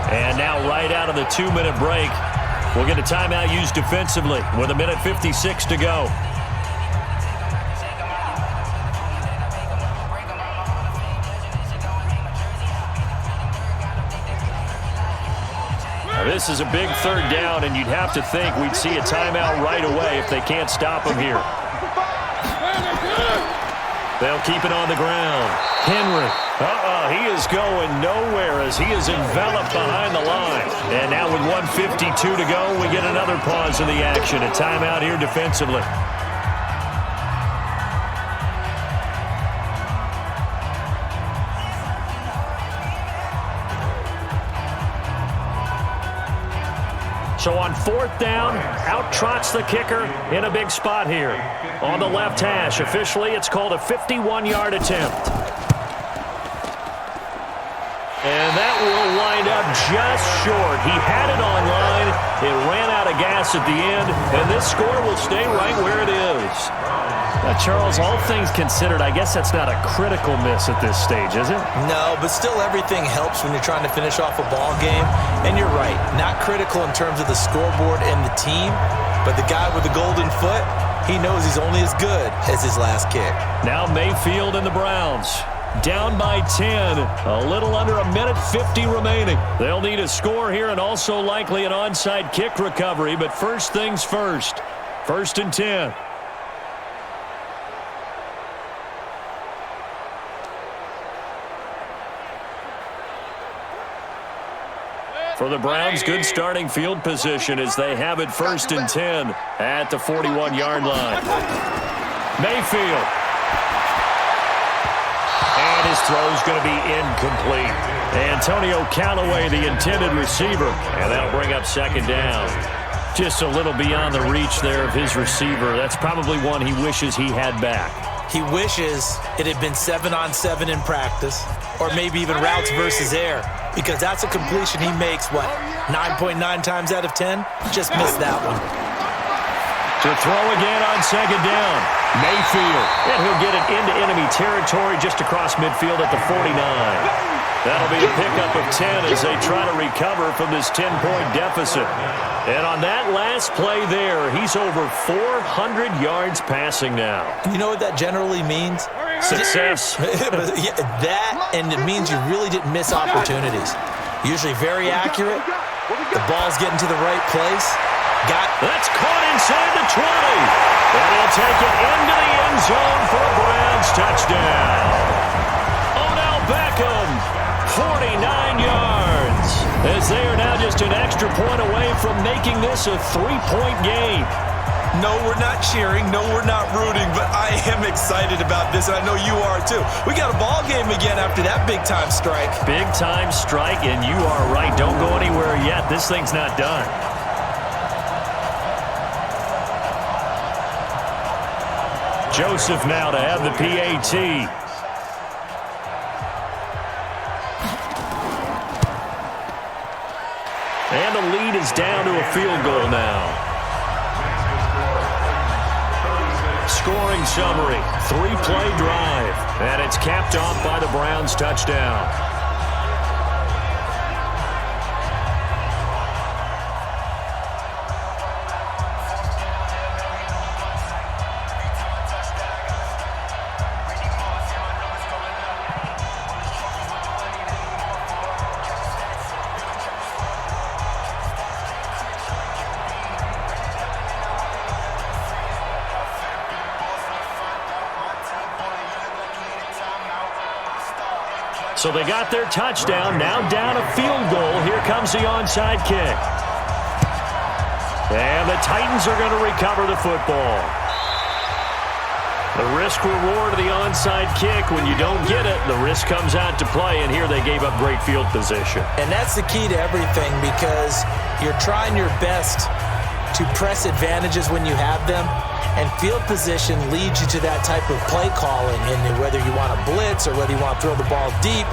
And now right out of the 2-minute break, we'll get a timeout used defensively with 1:56 to go. This is a big 3rd down, and you'd have to think we'd see a timeout right away if they can't stop him here. They'll keep it on the ground. Henry. He is going nowhere as he is enveloped behind the line. And now with 1:52 to go, we get another pause in the action. A timeout here defensively. So on 4th down, out trots the kicker in a big spot here. On the left hash, officially it's called a 51-yard attempt. And that will wind up just short. He had it on line. It ran out of gas at the end, and this score will stay right where it is. Now, Charles, all things considered, I guess that's not a critical miss at this stage, is it? No, but still everything helps when you're trying to finish off a ball game. And you're right, not critical in terms of the scoreboard and the team, but the guy with the golden foot, he knows he's only as good as his last kick. Now Mayfield and the Browns. Down by 10, a little under 1:50 remaining. They'll need a score here and also likely an onside kick recovery, but first things first. 1st and 10. For the Browns, good starting field position as they have it 1st and 10 at the 41-yard line. Mayfield. And his throw's going to be incomplete. Antonio Callaway, the intended receiver, and that'll bring up 2nd down. Just a little beyond the reach there of his receiver. That's probably one he wishes he had back. He wishes it had been 7-on-7 in practice, or maybe even routes versus air, because that's a completion he makes, 9.9 times out of 10? Just missed that one. To throw again on 2nd down. Mayfield. And he'll get it into enemy territory just across midfield at the 49. That'll be a pickup of 10 as they try to recover from this 10-point deficit. And on that last play there, he's over 400 yards passing now. You know what that generally means? Success. That, and it means you really didn't miss opportunities. Usually very accurate. The ball's getting to the right place. That's caught inside the 20. And he'll take it into the end zone for a Browns touchdown. Odell Beckham, 49 yards. As they are now just an extra point away from making this a 3-point game. No, we're not cheering. No, we're not rooting. But I am excited about this, and I know you are too. We got a ball game again after that big-time strike. Big-time strike, and you are right. Don't go anywhere yet. This thing's not done. Joseph now to have the PAT. And the lead is down to a field goal now. Scoring summary, 3-play drive. And it's capped off by the Browns touchdown. So they got their touchdown, now down a field goal. Here comes the onside kick. And the Titans are going to recover the football. The risk-reward of the onside kick, when you don't get it, the risk comes out to play, and here they gave up great field position. And that's the key to everything, because you're trying your best to press advantages when you have them. And field position leads you to that type of play calling, and whether you want to blitz or whether you want to throw the ball deep,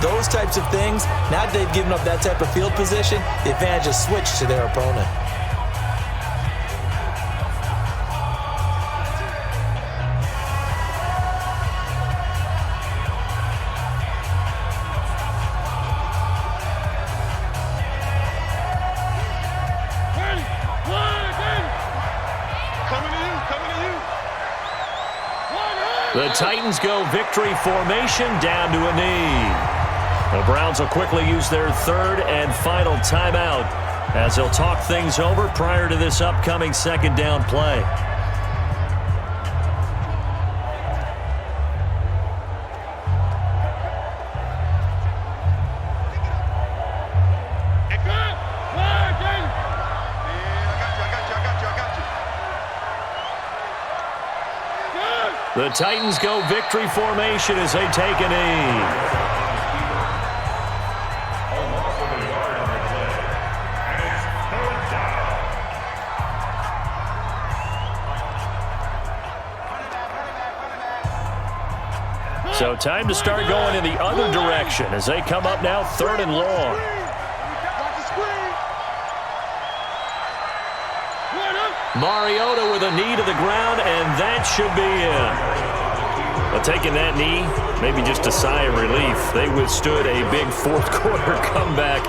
those types of things. Now that they've given up that type of field position, the advantage is switched to their opponent. The Titans go victory formation down to a knee. The Browns will quickly use their third and final timeout as they'll talk things over prior to this upcoming second down play. The Titans go victory formation as they take a knee. So time to start going in the other direction as they come up now 3rd and long. Mariota with a knee to the ground, and that should be in. Well, taking that knee, maybe just a sigh of relief. They withstood a big fourth-quarter comeback.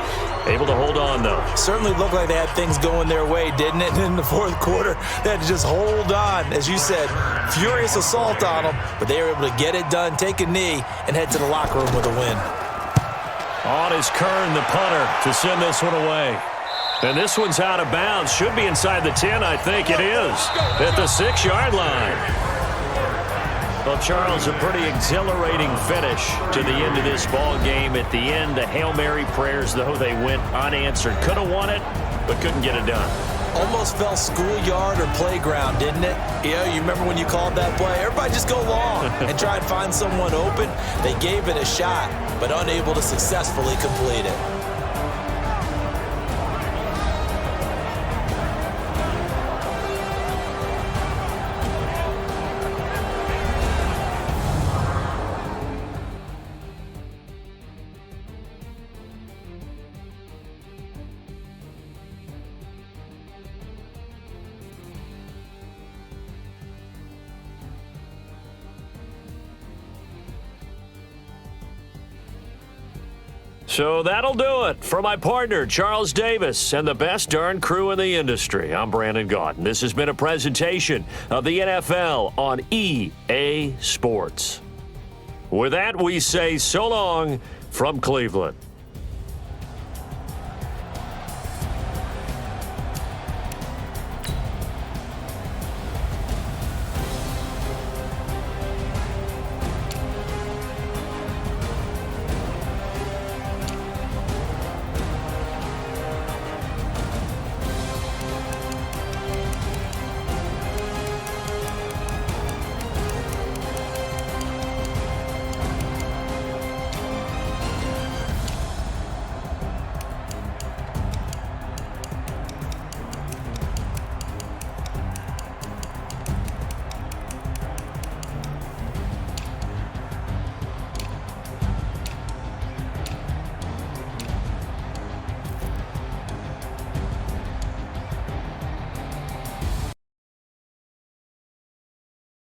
Able to hold on, though. Certainly looked like they had things going their way, didn't it? In the fourth quarter, they had to just hold on. As you said, furious assault on them, but they were able to get it done, take a knee, and head to the locker room with a win. On is Kern, the punter, to send this one away. And this one's out of bounds. Should be inside the 10, I think it is. At the 6-yard line. Well, Charles, a pretty exhilarating finish to the end of this ball game. At the end, the Hail Mary prayers, though, they went unanswered. Could have won it, but couldn't get it done. Almost fell schoolyard or playground, didn't it? You remember when you called that play? Everybody just go long and try and find someone open. They gave it a shot, but unable to successfully complete it. So that'll do it. For my partner, Charles Davis, and the best darn crew in the industry, I'm Brandon Gaudin. This has been a presentation of the NFL on EA Sports. With that, we say so long from Cleveland.